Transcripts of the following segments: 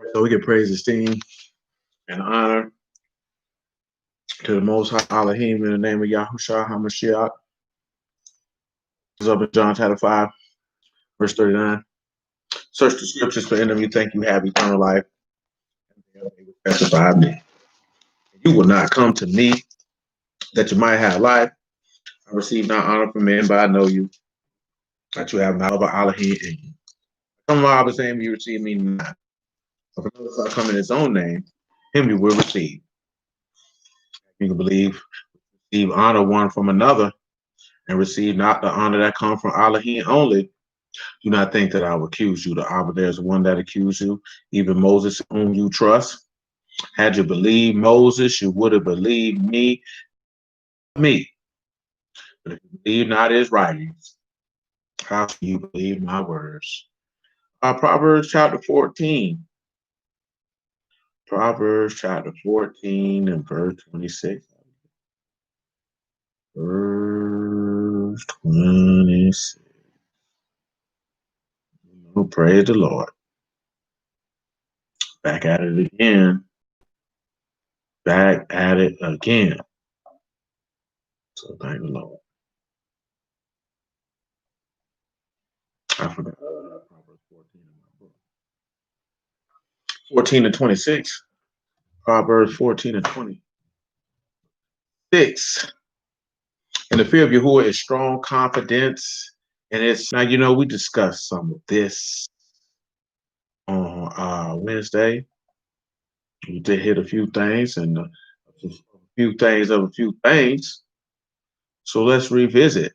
So we give praise, esteem, and honor to the Most High Elohim in the name of Yahushua HaMashiach. This is up in John chapter 5, verse 39. Search the scriptures for in them you think you have eternal life. And they will testify of me. You will not come to me that you might have life. I receive not honor from men, but I know you, that you have not of Elohim in you. Come of his name, you receive me not. If another shall come in his own name, him you will receive. You can receive honor one from another, and receive not the honor that comes from Elohim only. Do not think that I will accuse you. There's one that accused you, even Moses, whom you trust. Had you believed Moses, you would have believed me. But if you believe not his writings, how can you believe my words? Proverbs chapter 14. Proverbs chapter 14 and verse 26. Verse 26. Oh, praise the Lord. Back at it again. Back at it again. So thank the Lord. I forgot Proverbs 14 in my book. 14 and 26. Proverbs 14 and 26. And the fear of Yahuah is strong confidence. And it's now, we discussed some of this on Wednesday. We did hit a few things and a few things of a few things. So let's revisit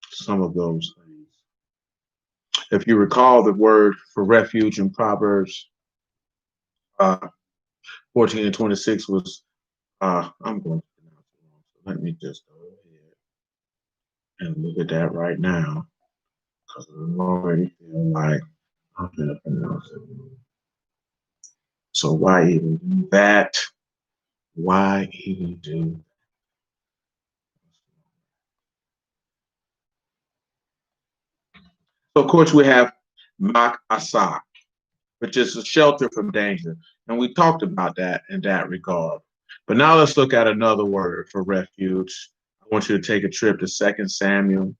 some of those things. If you recall, the word for refuge in Proverbs 14 and 26 was, I'm going to pronounce it wrong. So let me just go ahead and look at that right now, because I'm already feeling like I'm going to pronounce it wrong. So why even do that? Why even do that? So of course we have Mak Asa, which is a shelter from danger. And we talked about that in that regard. But now let's look at another word for refuge. I want you to take a trip to 2 Samuel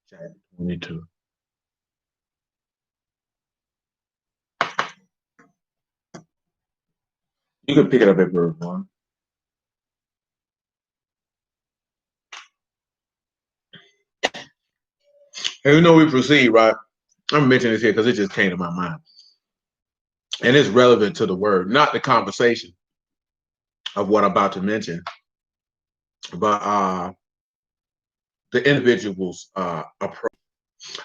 chapter 22. You can pick it up at verse 1. And we proceed, right? I'm mentioning this here because it just came to my mind. And it's relevant to the word, not the conversation of what I'm about to mention, but the individual's approach.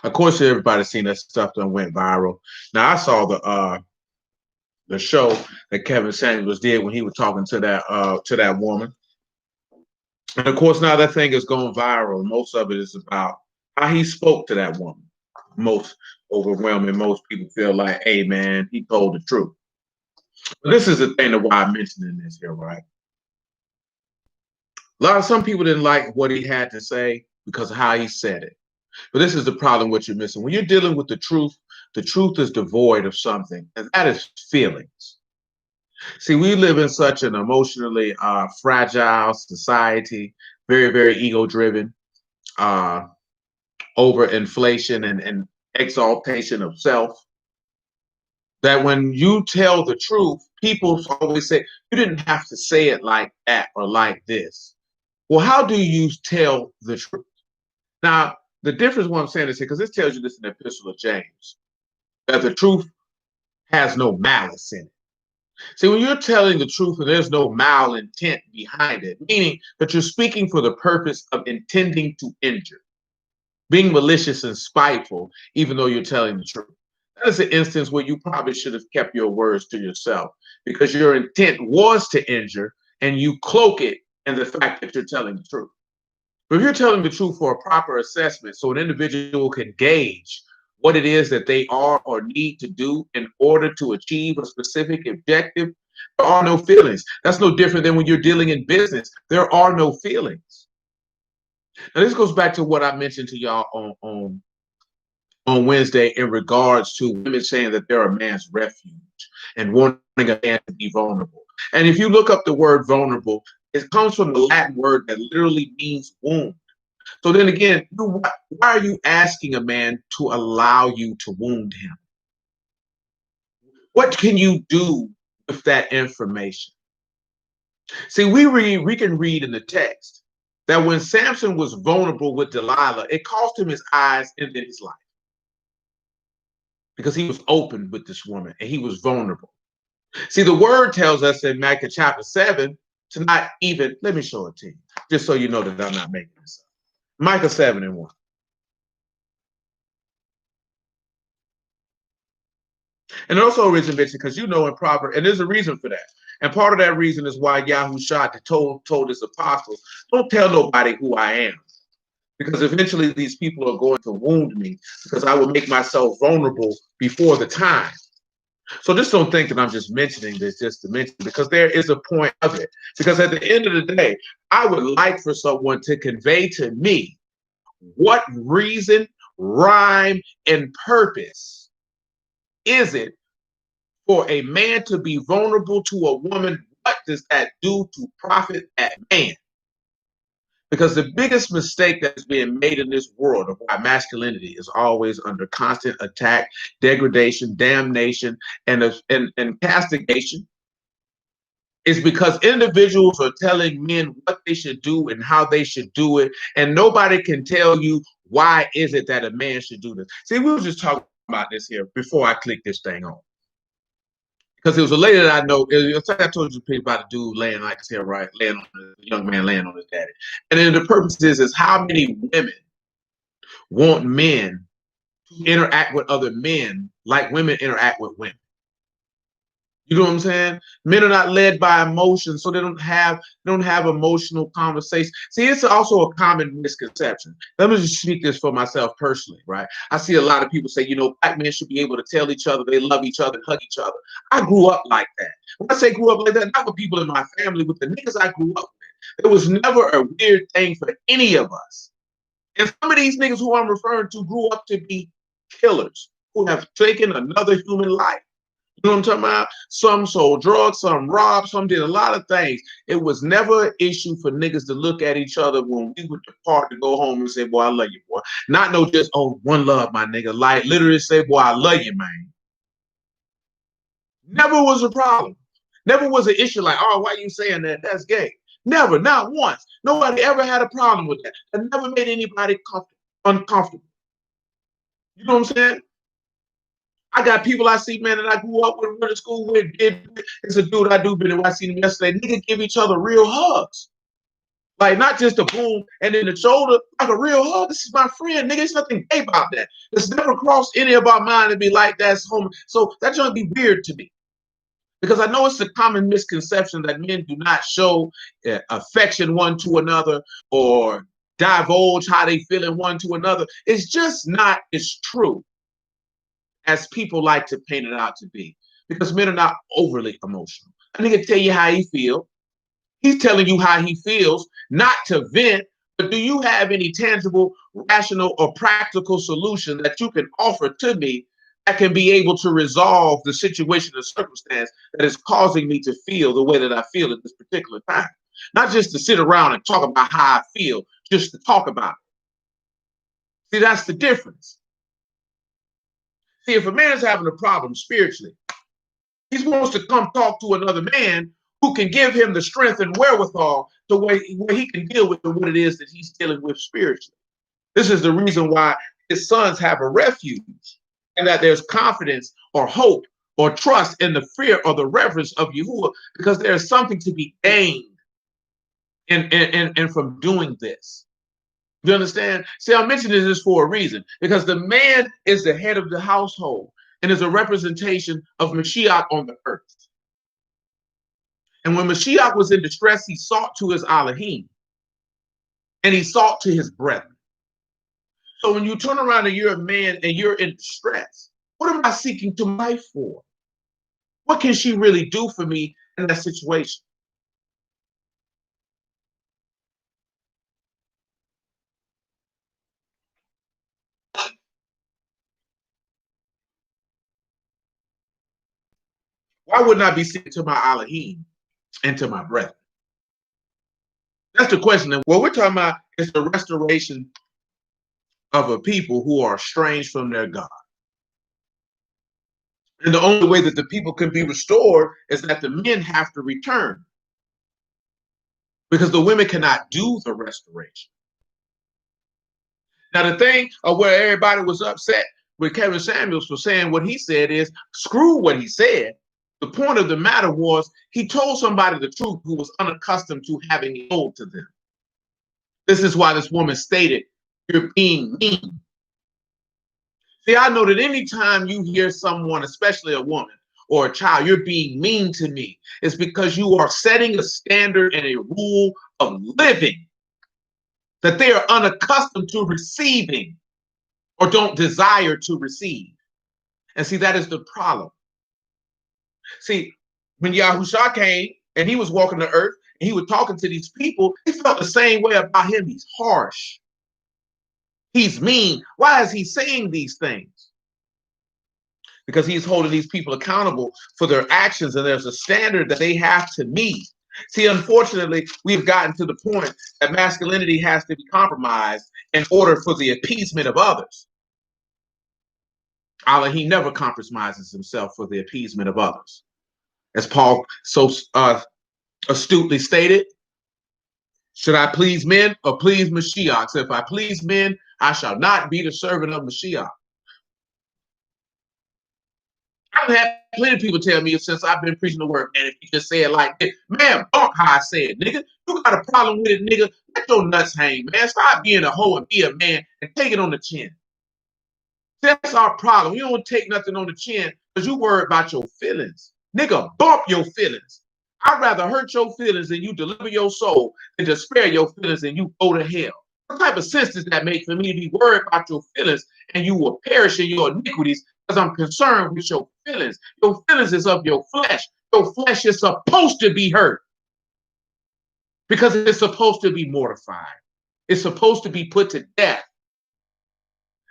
Of course, everybody's seen that stuff that went viral. Now, I saw the show that Kevin Samuels did when he was talking to that woman. And of course, now that thing is going viral. Most of it is about how he spoke to that woman. Most overwhelming, most people feel like, hey, man, he told the truth. But this is the thing of why I'm mentioning this here, right? Some people didn't like what he had to say because of how he said it. But this is the problem what you're missing. When you're dealing with the truth is devoid of something, and that is feelings. See, we live in such an emotionally fragile society, very, very ego-driven, overinflation and exaltation of self, that when you tell the truth, people always say, you didn't have to say it like that or like this. Well, how do you tell the truth? Now, the difference what I'm saying is here, because this tells you this in the Epistle of James, that the truth has no malice in it. See, when you're telling the truth and there's no malintent behind it, meaning that you're speaking for the purpose of intending to injure, being malicious and spiteful, even though you're telling the truth. That is an instance where you probably should have kept your words to yourself because your intent was to injure and you cloak it in the fact that you're telling the truth. But if you're telling the truth for a proper assessment so an individual can gauge what it is that they are or need to do in order to achieve a specific objective, there are no feelings. That's no different than when you're dealing in business. There are no feelings. Now, this goes back to what I mentioned to y'all on on Wednesday in regards to women saying that they're a man's refuge and wanting a man to be vulnerable. And if you look up the word vulnerable, it comes from the Latin word that literally means wound. So then again, why are you asking a man to allow you to wound him? What can you do with that information? See, we can read in the text that when Samson was vulnerable with Delilah, it cost him his eyes and then his life because he was open with this woman and he was vulnerable. See, the word tells us in Micah chapter 7 to not even, let me show it to you, just so you know that I'm not making this up. Micah 7:1. And also a reason mentioned because you know in Proverbs, and there's a reason for that. And part of that reason is why Yahuah told his apostles, don't tell nobody who I am. Because eventually these people are going to wound me because I will make myself vulnerable before the time. So just don't think that I'm just mentioning this just to mention, because there is a point of it. Because at the end of the day, I would like for someone to convey to me what reason, rhyme, and purpose is it for a man to be vulnerable to a woman? What does that do to profit that man? Because the biggest mistake that's being made in this world of why masculinity is always under constant attack, degradation, damnation, and castigation is because individuals are telling men what they should do and how they should do it, and nobody can tell you why is it that a man should do this. See, we were just talking about this here before I clicked this thing on. Because it was a lady that I know. I told you about a dude laying like his hair, right? Laying on a young man laying on his daddy. And then the purpose is how many women want men to interact with other men like women interact with women. You know what I'm saying? Men are not led by emotion, so they don't have emotional conversation. See, it's also a common misconception. Let me just speak this for myself personally, right? I see a lot of people say, black men should be able to tell each other they love each other, hug each other. I grew up like that. When I say grew up like that, not with people in my family, with the niggas I grew up with. It was never a weird thing for any of us. And some of these niggas who I'm referring to grew up to be killers who have taken another human life. You know what I'm talking about? Some sold drugs, some robbed, some did a lot of things. It was never an issue for niggas to look at each other when we would depart to go home and say, boy, I love you, boy. Not no just, oh, one love, my nigga. Like literally say, boy, I love you, man. Never was a problem. Never was an issue like, oh, why are you saying that? That's gay. Never, not once. Nobody ever had a problem with that. It never made anybody uncomfortable. You know what I'm saying? I got people I see, man, that I grew up with, went to school with. It's a dude I do, but I seen him yesterday. Niggas give each other real hugs. Like, not just a boom and then the shoulder, like a real hug. This is my friend, nigga. There's nothing gay about that. It's never crossed any of our mind to be like that's home. So that just be weird to me. Because I know it's a common misconception that men do not show affection one to another or divulge how they feel in one to another. It's just not as true as people like to paint it out to be, because men are not overly emotional. I nigga tell you how he feels. He's telling you how he feels, not to vent, but do you have any tangible, rational, or practical solution that you can offer to me that can be able to resolve the situation or circumstance that is causing me to feel the way that I feel at this particular time? Not just to sit around and talk about how I feel, just to talk about it. See, that's the difference. See, if a man is having a problem spiritually, he wants to come talk to another man who can give him the strength and wherewithal to where he can deal with what it is that he's dealing with spiritually. This is the reason why his sons have a refuge, and that there's confidence or hope or trust in the fear or the reverence of Yahuah, because there's something to be gained in from doing this. You understand? See, I'm mentioning this for a reason, because the man is the head of the household and is a representation of Mashiach on the earth. And when Mashiach was in distress, he sought to his Elohim and he sought to his brethren. So when you turn around and you're a man and you're in distress, what am I seeking to my wife for? What can she really do for me in that situation? Why wouldn't I be sent to my Elohim and to my brethren? That's the question. And what we're talking about is the restoration of a people who are estranged from their God. And the only way that the people can be restored is that the men have to return, because the women cannot do the restoration. Now, the thing of where everybody was upset with Kevin Samuels for saying what he said is, screw what he said. The point of the matter was he told somebody the truth who was unaccustomed to having it told to them. This is why this woman stated, "You're being mean." See, I know that anytime you hear someone, especially a woman or a child, "You're being mean to me," it's because you are setting a standard and a rule of living that they are unaccustomed to receiving or don't desire to receive. And see, that is the problem. See, when Yahuah came and he was walking the earth and he was talking to these people, he felt the same way about him. He's harsh. He's mean. Why is he saying these things? Because he's holding these people accountable for their actions, and there's a standard that they have to meet. See, unfortunately, we've gotten to the point that masculinity has to be compromised in order for the appeasement of others. Allah, he never compromises himself for the appeasement of others. As Paul so astutely stated, should I please men or please Mashiach? So if I please men, I shall not be the servant of Mashiach. I've had plenty of people tell me since I've been preaching the word, man, if you just say it like this, man, fuck how I say it, nigga. You got a problem with it, nigga. Let your nuts hang, man. Stop being a hoe and be a man and take it on the chin. That's our problem. You don't take nothing on the chin because you worry about your feelings. Nigga, bump your feelings. I'd rather hurt your feelings than you deliver your soul than to spare your feelings and you go to hell. What type of sense does that make for me to be worried about your feelings and you will perish in your iniquities because I'm concerned with your feelings? Your feelings is of your flesh. Your flesh is supposed to be hurt because it's supposed to be mortified. It's supposed to be put to death.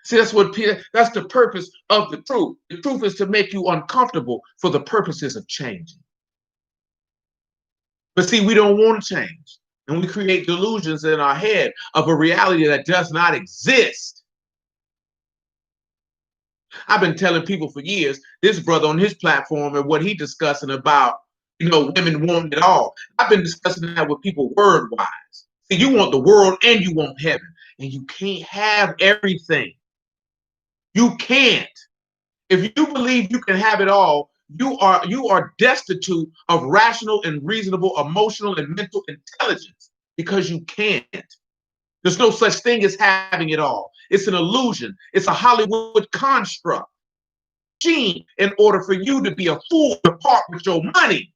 See, that's the purpose of the truth. The truth is to make you uncomfortable for the purposes of changing. But see, we don't want to change. And we create delusions in our head of a reality that does not exist. I've been telling people for years, this brother on his platform and what he's discussing about, women want it all. I've been discussing that with people word-wise. See, you want the world and you want heaven. And you can't have everything. You can't. If you believe you can have it all, you are destitute of rational and reasonable emotional and mental intelligence, because you can't. There's no such thing as having it all. It's an illusion. It's a Hollywood construct. In order for you to be a fool to part with your money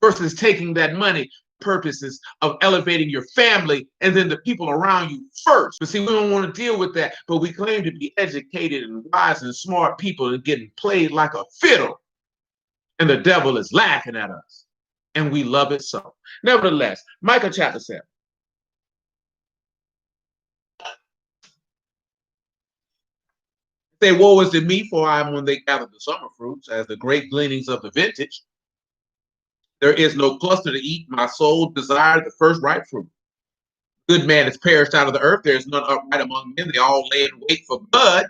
versus taking that money purposes of elevating your family and then the people around you first. But see, we don't want to deal with that, but we claim to be educated and wise and smart people and getting played like a fiddle. And the devil is laughing at us. And we love it so. Nevertheless, Micah chapter 7. Say, woe is to me, for I am when they gather the summer fruits, as the great gleanings of the vintage. There is no cluster to eat. My soul desired the first ripe fruit. Good man is perished out of the earth. There is none upright among men. They all lay in wait for blood.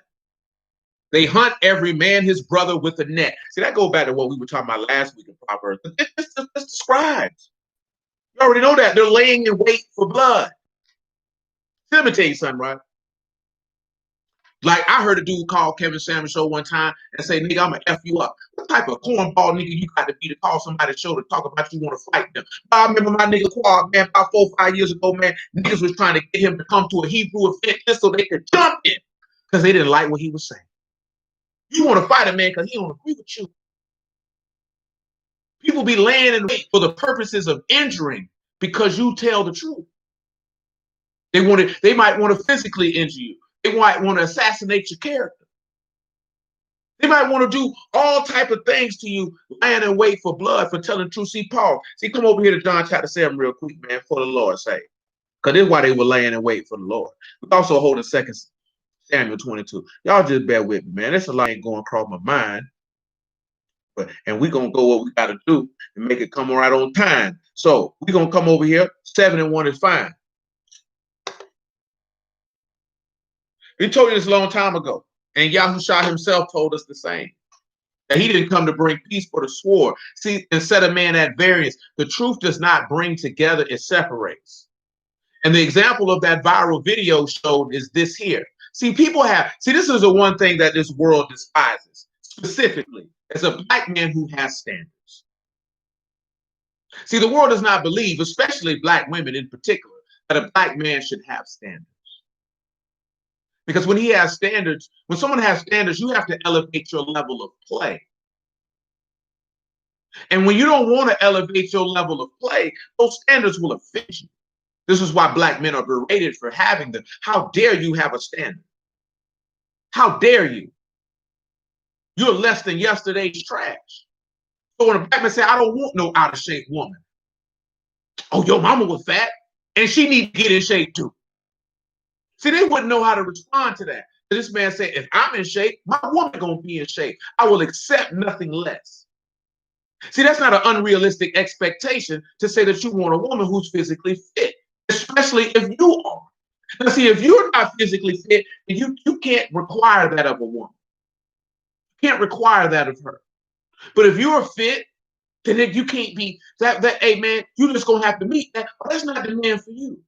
They hunt every man his brother with a net. See, that goes back to what we were talking about last week in Proverbs. This describes. You already know that. They're laying in wait for blood. See, let me tell you something, right? Like, I heard a dude call Kevin Samuels show one time and say, nigga, I'm going to F you up. What type of cornball nigga you got to be to call somebody's show to talk about you want to fight them? I remember my nigga Quad, man, about 4 or 5 years ago, man, niggas was trying to get him to come to a Hebrew event just so they could jump in because they didn't like what he was saying. You want to fight a man because he don't agree with you. People be laying in wait for the purposes of injuring because you tell the truth. They might want to physically injure you. They might want to assassinate your character. They might want to do all type of things to you, lying in wait for blood, for telling the truth. See, Paul, come over here to John chapter 7 real quick, man, for the Lord's sake. Because this is why they were laying in wait for the Lord. We also hold in 2 Samuel 22. Y'all just bear with me, man. There's a lot ain't going across my mind. And we're gonna go what we gotta do and make it come right on time. So we're gonna come over here. 7 and 1 is fine. He told you this a long time ago, and Yahuah himself told us the same. That he didn't come to bring peace but a sword. See, and set a man at variance. The truth does not bring together, it separates. And the example of that viral video showed is this here. See, this is the one thing that this world despises, specifically, as a black man who has standards. See, the world does not believe, especially black women in particular, that a black man should have standards. Because when someone has standards, you have to elevate your level of play. And when you don't want to elevate your level of play, those standards will offend you. This is why black men are berated for having them. How dare you have a standard? How dare you? You're less than yesterday's trash. So when a black man says, I don't want no out of shape woman. Oh, your mama was fat and she need to get in shape too. See, they wouldn't know how to respond to that. This man said, if I'm in shape, my woman gonna be in shape. I will accept nothing less. See, that's not an unrealistic expectation to say that you want a woman who's physically fit, especially if you are. Now, see, if you're not physically fit, you can't require that of a woman. You can't require that of her. But if you're fit, then you can't be that, hey man, you just gonna have to meet that. Oh, that's not the man for you.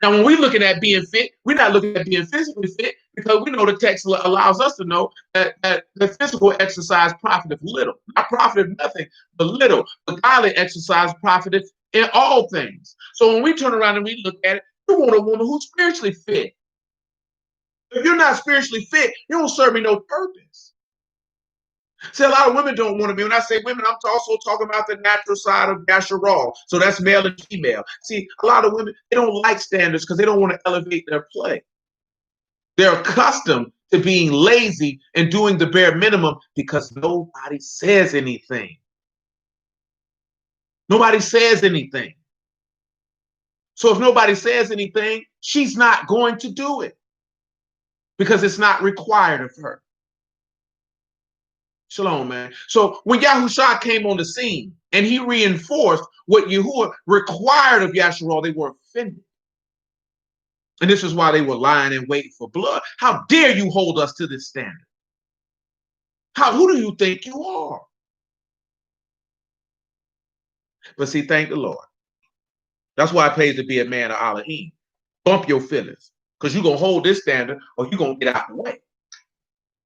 Now, when we're looking at being fit, we're not looking at being physically fit because we know the text allows us to know that the physical exercise profiteth little. Not profiteth nothing, but little. But godly exercise profiteth in all things. So when we turn around and we look at it, you want a woman who's spiritually fit. If you're not spiritually fit, you don't serve me no purpose. See, a lot of women don't want to be. When I say women, I'm also talking about the natural side of Yahuah. So that's male and female. See, a lot of women, they don't like standards because they don't want to elevate their play. They're accustomed to being lazy and doing the bare minimum because nobody says anything. Nobody says anything. So if nobody says anything, she's not going to do it because it's not required of her. Shalom, man. So when Yahuah came on the scene and he reinforced what Yahuah required of Yahuah, they were offended. And this is why they were lying and waiting for blood. How dare you hold us to this standard? Who do you think you are? But see, thank the Lord. That's why it pays to be a man of Elohim. Bump your feelings because you're going to hold this standard or you're going to get out of the way.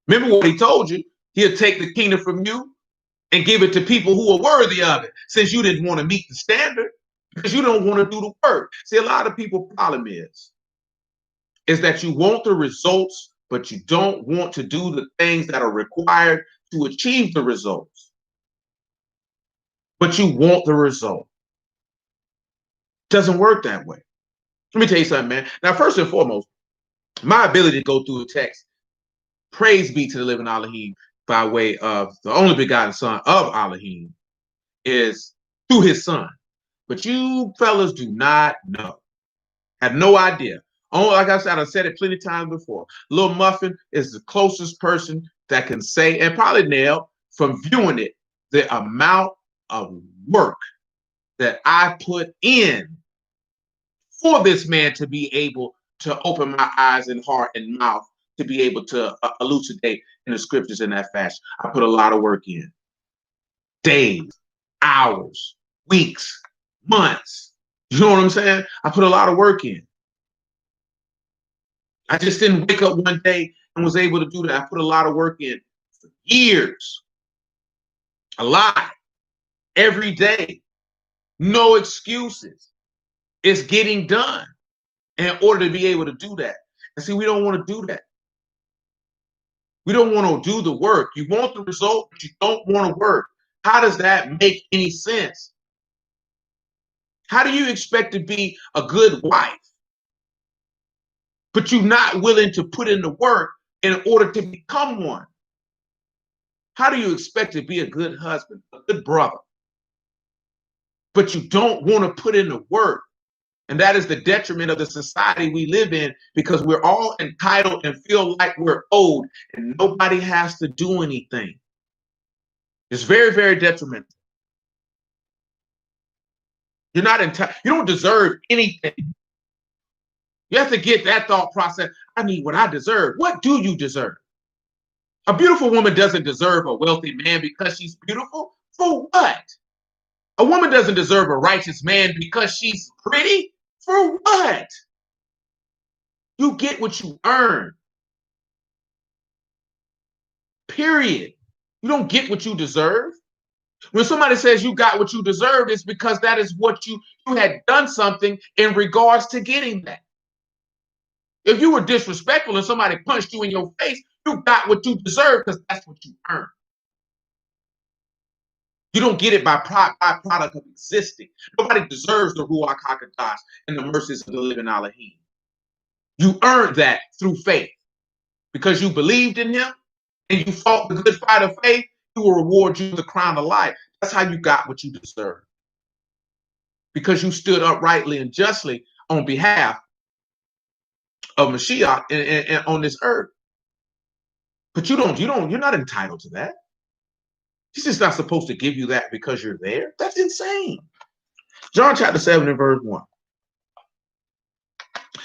Remember what he told you? He'll take the kingdom from you and give it to people who are worthy of it, since you didn't want to meet the standard because you don't want to do the work. See, a lot of people's problem is that you want the results, but you don't want to do the things that are required to achieve the results. But you want the result. Doesn't work that way. Let me tell you something, man. Now, first and foremost, my ability to go through a text, praise be to the living Elohim, by way of the only begotten son of Elohim, is through his son. But you fellas do not know, have no idea. Oh, like I said, I've said it plenty of times before. Lil Muffin is the closest person that can say, and probably Nail, from viewing it, the amount of work that I put in for this man to be able to open my eyes and heart and mouth to be able to elucidate in the scriptures in that fashion. I put a lot of work in. Days, hours, weeks, months. You know what I'm saying? I put a lot of work in. I just didn't wake up one day and was able to do that. I put a lot of work in for years. A lot. Every day. No excuses. It's getting done in order to be able to do that. And see, we don't want to do that. We don't want to do the work. You want the result, but you don't want to work. How does that make any sense? How do you expect to be a good wife, but you're not willing to put in the work in order to become one? How do you expect to be a good husband, a good brother, but you don't want to put in the work? And that is the detriment of the society we live in, because we're all entitled and feel like we're owed and nobody has to do anything. It's very, very detrimental. You're not entitled. You don't deserve anything. You have to get that thought process. I need what I deserve. What do you deserve? A beautiful woman doesn't deserve a wealthy man because she's beautiful. For what? A woman doesn't deserve a righteous man because she's pretty. For what? You get what you earn. Period. You don't get what you deserve. When somebody says you got what you deserve, it's because that is what you had done something in regards to getting that. If you were disrespectful and somebody punched you in your face, you got what you deserve because that's what you earned. You don't get it by product of existing. Nobody deserves the Ruach HaKodesh and the mercies of the living Elohim. You earned that through faith because you believed in him and you fought the good fight of faith. He will reward you the crown of life. That's how you got what you deserve. Because you stood uprightly and justly on behalf of Mashiach and on this earth. But you're not entitled to that. He's just not supposed to give you that because you're there. That's insane. John chapter 7 and verse 1.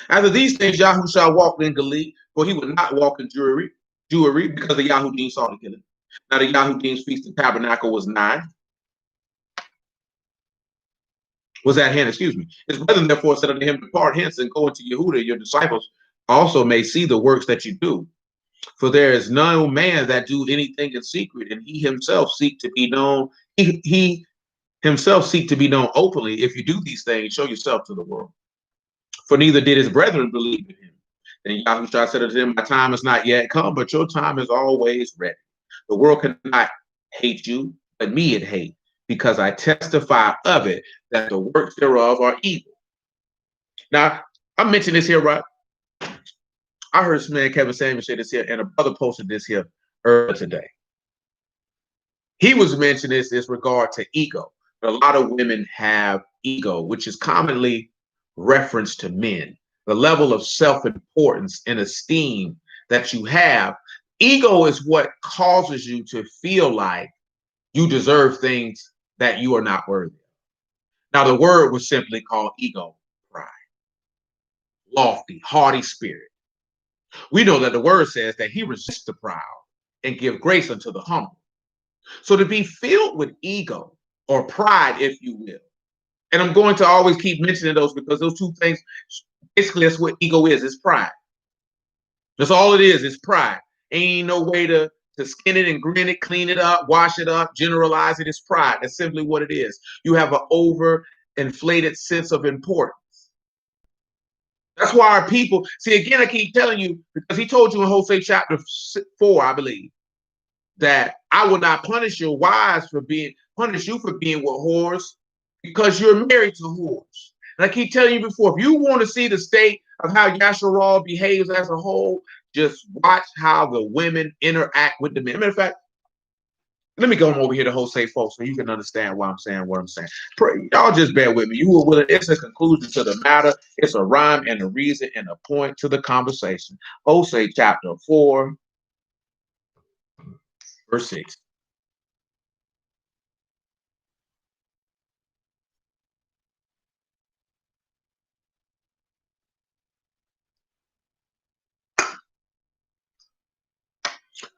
After these things, Yahuah walked in Galilee, for he would not walk in Jewry, because the Yahudim sought to kill him. Now the Yahudim's feast of tabernacle was at hand, excuse me. His brethren therefore said unto him, depart hence and go into Yehudah, your disciples also may see the works that you do. For there is no man that do anything in secret, and he himself seek to be known. He himself seek to be known openly. If you do these things, show yourself to the world. For neither did his brethren believe in him. Then Yahuah said unto him, my time is not yet come, but your time is always ready. The world cannot hate you, but me it hate, because I testify of it that the works thereof are evil. Now, I mentioned this here, right? I heard some man, Kevin Samuel, say this here, and a brother posted this here earlier today. He was mentioning this regard to ego. A lot of women have ego, which is commonly referenced to men. The level of self-importance and esteem that you have. Ego is what causes you to feel like you deserve things that you are not worthy of. Now, the word was simply called ego, pride, lofty, haughty spirit. We know that the word says that he resists the proud and give grace unto the humble. So to be filled with ego or pride, if you will, and I'm going to always keep mentioning those because those two things, basically that's what ego is, it's pride. That's all it is, it's pride. Ain't no way to skin it and grin it, clean it up, wash it up, generalize it. It's pride. That's simply what it is. You have an overinflated sense of importance. That's why our people, see, again, I keep telling you, because he told you in Hosea chapter 4, I believe, that I will not punish your wives punish you for being with whores because you're married to whores. And I keep telling you before, if you want to see the state of how Yasharal behaves as a whole, just watch how the women interact with the men. Matter of fact, let me go over here to Hosea 4 so you can understand why I'm saying what I'm saying. Y'all just bear with me. You were willing. It's a conclusion to the matter. It's a rhyme and a reason and a point to the conversation. Hosea chapter 4, verse 6.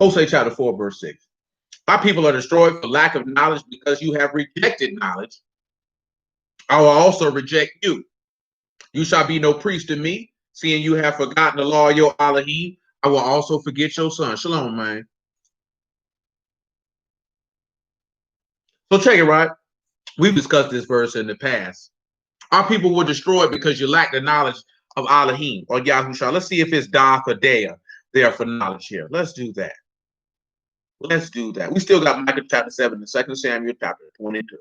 Hosea chapter 4, verse 6. My people are destroyed for lack of knowledge because you have rejected knowledge. I will also reject you. You shall be no priest to me, seeing you have forgotten the law of your Elohim. I will also forget your son. Shalom, man. So check it, right? We've discussed this verse in the past. Our people were destroyed because you lack the knowledge of Elohim or Yahushua. Let's see if it's Dath or Dea there for knowledge here. Let's do that. Let's do that. We still got Micah chapter 7 and 2 Samuel chapter 22.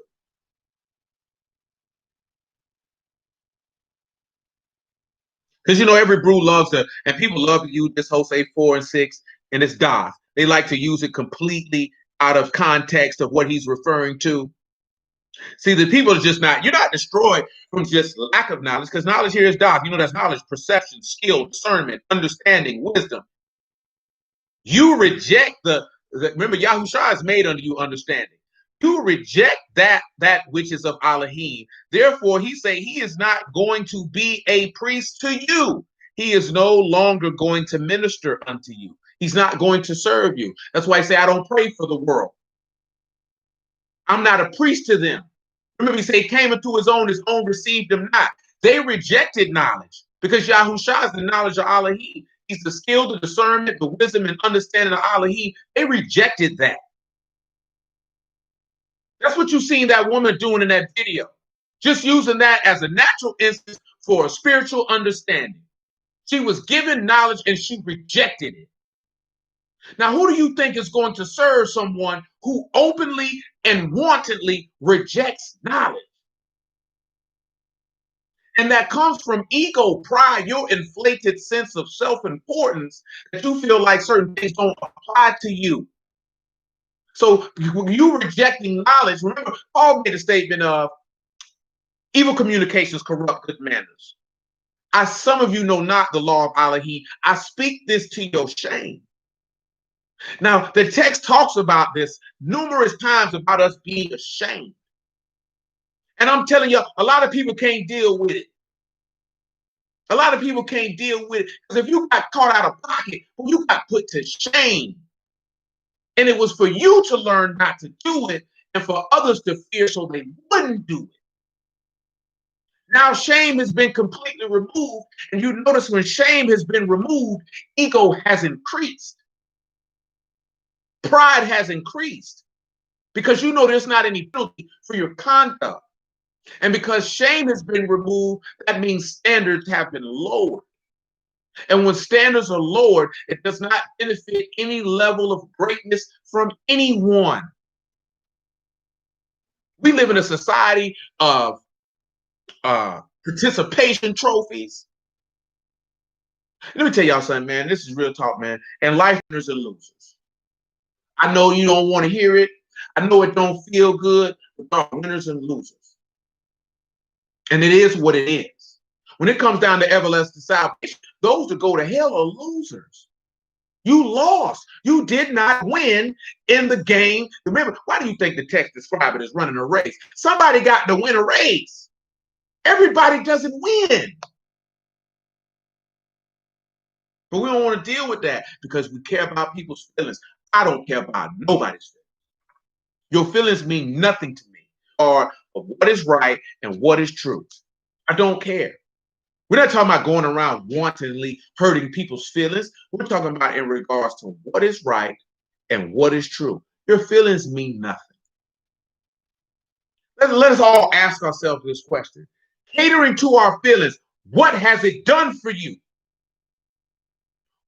Because, you know, every brew loves to, and people love to use this Hosea 4 and 6, and it's Dath. They like to use it completely out of context of what he's referring to. See, the people are just not, you're not destroyed from just lack of knowledge, because knowledge here is Dath. You know, that's knowledge, perception, skill, discernment, understanding, wisdom. You reject the Remember, Yahushua is made unto you understanding. You reject that which is of Elohim. Therefore, he say he is not going to be a priest to you. He is no longer going to minister unto you. He's not going to serve you. That's why I say I don't pray for the world. I'm not a priest to them. Remember, he said he came into his own received him not. They rejected knowledge because Yahushua is the knowledge of Elohim. He's the skill, the discernment, the wisdom, and understanding of Elohim. They rejected that. That's what you seen that woman doing in that video. Just using that as a natural instance for a spiritual understanding. She was given knowledge and she rejected it. Now, who do you think is going to serve someone who openly and wantonly rejects knowledge? And that comes from ego, pride, your inflated sense of self-importance that you feel like certain things don't apply to you. So you rejecting knowledge. Remember, Paul made a statement of evil communications corrupt good manners. Some of you know not the law of Elohim. I speak this to your shame. Now, the text talks about this numerous times about us being ashamed. And I'm telling you, a lot of people can't deal with it. A lot of people can't deal with it because if you got caught out of pocket, well, you got put to shame. And it was for you to learn not to do it and for others to fear so they wouldn't do it. Now shame has been completely removed. And you notice when shame has been removed, ego has increased. Pride has increased because you know there's not any penalty for your conduct. And because shame has been removed, that means standards have been lowered. And when standards are lowered, it does not benefit any level of greatness from anyone. We live in a society of participation trophies. Let me tell y'all something, man. This is real talk, man. And life winners and losers. I know you don't want to hear it. I know it don't feel good, but there are winners and losers. And it is what it is. When it comes down to everlasting salvation, those that go to hell are losers. You lost. You did not win in the game. Remember, why do you think the text describes it as running a race? Somebody got to win a race. Everybody doesn't win. But we don't want to deal with that because we care about people's feelings. I don't care about nobody's feelings. Your feelings mean nothing to me or what is right and what is true. I don't care. We're not talking about going around wantonly hurting people's feelings. We're talking about in regards to what is right and what is true. Your feelings mean nothing. Let us all ask ourselves this question. Catering to our feelings, what has it done for you?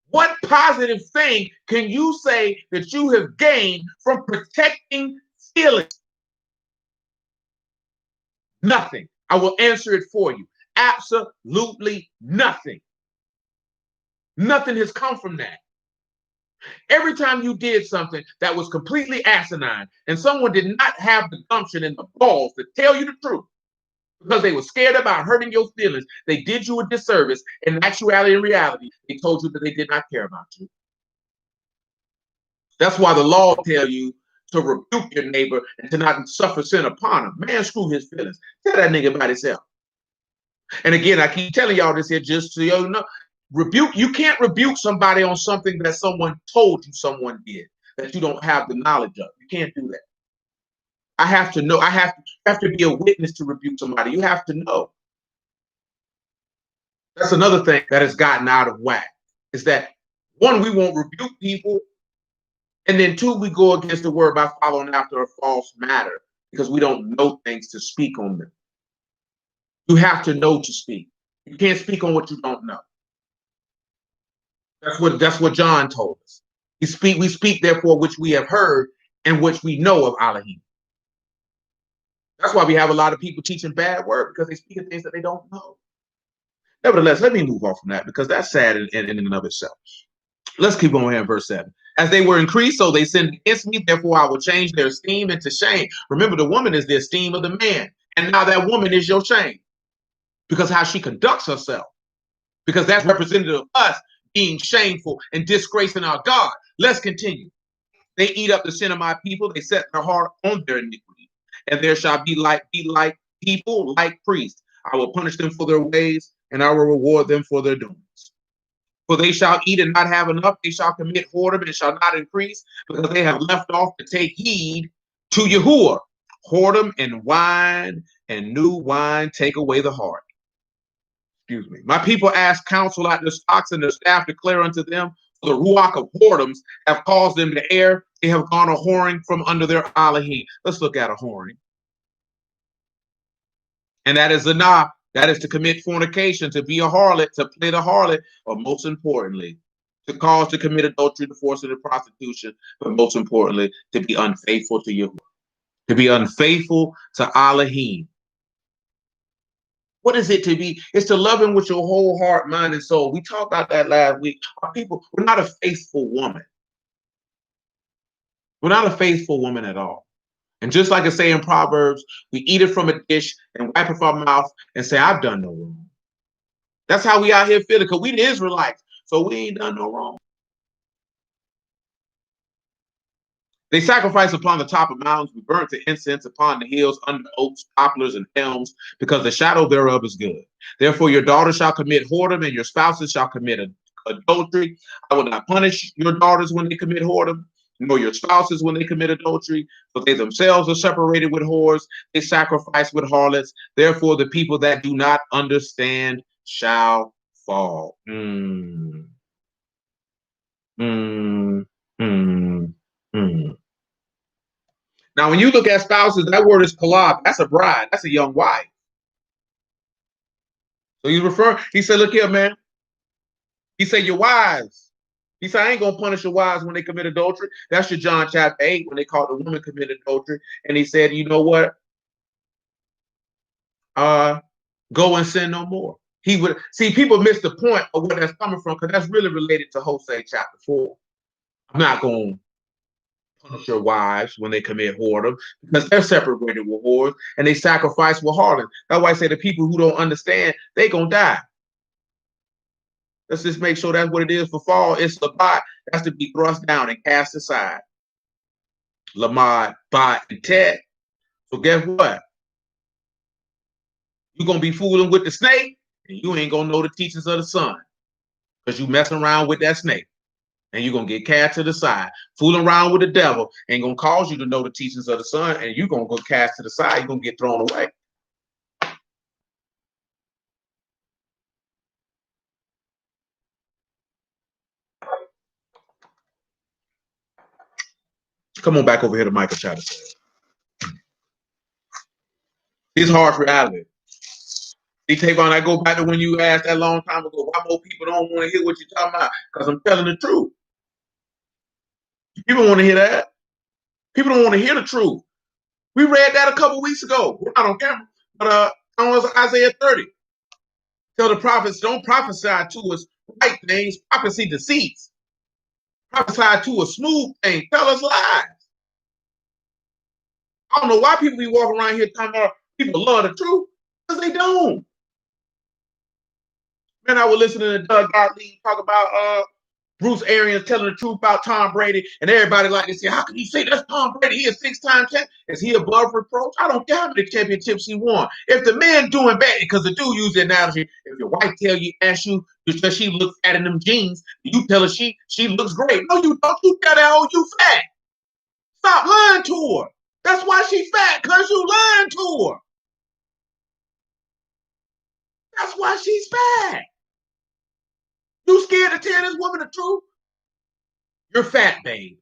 What positive thing can you say that you have gained from protecting feelings? Nothing. I will answer it for you. Absolutely nothing. Nothing has come from that. Every time you did something that was completely asinine and someone did not have the gumption and the balls to tell you the truth because they were scared about hurting your feelings, they did you a disservice. In actuality and reality, they told you that they did not care about you. That's why the law tells you to rebuke your neighbor and to not suffer sin upon him. Man, screw his feelings. Tell that nigga about himself. And again, I keep telling y'all this here just so you know. You can't rebuke somebody on something that someone told you someone did that you don't have the knowledge of. You can't do that. I have to know. I have to be a witness to rebuke somebody. You have to know. That's another thing that has gotten out of whack. Is that one, we won't rebuke people, and then two, we go against the word by following after a false matter because we don't know things to speak on them. You have to know to speak. You can't speak on what you don't know. That's what John told us. We speak therefore which we have heard and which we know of Elohim. That's why we have a lot of people teaching bad word because they speak of things that they don't know. Nevertheless, let me move on from that because that's sad in and of itself. Let's keep going here in verse 7. As they were increased, so they sinned against me, therefore I will change their esteem into shame. Remember, the woman is the esteem of the man. And now that woman is your shame because how she conducts herself. Because that's representative of us being shameful and disgracing our God. Let's continue. They eat up the sin of my people. They set their heart on their iniquity. And there shall be like people, like priests. I will punish them for their ways, and I will reward them for their doings. For they shall eat and not have enough. They shall commit whoredom and shall not increase, because they have left off to take heed to Yahuah. Whoredom and wine and new wine take away the heart. Excuse me. My people ask counsel at their stocks, and their staff declare unto them, for the ruach of whoredoms have caused them to err. They have gone a whoring from under their Elohim. Let's look at a whoring. And that is zanah. That is to commit fornication, to be a harlot, to play the harlot, or most importantly, to cause to commit adultery, the force of the prostitution, but most importantly, to be unfaithful to Yahuah, to be unfaithful to Elohim. What is it to be? It's to love him with your whole heart, mind, and soul. We talked about that last week. Our people, we're not a faithful woman. We're not a faithful woman at all. And just like I say in Proverbs, we eat it from a dish and wipe it from our mouth and say, I've done no wrong. That's how we out here feeling, because we the Israelites, so we ain't done no wrong. They sacrifice upon the top of mountains. We burnt the incense upon the hills under oaks, poplars, and elms, because the shadow thereof is good. Therefore your daughters shall commit whoredom, and your spouses shall commit adultery. I will not punish your daughters when they commit whoredom, nor your spouses when they commit adultery, for they themselves are separated with whores. They sacrifice with harlots. Therefore the people that do not understand shall fall. Now, when you look at spouses, that word is kalab. That's a bride. That's a young wife. So he said, look here, man. He said, your wives. He said, I ain't going to punish your wives when they commit adultery. That's your John chapter 8, when they called the woman commit adultery. And he said, you know what? Go and sin no more. He would see, people miss the point of where that's coming from, because that's really related to Hosea chapter 4. I'm not going to punish your wives when they commit whoredom, because they're separated with whores and they sacrifice with harlots. That's why I say the people who don't understand, they gonna die. Let's just make sure that's what it is for fall. It's labat. That's to be thrust down and cast aside. Lamad, bat, and tet. So guess what? You're gonna be fooling with the snake, and you ain't gonna know the teachings of the sun, because you messing around with that snake. And you're going to get cast to the side. Fooling around with the devil ain't going to cause you to know the teachings of the sun, and you're going to go cast to the side. You're going to get thrown away. Come on back over here to Michael chapter 7. It's hard reality. See, Tavon, I go back to when you asked that long time ago, why more people don't want to hear what you're talking about? Because I'm telling the truth. People want to hear that. People don't want to hear the truth. We read that a couple weeks ago. We're not on camera, but on Isaiah 30. Tell the prophets, don't prophesy to us right things, prophecy deceits. Prophesy to a smooth thing. Tell us lies. I don't know why people be walking around here talking about people love the truth, because they don't. Man, I was listening to Doug Gottlieb talk about Bruce Arians telling the truth about Tom Brady, and everybody like to say, how can you say that's Tom Brady? He is 6-time champion. Is he above reproach? I don't care how many championships he won. If the man doing bad, because the dude used the analogy, if your wife asks you, does she look fat in them jeans, you tell her she looks great. No, you don't. You tell that hoe you fat. Stop lying to her. That's why she's fat, because you lying to her. That's why she's fat. You scared to tell this woman the truth? You're fat, babe.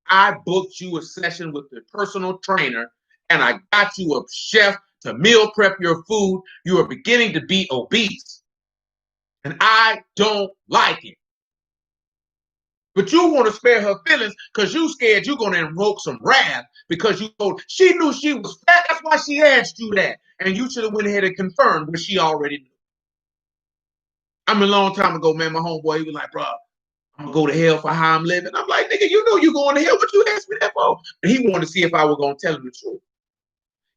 I booked you a session with the personal trainer, and I got you a chef to meal prep your food. You are beginning to be obese, and I don't like it. But you want to spare her feelings because you scared you're going to invoke some wrath, because you told she knew she was fat. That's why she asked you that, and you should have went ahead and confirmed what she already knew. I mean, a long time ago, man, my homeboy, he was like, bro, I'm gonna go to hell for how I'm living. I'm like, nigga, you know you going to hell. What you asked me that for? And he wanted to see if I was gonna tell him the truth.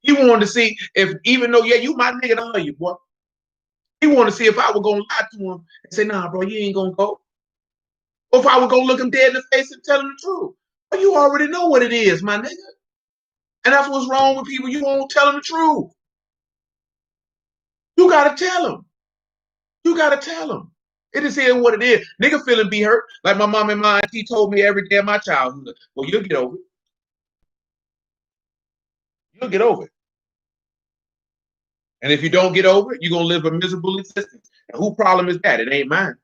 He wanted to see if, even though, yeah, you my nigga, I love you, boy. He wanted to see if I was gonna lie to him and say, nah, bro, you ain't gonna go. Or if I would go look him dead in the face and tell him the truth. Well, you already know what it is, my nigga. And that's what's wrong with people. You won't tell them the truth. You gotta tell them. You gotta tell them. It is here what it is. Nigga feeling be hurt. Like my mom and my auntie told me every day of my childhood. Well, you'll get over it. You'll get over it. And if you don't get over it, you're gonna live a miserable existence. And whose problem is that? It ain't mine.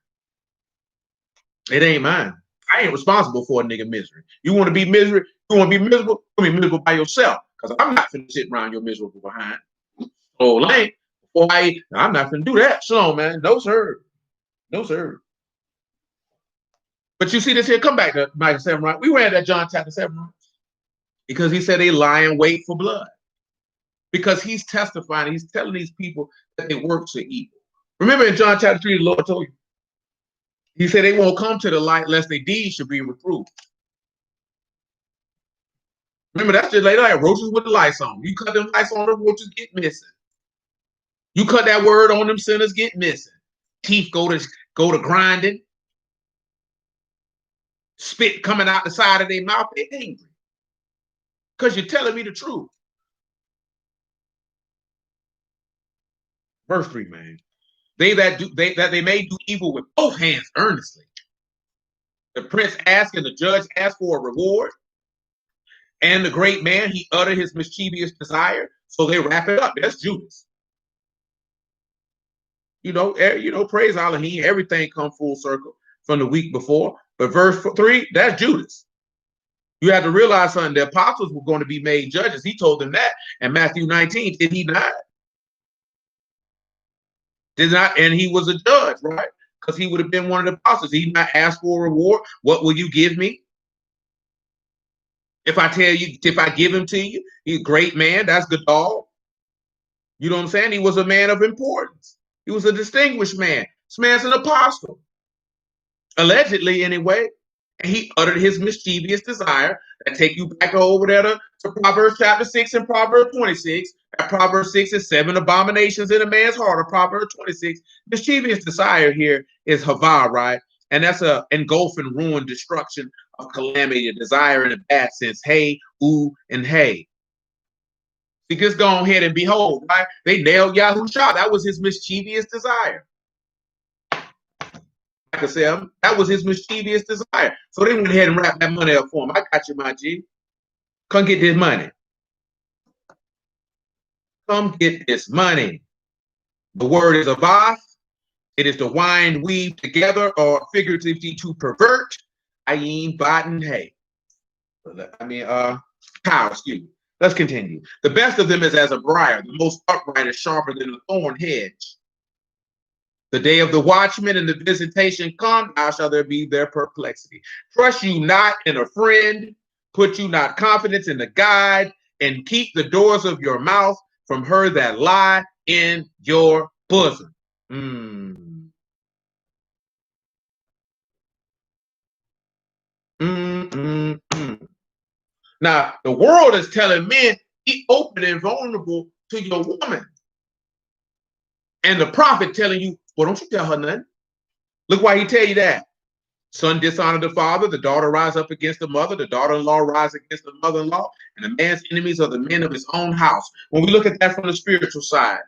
It ain't mine. I ain't responsible for a nigga misery. You want to be miserable? You want to be miserable? You want to be miserable by yourself. Because I'm not finna sit around your miserable behind. So lame. I'm not finna do that. So man, no sir. No sir. But you see this here, come back to Micah 7, right? We read that John chapter 7, right? Because he said they lie in wait for blood. Because he's testifying, he's telling these people that they work for evil. Remember in John chapter 3, the Lord told you. He said they won't come to the light lest their deeds should be reproved. Remember, that's just like roaches with the lights on. You cut them lights on, the roaches get missing. You cut that word on, them sinners get missing. Teeth go to grinding. Spit coming out the side of their mouth. They're angry. Because you're telling me the truth. Verse 3, man. They may do evil with both hands earnestly. The prince asked and the judge asked for a reward. And the great man, he uttered his mischievous desire. So they wrap it up. That's Judas. You know, praise Elohim. Everything come full circle from the week before. But verse 3, that's Judas. You have to realize something. The apostles were going to be made judges. He told them that in Matthew 19. Did he not? Did not, and he was a judge, right? Because he would have been one of the apostles. He not asked for a reward. What will you give me? If I tell you, if I give him to you, he's a great man. That's good dog. You know what I'm saying? He was a man of importance. He was a distinguished man. This man's an apostle. Allegedly, anyway. And he uttered his mischievous desire. That take you back over there to Proverbs chapter 6 and Proverbs 26. At Proverbs 6 is 7 abominations in a man's heart. Or Proverbs 26. Mischievous desire here is Yahuah, right? And that's a engulfing ruin, destruction of calamity, a desire in a bad sense. Hey, ooh, and hey. See, just go ahead and behold, right? They nailed Yahuah. That was his mischievous desire. Like I said, that was his mischievous desire. So they went ahead and wrapped that money up for him. I got you, my G. Come get this money. Come get this money. The word is avah. It is to wind, weave together, or figuratively to pervert. Ayin, batin, hey. Cow, excuse me. Let's continue. The best of them is as a briar. The most upright is sharper than a thorn hedge. The day of the watchman and the visitation come, how shall there be their perplexity? Trust you not in a friend, put you not confidence in the guide, and keep the doors of your mouth from her that lie in your bosom. Now, the world is telling men, be open and vulnerable to your woman. And the prophet telling you, well, don't you tell her nothing. Look why he tell you that. Son dishonor the father, the daughter rise up against the mother, the daughter-in-law rise against the mother-in-law, and the man's enemies are the men of his own house. When we look at that from the spiritual side,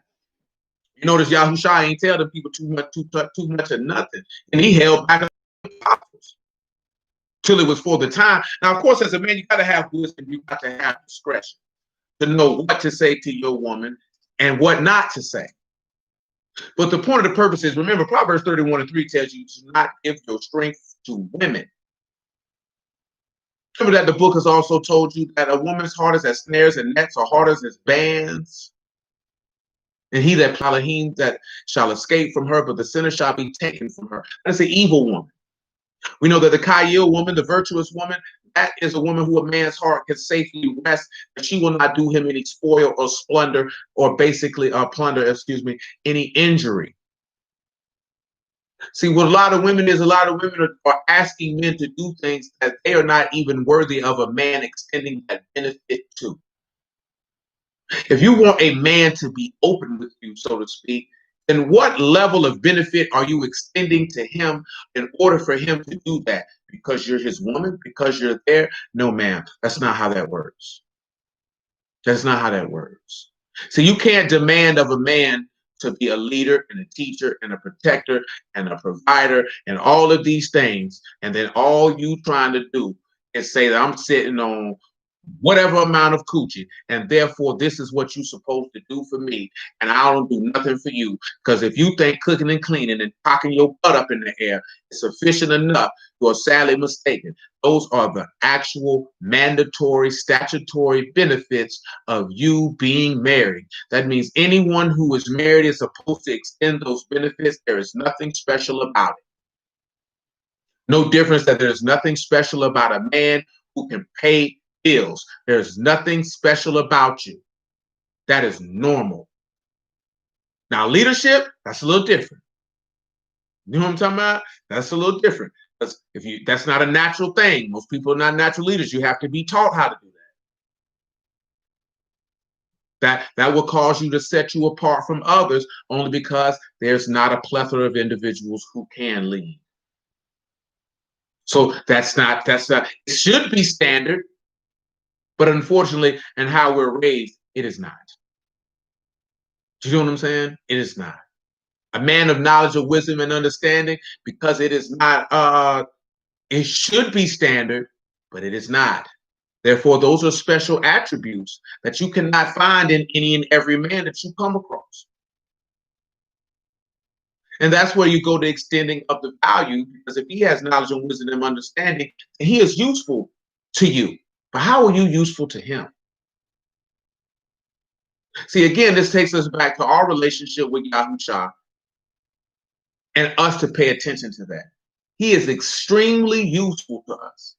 you notice Yahuah ain't tell the people too much of nothing. And he held back the apostles till it was for the time. Now, of course, as a man, you got to have wisdom, you got to have discretion to know what to say to your woman and what not to say. But the point of the purpose is, remember, Proverbs 31:3 tells you to not give your strength to women. Remember that the book has also told you that a woman's heart is as snares and nets, or heart is as bands. And he that Elohim that shall escape from her, but the sinner shall be taken from her. That's an evil woman. We know that the Kayil woman, the virtuous woman, that is a woman who a man's heart can safely rest, and she will not do him any spoil or splendor, or basically plunder, any injury. See, what a lot of women are asking men to do things that they are not even worthy of a man extending that benefit to. If you want a man to be open with you, so to speak, And what level of benefit are you extending to him in order for him to do that? Because you're his woman? Because you're there? No, ma'am. That's not how that works. That's not how that works. So you can't demand of a man to be a leader and a teacher and a protector and a provider and all of these things. And then all you trying to do is say that I'm sitting on whatever amount of coochie, and therefore this is what you're supposed to do for me, and I don't do nothing for you. Because if you think cooking and cleaning and cocking your butt up in the air is sufficient enough, you're sadly mistaken. Those are the actual mandatory statutory benefits of you being married. That means anyone who is married is supposed to extend those benefits. There is nothing special about it. No difference that there's nothing special about a man who can pay bills. There's nothing special about you. That is normal. Now, leadership, that's a little different. You know what I'm talking about? That's a little different. Because that's not a natural thing. Most people are not natural leaders. You have to be taught how to do that. That will cause you to set you apart from others only because there's not a plethora of individuals who can lead. So it should be standard, but unfortunately, and how we're raised, it is not. Do you know what I'm saying? It is not. A man of knowledge, of wisdom, and understanding, because it is not, it should be standard, but it is not. Therefore, those are special attributes that you cannot find in any and every man that you come across. And that's where you go to extending of the value, because if he has knowledge and wisdom and understanding, he is useful to you. But how are you useful to him? See, again, this takes us back to our relationship with Yahuah and us to pay attention to that. He is extremely useful to us.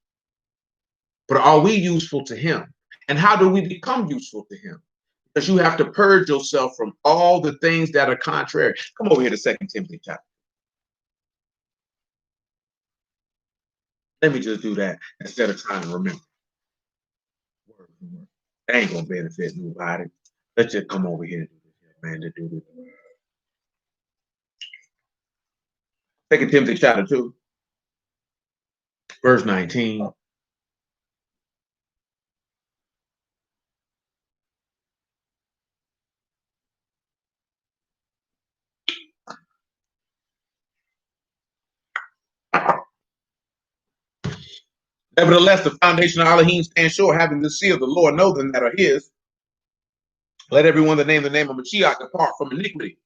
But are we useful to him? And how do we become useful to him? Because you have to purge yourself from all the things that are contrary. Come over here to 2 Timothy chapter. Let me just do that instead of trying to remember. That ain't gonna benefit nobody. Let's just come over here and do this, man. To do this. 2 Timothy chapter 2, verse 19. Nevertheless, the foundation of Elohim stands sure, having the seal of the Lord, know them that are his. Let everyone that name the name of Mashiach depart from iniquity.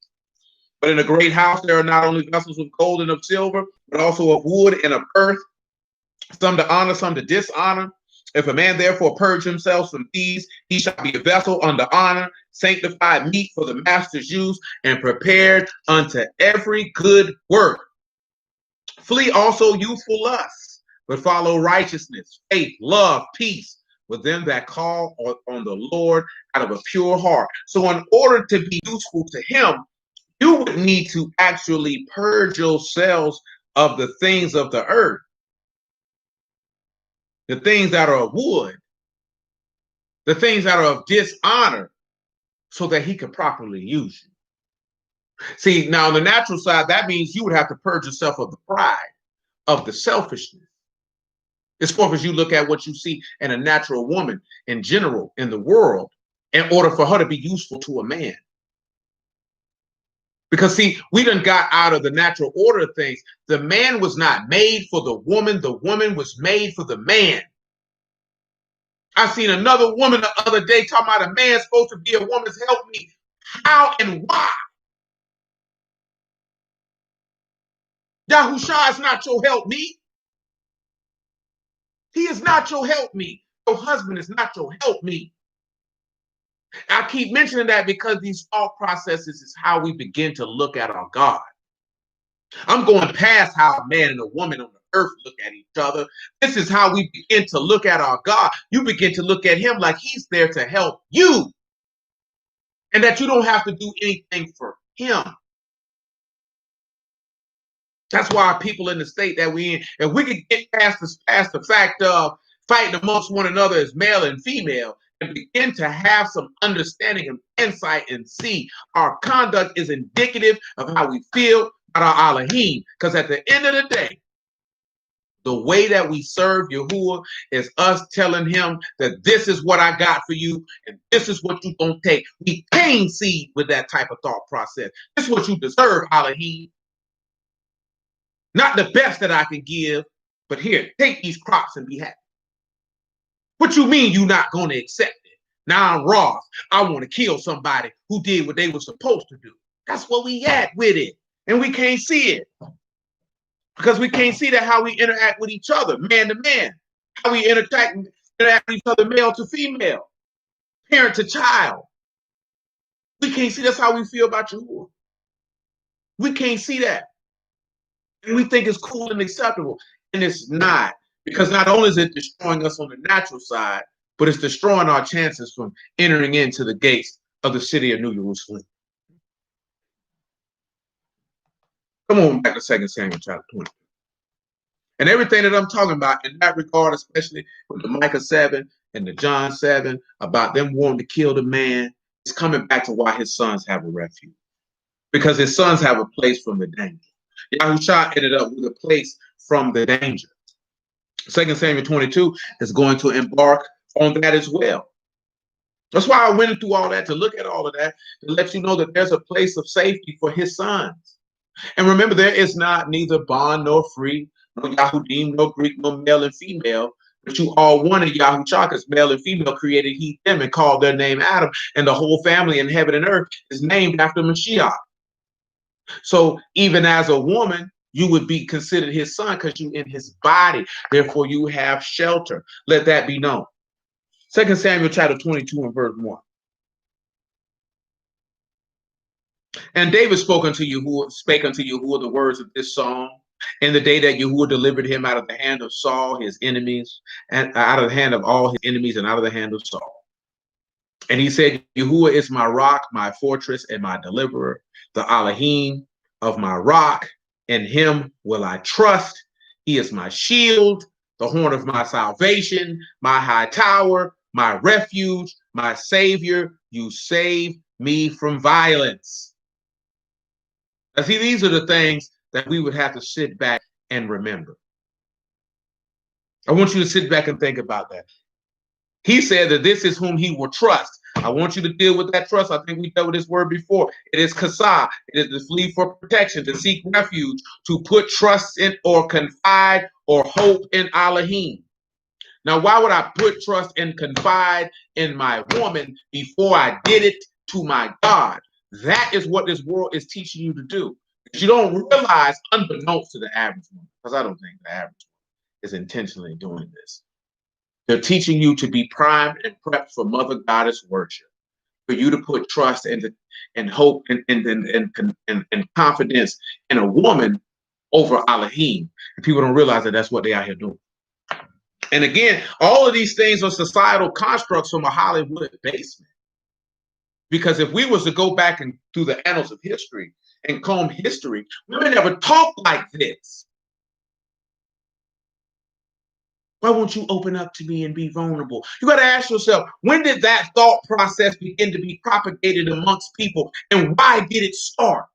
But in a great house there are not only vessels of gold and of silver, but also of wood and of earth, some to honor, some to dishonor. If a man therefore purge himself from these, he shall be a vessel unto honor, sanctified meat for the master's use, and prepared unto every good work. Flee also youthful lusts, but follow righteousness, faith, love, peace with them that call on the Lord out of a pure heart. So in order to be useful to him, you would need to actually purge yourselves of the things of the earth, the things that are of wood, the things that are of dishonor, so that he can properly use you. See, now on the natural side, that means you would have to purge yourself of the pride, of the selfishness. As far as you look at what you see in a natural woman in general in the world, in order for her to be useful to a man. Because see, we done got out of the natural order of things. The man was not made for the woman was made for the man. I seen another woman the other day talking about a man's supposed to be a woman's helpmeet. How and why? Yahushua is not your helpmeet. He is not your helpmeet. Your husband is not your helpmeet. I keep mentioning that because these thought processes is how we begin to look at our God. I'm going past how a man and a woman on the earth look at each other. This is how we begin to look at our God. You begin to look at him like he's there to help you, and that you don't have to do anything for him. That's why people in the state that we in, if we could get past the fact of fighting amongst one another as male and female, and begin to have some understanding and insight and see our conduct is indicative of how we feel about our Elohim. Because at the end of the day, the way that we serve Yahuah is us telling him that this is what I got for you and this is what you're going to take. We pain seed with that type of thought process. This is what you deserve, Elohim. Not the best that I can give, but here, take these crops and be happy. What you mean you're not going to accept it? Now I'm Ross. I want to kill somebody who did what they were supposed to do. That's what we at with it. And we can't see it. Because we can't see that how we interact with each other, man to man. How we interact with each other, male to female, parent to child. We can't see that's how we feel about Yahuah. We can't see that. And we think it's cool and acceptable. And it's not. Because not only is it destroying us on the natural side, but it's destroying our chances from entering into the gates of the city of New Jerusalem. Come on back to 2 Samuel chapter 20. And everything that I'm talking about in that regard, especially with the Micah 7 and the John 7, about them wanting to kill the man, is coming back to why his sons have a refuge. Because his sons have a place from the danger. Yahushua ended up with a place from the danger. 2 Samuel 22 is going to embark on that as well. That's why I went through all that, to look at all of that, to let you know that there's a place of safety for his sons. And remember, there is not neither bond nor free, no Yahudim, no Greek, no male and female, but you all one in Yahushua, because male and female created he, them, and called their name Adam, and the whole family in heaven and earth is named after Mashiach. So even as a woman, you would be considered his son because you in his body. Therefore, you have shelter. Let that be known. 2 Samuel chapter 22 and verse 1. And David spake unto Yahuah the words of this song in the day that Yahuah delivered him out of the hand of Saul, his enemies, and out of the hand of all his enemies, and out of the hand of Saul. And he said, Yahuah is my rock, my fortress, and my deliverer, the Elohim of my rock. In him will I trust. He is my shield, the horn of my salvation, my high tower, my refuge, my savior. You save me from violence. Now, see, these are the things that we would have to sit back and remember. I want you to sit back and think about that. He said that this is whom he will trust. I want you to deal with that trust. I think we dealt with this word before. It is kasa. It is to flee for protection, to seek refuge, to put trust in or confide or hope in Elohim. Now, why would I put trust and confide in my woman before I did it to my God? That is what this world is teaching you to do. But you don't realize, unbeknownst to the average woman, because I don't think the average woman is intentionally doing this. They're teaching you to be primed and prepped for Mother Goddess worship, for you to put trust and hope and confidence in a woman over Elohim. And people don't realize that that's what they are here doing. And again, all of these things are societal constructs from a Hollywood basement. Because if we was to go back and through the annals of history and comb history, women never talked like this. Why won't you open up to me and be vulnerable? You got to ask yourself, when did that thought process begin to be propagated amongst people, and why did it start?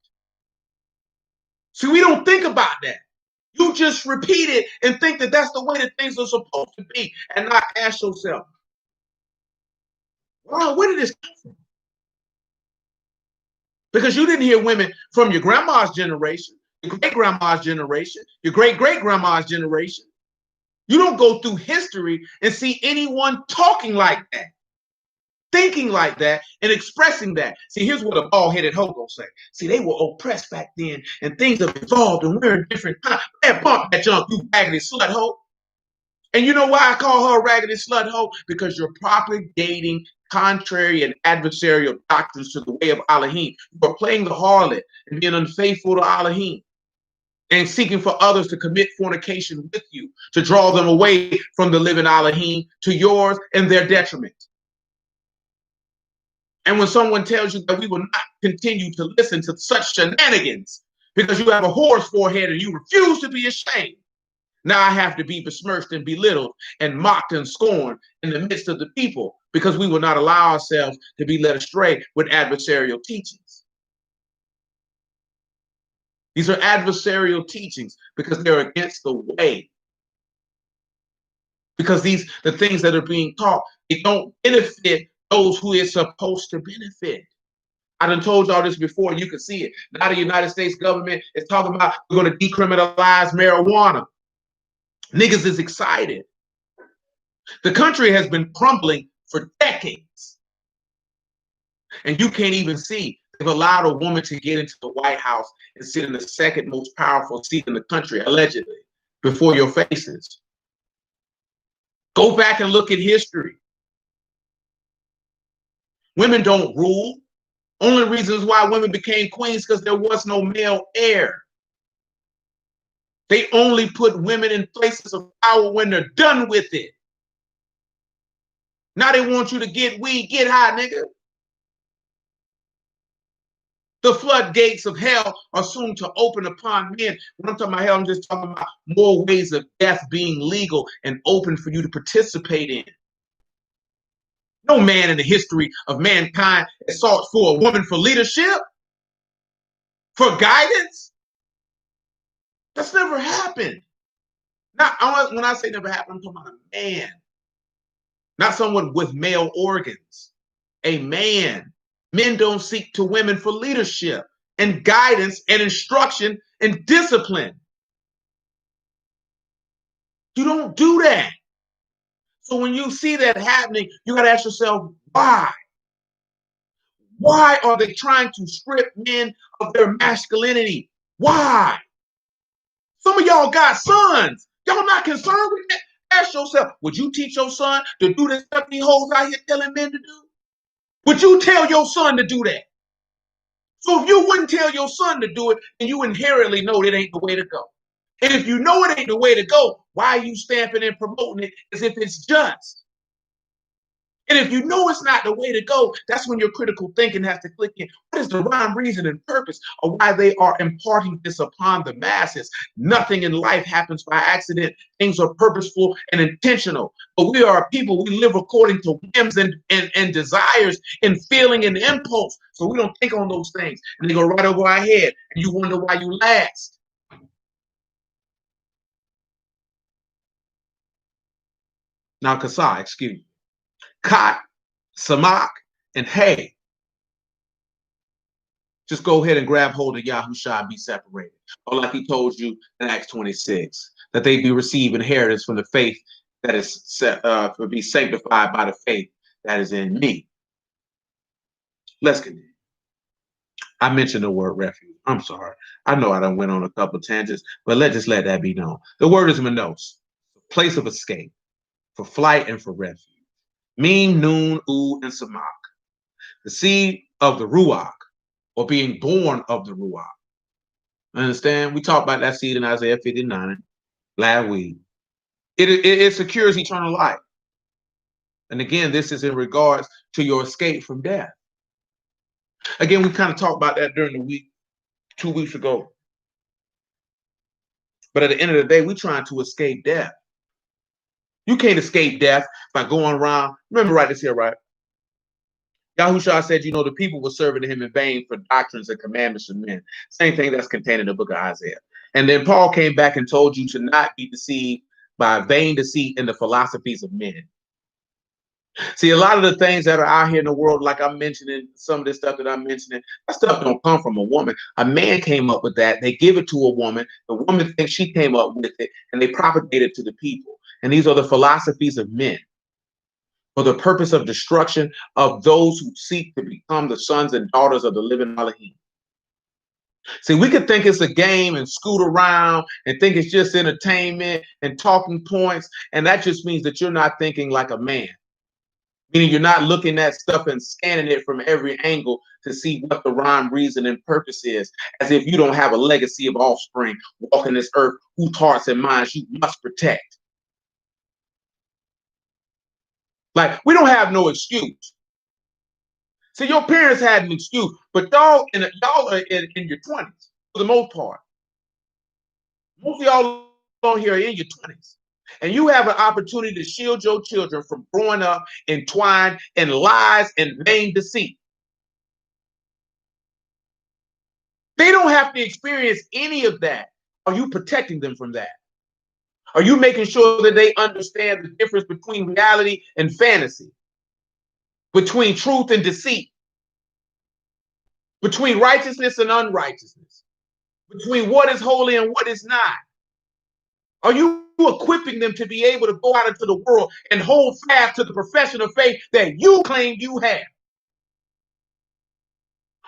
See, we don't think about that. You just repeat it and think that that's the way that things are supposed to be, and not ask yourself, wow, where did this come from? Because you didn't hear women from your grandma's generation, your great-grandma's generation, your great-great-grandma's generation. You don't go through history and see anyone talking like that, thinking like that, and expressing that. See, here's what a bald-headed hoe gonna say. See, they were oppressed back then, and things have evolved, and we're in different times. Man, bump that junk, you raggedy slut hoe. And you know why I call her a raggedy slut hoe? Because you're propagating contrary and adversarial doctrines to the way of Elohim. You're playing the harlot and being unfaithful to Elohim, and seeking for others to commit fornication with you, to draw them away from the living Elohim to yours and their detriment. And when someone tells you that we will not continue to listen to such shenanigans because you have a whore's forehead and you refuse to be ashamed, now I have to be besmirched and belittled and mocked and scorned in the midst of the people because we will not allow ourselves to be led astray with adversarial teachings. These are adversarial teachings because they're against the way. Because the things that are being taught, it don't benefit those who it's supposed to benefit. I done told y'all this before, you can see it. Now the United States government is talking about we're going to decriminalize marijuana. Niggas is excited. The country has been crumbling for decades. And you can't even see. They've allowed a woman to get into the White House and sit in the second most powerful seat in the country, allegedly, before your faces. Go back and look at history. Women don't rule. Only reasons why women became queens because there was no male heir. They only put women in places of power when they're done with it. Now they want you to get weed, get high, nigga. The floodgates of hell are soon to open upon men. When I'm talking about hell, I'm just talking about more ways of death being legal and open for you to participate in. No man in the history of mankind has sought for a woman for leadership, for guidance. That's never happened. Not when I say never happened, I'm talking about a man, not someone with male organs. A man. Men don't seek to women for leadership and guidance and instruction and discipline. You don't do that. So when you see that happening, you got to ask yourself, why? Why are they trying to strip men of their masculinity? Why? Some of y'all got sons. Y'all not concerned with that? Ask yourself, would you teach your son to do this stuff these hoes out here telling men to do? Would you tell your son to do that? So if you wouldn't tell your son to do it, then you inherently know it ain't the way to go. And if you know it ain't the way to go, why are you stamping and promoting it as if it's just? And if you know it's not the way to go, that's when your critical thinking has to click in. What is the rhyme, reason, and purpose of why they are imparting this upon the masses? Nothing in life happens by accident. Things are purposeful and intentional. But we are a people, we live according to whims and desires and feeling and impulse. So we don't think on those things. And they go right over our head. And you wonder why you last. Now, Kasai, excuse me. Kot, Samak, and Hay. Just go ahead and grab hold of Yahuah and be separated. Or like he told you in Acts 26, that they be received inheritance from the faith that is to be sanctified by the faith that is in me. Let's continue. I mentioned the word refuge. I'm sorry. I know I done went on a couple of tangents, but let's let that be known. The word is manos, place of escape, for flight and for refuge. Meme, Noon, U, and Samak. The seed of the Ruach, or being born of the Ruach. Understand? We talked about that seed in Isaiah 59 last week. It secures eternal life. And again, this is in regards to your escape from death. Again, we kind of talked about that during the week, 2 weeks ago. But at the end of the day, we're trying to escape death. You can't escape death by going around. Remember, right this here, right? Yahuah said, the people were serving him in vain for doctrines and commandments of men. Same thing that's contained in the book of Isaiah. And then Paul came back and told you to not be deceived by vain deceit in the philosophies of men. See, a lot of the things that are out here in the world, like I'm mentioning, some of this stuff that I'm mentioning, that stuff don't come from a woman. A man came up with that. They give it to a woman. The woman thinks she came up with it, and they propagate it to the people. And these are the philosophies of men, for the purpose of destruction of those who seek to become the sons and daughters of the living Elohim. See, we could think it's a game and scoot around and think it's just entertainment and talking points, and that just means that you're not thinking like a man. Meaning you're not looking at stuff and scanning it from every angle to see what the rhyme, reason, and purpose is, as if you don't have a legacy of offspring walking this earth whose hearts and minds you must protect. Like, we don't have no excuse. See, your parents had an excuse, but y'all are in your 20s for the most part. Most of y'all on here are in your 20s. And you have an opportunity to shield your children from growing up entwined in lies and vain deceit. They don't have to experience any of that. Are you protecting them from that? Are you making sure that they understand the difference between reality and fantasy, between truth and deceit, between righteousness and unrighteousness, between what is holy and what is not? Are you equipping them to be able to go out into the world and hold fast to the profession of faith that you claim you have?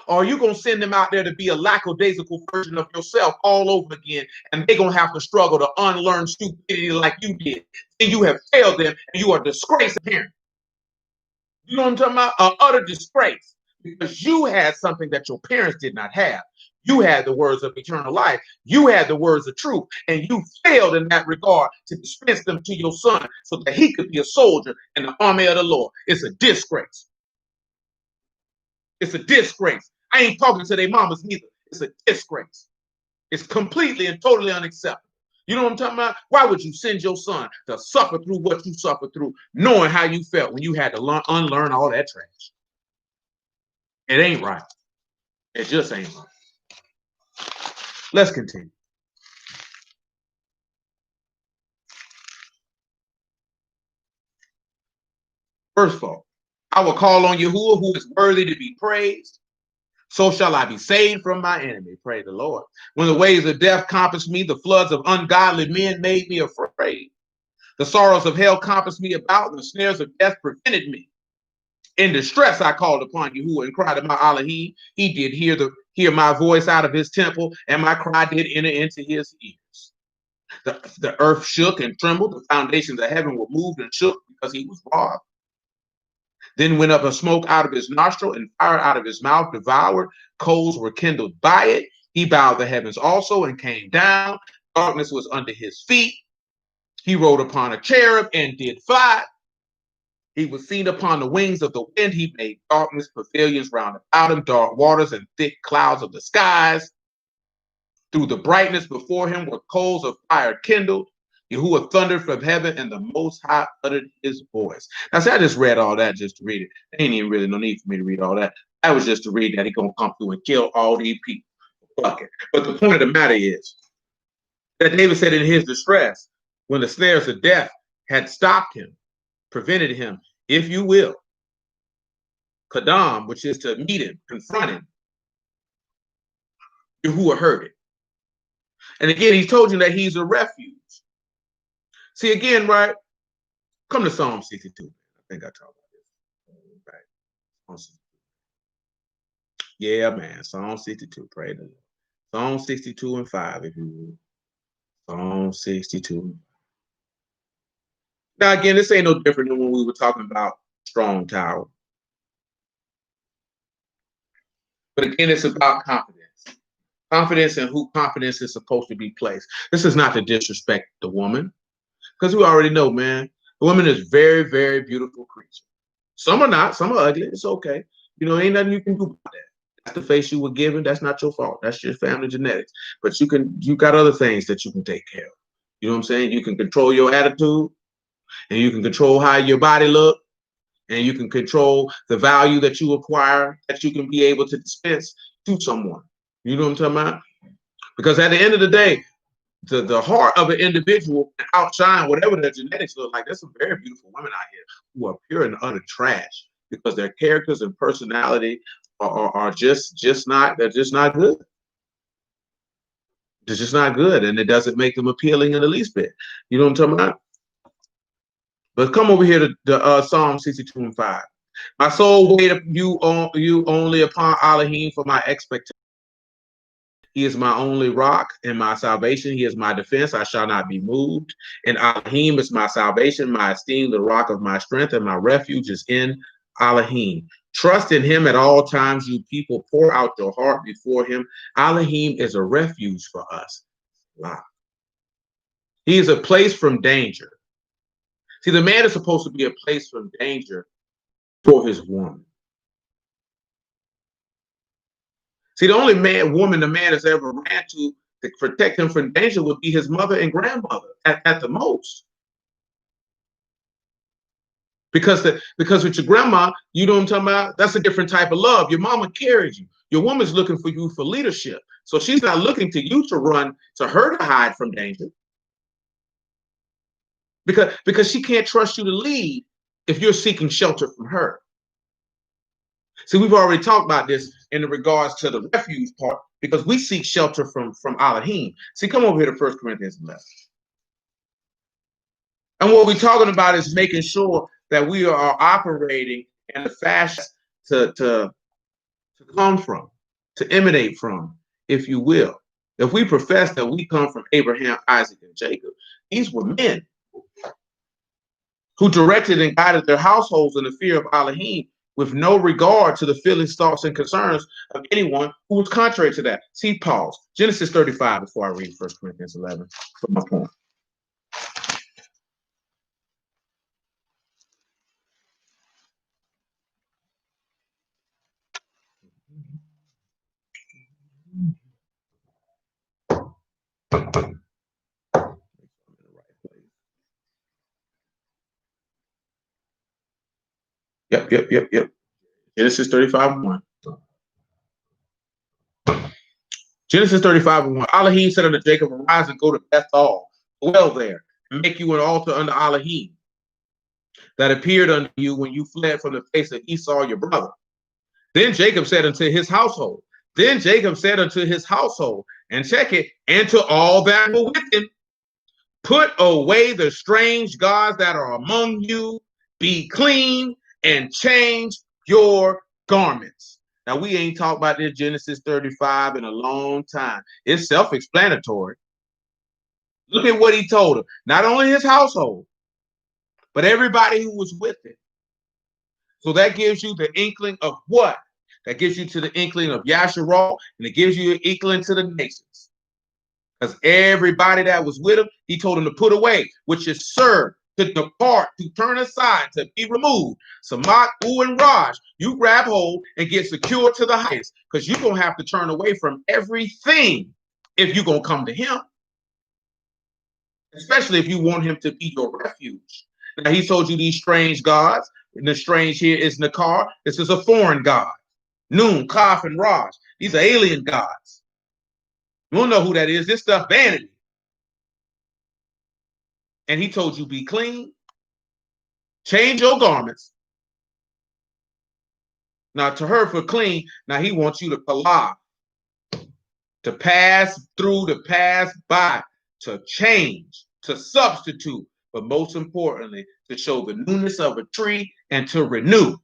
Or are you going to send them out there to be a lackadaisical version of yourself all over again, and they're going to have to struggle to unlearn stupidity like you did? And you have failed them, and you are a disgrace parent. You know what I'm talking about? An utter disgrace, because you had something that your parents did not have. You had the words of eternal life. You had the words of truth, and you failed in that regard to dispense them to your son so that he could be a soldier in the army of the Lord. It's a disgrace. It's a disgrace. I ain't talking to their mamas neither. It's a disgrace. It's completely and totally unacceptable. You know what I'm talking about? Why would you send your son to suffer through what you suffered through, knowing how you felt when you had to unlearn all that trash? It ain't right. It just ain't right. Let's continue. Verse 4. I will call on Yahuah, who is worthy to be praised. So shall I be saved from my enemy. Praise the Lord. When the waves of death compassed me, the floods of ungodly men made me afraid. The sorrows of hell compassed me about, and the snares of death prevented me. In distress, I called upon Yahuah and cried to my Elohim. He did hear my voice out of his temple, and my cry did enter into his ears. The earth shook and trembled. The foundations of heaven were moved and shook because he was wroth. Then went up a smoke out of his nostril, and fire out of his mouth devoured. Coals were kindled by it. He bowed the heavens also and came down. Darkness was under his feet. He rode upon a cherub and did fly. He was seen upon the wings of the wind. He made darkness pavilions round about him, dark waters and thick clouds of the skies. Through the brightness before him were coals of fire kindled. Yahuah thundered from heaven, and the Most High uttered his voice. Now, see, I just read all that just to read it. There ain't even really no need for me to read all that. That was just to read that he's going to come through and kill all these people. Fuck it. But the point of the matter is that David said in his distress, when the snares of death had stopped him, prevented him, if you will, Kadam, which is to meet him, confront him, Yahuah heard it. And again, he's told you that he's a refuge. See, again, right? Come to Psalm 62. I think I talked about this. Right. Yeah, man. Psalm 62. Pray the Lord. Psalm 62 and 5, if you will. Psalm 62. Now, again, this ain't no different than when we were talking about strong tower. But again, it's about confidence. Confidence in who confidence is supposed to be placed. This is not to disrespect the woman, because we already know, man, the woman is very, very beautiful creature. Some are not, some are ugly. It's okay. You know, ain't nothing you can do about that. That's the face you were given. That's not your fault. That's your family genetics. But you got other things that you can take care of. You know what I'm saying? You can control your attitude, and you can control how your body look, and you can control the value that you acquire, that you can be able to dispense to someone. You know what I'm talking about? Because at the end of the day, the heart of an individual can outshine whatever their genetics look like. There's some very beautiful women out here who are pure and utter trash because their characters and personality are just not, they're just not good. It's just not good, and it doesn't make them appealing in the least bit. You know what I'm talking about? But come over here to Psalm 62 and 5. My soul wait you only upon Elohim for my expectation. He is my only rock and my salvation. He is my defense. I shall not be moved. And Elohim is my salvation, my esteem, the rock of my strength, and my refuge is in Elohim. Trust in him at all times, you people. Pour out your heart before him. Elohim is a refuge for us. Wow. He is a place from danger. See, the man is supposed to be a place from danger for his woman. See, the only woman the man has ever ran to protect him from danger would be his mother and grandmother at the most. Because with your grandma, you know what I'm talking about? That's a different type of love. Your mama carries you. Your woman's looking for you for leadership. So she's not looking to you to run to her to hide from danger. Because she can't trust you to lead if you're seeking shelter from her. See, we've already talked about this in regards to the refuge part, because we seek shelter from Elohim. See, come over here to 1 Corinthians 11. And what we're talking about is making sure that we are operating in a fashion to come from, to emanate from, if you will. If we profess that we come from Abraham, Isaac, and Jacob, these were men who directed and guided their households in the fear of Elohim with no regard to the feelings, thoughts, and concerns of anyone who was contrary to that. See, pause. Genesis 35 before I read 1 Corinthians 11 for my point. Yep. Genesis 35:1. Genesis 35:1. Elohim said unto Jacob, arise and go to Bethel, dwell there, and make you an altar unto Elohim that appeared unto you when you fled from the face of Esau your brother. Then Jacob said unto his household, and check it, and to all that were with him, put away the strange gods that are among you, be clean, and change your garments. Now, we ain't talked about this Genesis 35 in a long time. It's self-explanatory. Look at what he told him. Not only his household, but everybody who was with him. So that gives you the inkling of what? That gives you to the inkling of Yasharal, and it gives you an inkling to the nations. Because everybody that was with him, he told him to put away, which is serve, to depart, to turn aside, to be removed. Samak, U, and Raj, you grab hold and get secured to the highest, because you're going to have to turn away from everything if you're going to come to him, especially if you want him to be your refuge. Now, he told you these strange gods, and the strange here is Nakar. This is a foreign god. Noon, Kaf, and Raj. These are alien gods. You don't know who that is. This stuff vanity. And he told you be clean, change your garments. Now, to her for clean, now he wants you to kalaf, to pass through, to pass by, to change, to substitute, but most importantly, to show the newness of a tree and to renew.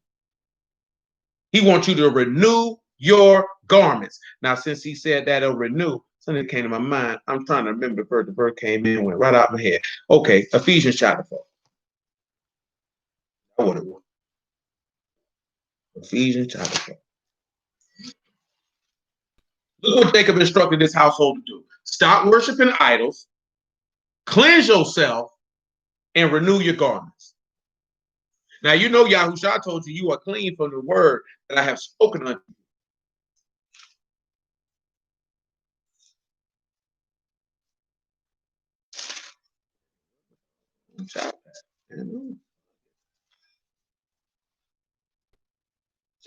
He wants you to renew your garments. Now, since he said that it'll renew, something came to my mind. I'm trying to remember the bird came in, went right out my head. Okay, Ephesians chapter 4. That's what it was. Ephesians chapter 4. Look what Jacob instructed this household to do. Stop worshiping idols, cleanse yourself, and renew your garments. Now, you know Yahuah told you you are clean from the word that I have spoken unto you.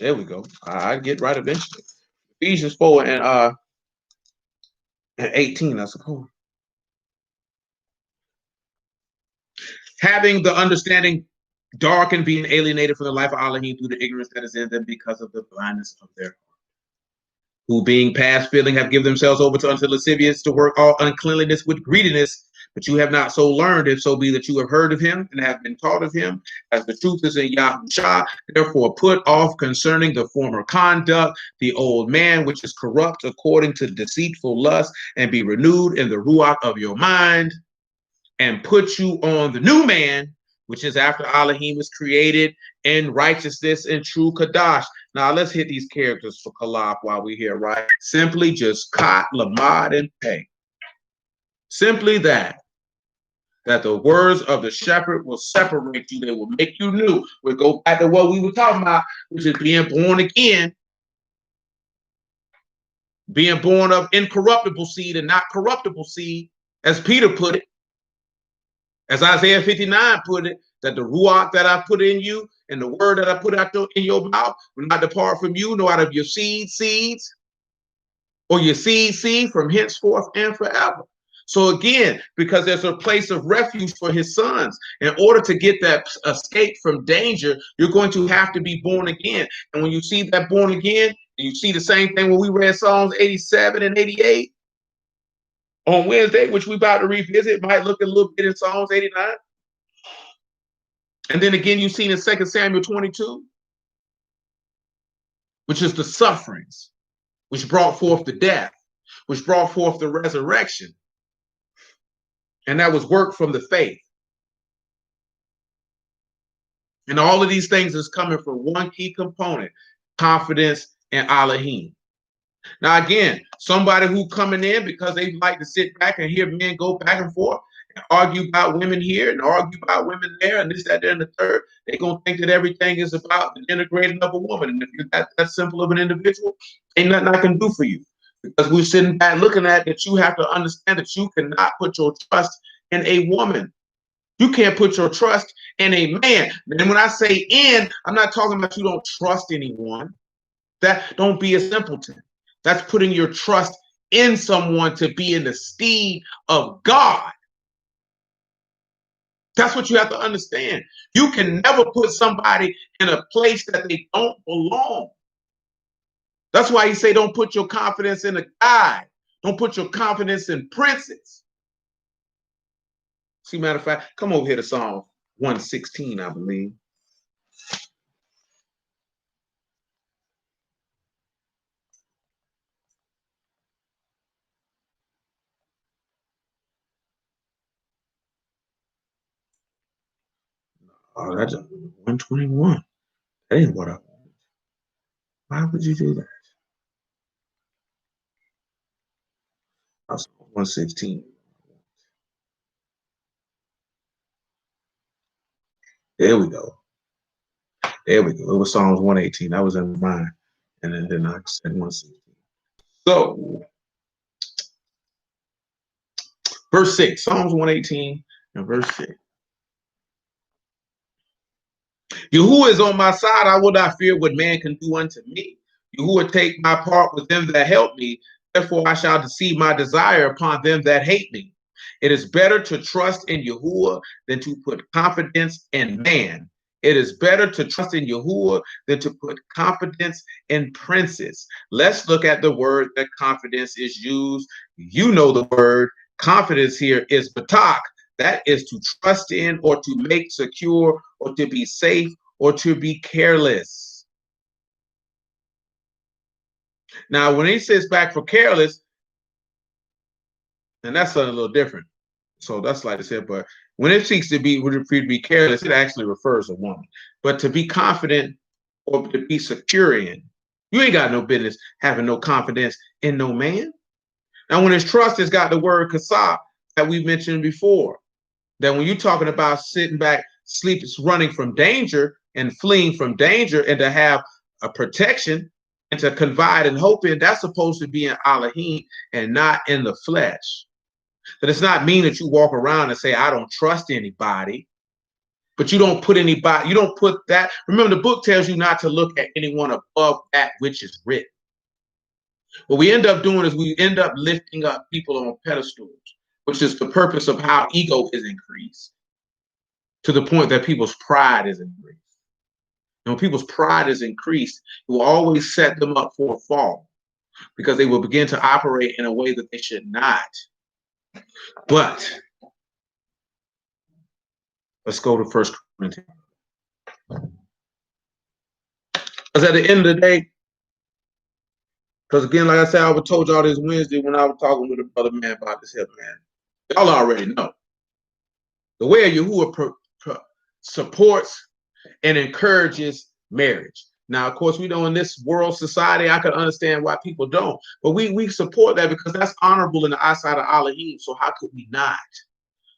There we go. I get right eventually. Ephesians 4 and 18, I suppose. Having the understanding darkened, being alienated from the life of Elohim through the ignorance that is in them because of the blindness of their heart, who being past feeling have given themselves over to unto lascivious to work all uncleanliness with greediness. But you have not so learned, if so be that you have heard of him and have been taught of him, as the truth is in Yahuah. Therefore put off concerning the former conduct the old man, which is corrupt according to deceitful lust, and be renewed in the ruach of your mind, and put you on the new man, which is after Elohim was created in righteousness and true Kadash. Now let's hit these characters for Kalaf while we're here, right? Simply just Kot, Lamad, and Pei. Simply that the words of the shepherd will separate you. They will make you new. We'll go back to what we were talking about, which is being born again, being born of incorruptible seed and not corruptible seed, as Peter put it. As Isaiah 59 put it, that the ruach that I put in you and the word that I put out in your mouth will not depart from you, nor out of your seeds, or your seed from henceforth and forever. So again, because there's a place of refuge for his sons, in order to get that escape from danger, you're going to have to be born again. And when you see that born again, you see the same thing when we read Psalms 87 and 88 on Wednesday, which we're about to revisit, might look a little bit in Psalms 89. And then again, you see in 2 Samuel 22, which is the sufferings, which brought forth the death, which brought forth the resurrection. And that was work from the faith. And all of these things is coming from one key component, confidence in Elohim. Now, again, somebody who coming in because they like to sit back and hear men go back and forth and argue about women here and argue about women there and this, that, there, and the third, they're going to think that everything is about the integrating of a woman. And if you're that simple of an individual, ain't nothing I can do for you. Because we're sitting back looking at that, you have to understand that you cannot put your trust in a woman. You can't put your trust in a man. And when I say in, I'm not talking about you don't trust anyone. That don't be a simpleton. That's putting your trust in someone to be in the steed of God. That's what you have to understand. You can never put somebody in a place that they don't belong. That's why he say don't put your confidence in a guy. Don't put your confidence in princes. See, matter of fact, come over here to Psalm 116, I believe. Oh, that's 121. That ain't what I want. Why would you do that? That's 116. There we go. There we go. It was Psalms 118. That was in mine. And then I said 116. So, verse 6, Psalms 118 and verse 6. Yahuah is on my side. I will not fear what man can do unto me. Yahuah take my part with them that help me. Therefore, I shall deceive my desire upon them that hate me. It is better to trust in Yahuah than to put confidence in man. It is better to trust in Yahuah than to put confidence in princes. Let's look at the word that confidence is used. You know the word. Confidence here is batak. That is to trust in or to make secure or to be safe or to be careless. Now, when he says back for careless, and that's a little different. So that's like I said, but when it seeks to be careless, it actually refers a woman. But to be confident or to be secure in, you ain't got no business having no confidence in no man. Now, when his trust has got the word kasab that we mentioned before, that when you're talking about sitting back, sleep, running from danger and fleeing from danger and to have a protection and to confide and hope in, that's supposed to be in Elohim and not in the flesh. But it's not mean that you walk around and say, I don't trust anybody, but you don't put anybody, you don't put that. Remember, the book tells you not to look at anyone above that which is written. What we end up doing is we end up lifting up people on pedestals, which is the purpose of how ego is increased to the point that people's pride is increased. And when people's pride is increased, it will always set them up for a fall because they will begin to operate in a way that they should not. But let's go to 1 Corinthians. Because at the end of the day, because again, like I said, I told y'all this Wednesday when I was talking with a brother man about this here, man. Y'all already know. The way Yahuah supports and encourages marriage. Now, of course, we know in this world society, I can understand why people don't. But we support that because that's honorable in the eyesight of Elohim. So how could we not?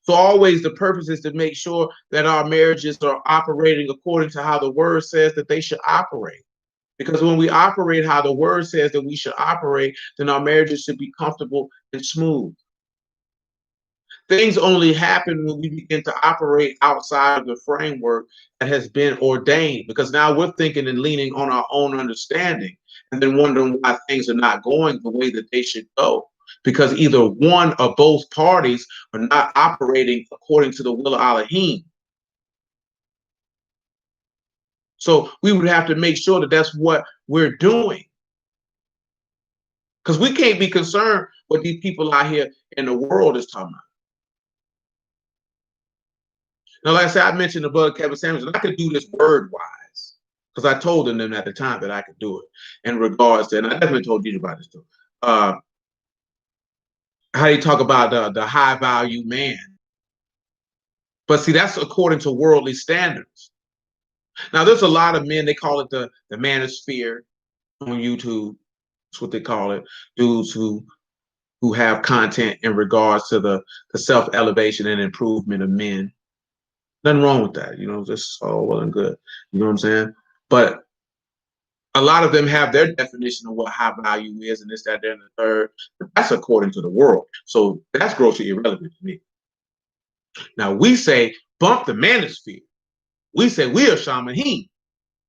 So always the purpose is to make sure that our marriages are operating according to how the word says that they should operate. Because when we operate how the word says that we should operate, then our marriages should be comfortable and smooth. Things only happen when we begin to operate outside of the framework that has been ordained, because now we're thinking and leaning on our own understanding and then wondering why things are not going the way that they should go, because either one or both parties are not operating according to the will of Elohim. So we would have to make sure that that's what we're doing, because we can't be concerned what these people out here in the world is talking about. Now, like I said, I mentioned the brother Kevin Samuels, and I could do this word wise because I told them at the time that I could do it in regards to, and I definitely told you about this too. How you talk about the high value man, but see, that's according to worldly standards. Now, there's a lot of men, they call it the manosphere on YouTube. That's what they call it. Dudes who have content in regards to the self elevation and improvement of men. Nothing wrong with that, just all well and good. You know what I'm saying? But a lot of them have their definition of what high value is, and this, that, and the third. But that's according to the world. So that's grossly irrelevant to me. Now we say bump the manosphere. We say we are Shamanhim,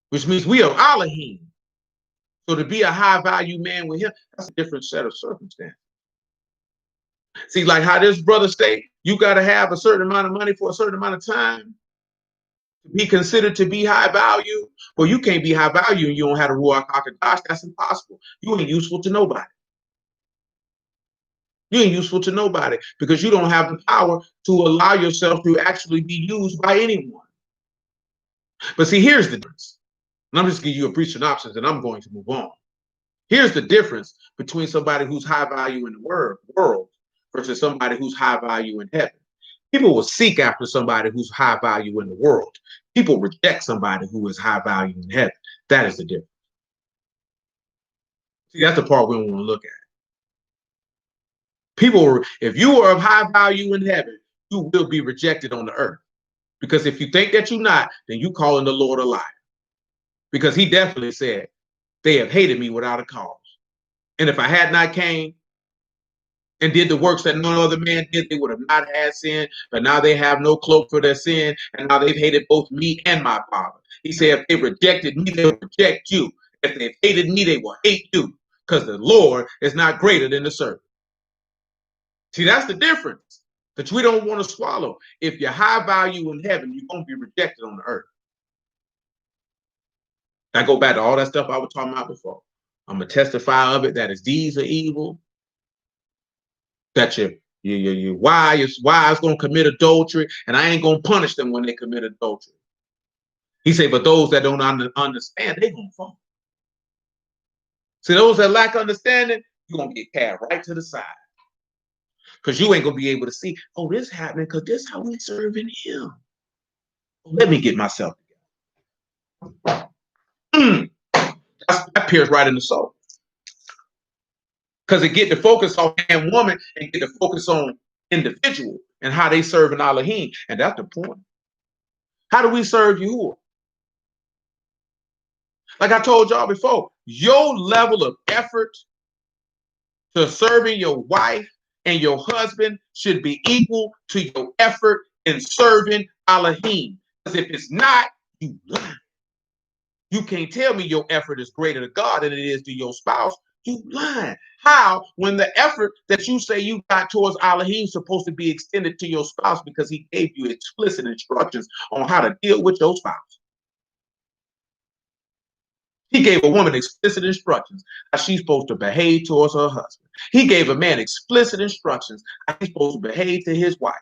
which means we are Elohim. So to be a high value man with him, that's a different set of circumstances. See, like how this brother state, you got to have a certain amount of money for a certain amount of time to be considered to be high value. Well, you can't be high value and you don't have a Ruach HaKodesh. That's impossible. You ain't useful to nobody. You ain't useful to nobody because you don't have the power to allow yourself to actually be used by anyone. But see, here's the difference. And I'm just giving you a brief synopsis and I'm going to move on. Here's the difference between somebody who's high value in the world versus somebody who's high value in heaven. People will seek after somebody who's high value in the world. People reject somebody who is high value in heaven. That is the difference. See, that's the part we don't want to look at. People, if you are of high value in heaven, you will be rejected on the earth. Because if you think that you're not, then you calling the Lord a liar. Because he definitely said, they have hated me without a cause. And if I had not came and did the works that no other man did, they would have not had sin. But now they have no cloak for their sin. And now they've hated both me and my Father. He said, if they rejected me, they'll reject you. If they've hated me, they will hate you. Because the Lord is not greater than the servant. See, that's the difference that we don't want to swallow. If you're high value in heaven, you're going to be rejected on the earth. I go back to all that stuff I was talking about before. I'm going to testify of it, that his deeds are evil, that your wife is going to commit adultery, and I ain't going to punish them when they commit adultery. He said, but those that don't understand, they're going to fall. See, those that lack understanding, you're going to get cast right to the side. Because you ain't going to be able to see, oh, this happening because this is how we serving him. Let me get myself together. That pierced right in the soul. Because it get to focus on man, woman, and get to focus on individual and how they serve in Elohim. And that's the point. How do we serve Yahuah? Like I told y'all before, your level of effort to serving your wife and your husband should be equal to your effort in serving Elohim. Because if it's not, you lie. You can't tell me your effort is greater to God than it is to your spouse. You lying. How? When the effort that you say you got towards Elohim is supposed to be extended to your spouse because he gave you explicit instructions on how to deal with your spouse. He gave a woman explicit instructions how she's supposed to behave towards her husband. He gave a man explicit instructions how he's supposed to behave to his wife.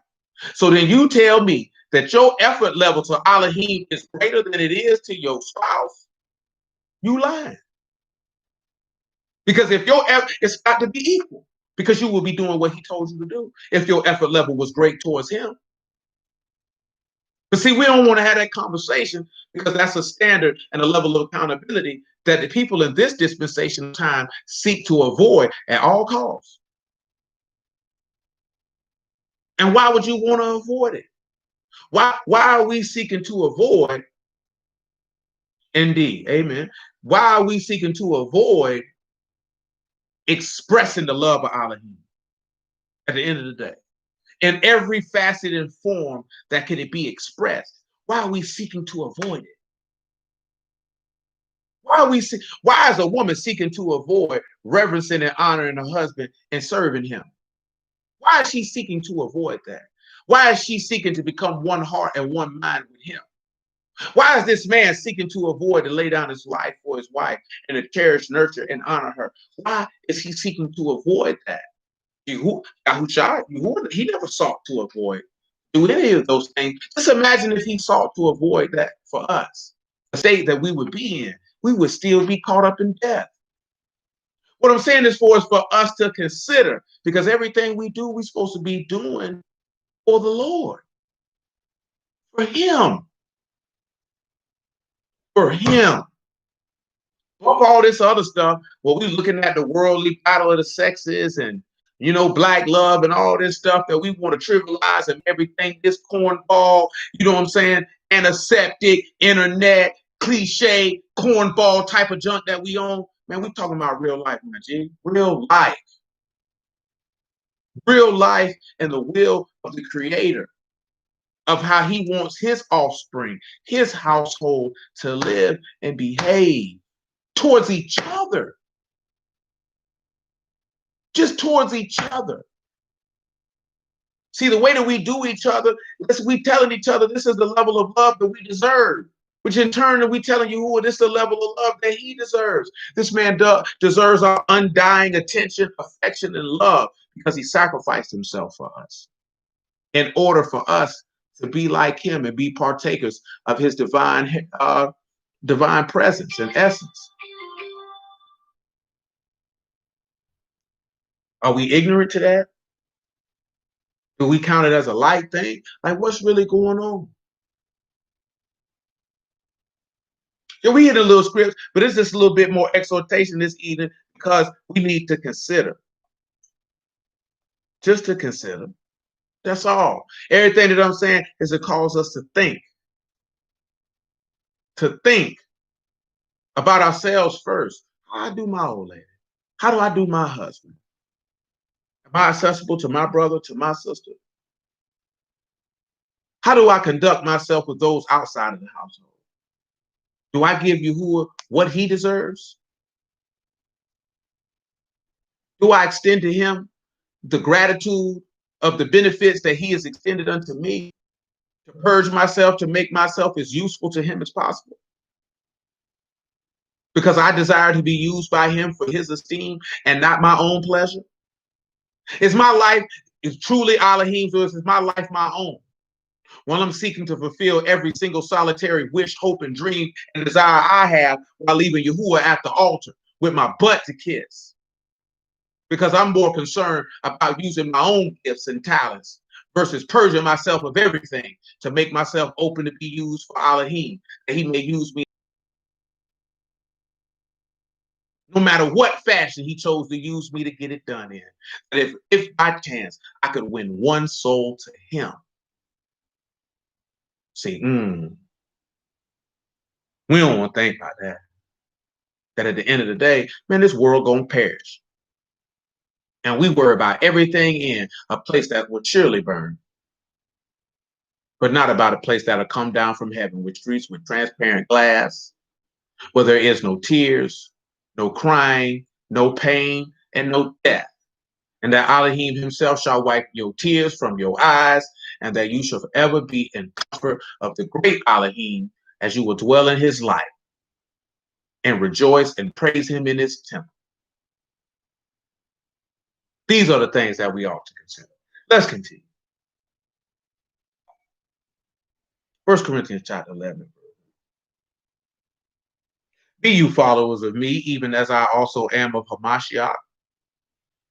So then you tell me that your effort level to Elohim is greater than it is to your spouse? You lying. Because if your effort, it's got to be equal, because you will be doing what he told you to do if your effort level was great towards him. But see, we don't want to have that conversation because that's a standard and a level of accountability that the people in this dispensation of time seek to avoid at all costs. And why would you want to avoid it? Why are we seeking to avoid? Indeed, amen. Why are we seeking to avoid expressing the love of Elohim at the end of the day? in every facet and form that can it be expressed. Why are we seeking to avoid it? Why is a woman seeking to avoid reverencing and honoring her husband and serving him? Why is she seeking to avoid that? Why is she seeking to become one heart and one mind with him? Why is this man seeking to avoid to lay down his life for his wife and to cherish, nurture, and honor her? Why is he seeking to avoid that? Yahuah, he never sought to avoid do any of those things. Just imagine if he sought to avoid that for us. The state that we would be in, we would still be caught up in death. What I'm saying is for us to consider, because everything we do, we're supposed to be doing for the Lord, for him, for him. Fuck all this other stuff. Well, we're looking at the worldly battle of the sexes and, black love and all this stuff that we want to trivialize and everything, this cornball, you know what I'm saying? Antiseptic, internet, cliche, cornball type of junk that we own. Man, we talking about real life, man, G. Real life. Real life and the will of the Creator, of how he wants his offspring, his household to live and behave towards each other. Just towards each other. See, the way that we do each other, we telling each other this is the level of love that we deserve, which in turn we telling you, this is the level of love that he deserves. This man deserves our undying attention, affection, and love because he sacrificed himself for us in order for us to be like him and be partakers of his divine presence and essence. Are we ignorant to that? Do we count it as a light thing? Like, what's really going on? Yeah, we hit a little script, but it's just a little bit more exhortation this evening because we need to consider. Just to consider. That's all. Everything that I'm saying is to cause us to think. To think about ourselves first. How do I do my old lady? How do I do my husband? Am I accessible to my brother, to my sister? How do I conduct myself with those outside of the household? Do I give Yahuah what he deserves? Do I extend to him the gratitude of the benefits that he has extended unto me, to purge myself, to make myself as useful to him as possible? Because I desire to be used by him for his esteem and not my own pleasure? Is my life is truly Elohim's, or is my life my own? While I'm seeking to fulfill every single solitary wish, hope, and dream and desire I have while leaving Yahuah at the altar with my butt to kiss. Because I'm more concerned about using my own gifts and talents versus purging myself of everything to make myself open to be used for Elohim, that he may use me no matter what fashion he chose to use me to get it done in. But if by chance I could win one soul to him. See, we don't want to think about that. That at the end of the day, man, this world gonna perish. And we worry about everything in a place that will surely burn, but not about a place that'll come down from heaven with streets with transparent glass, where there is no tears, no crying, no pain, and no death. And that Elohim himself shall wipe your tears from your eyes, and that you shall forever be in comfort of the great Elohim as you will dwell in his light and rejoice and praise him in his temple. These are the things that we ought to consider. Let's continue. 1 Corinthians chapter 11. Be you followers of me, even as I also am of Hamashiach.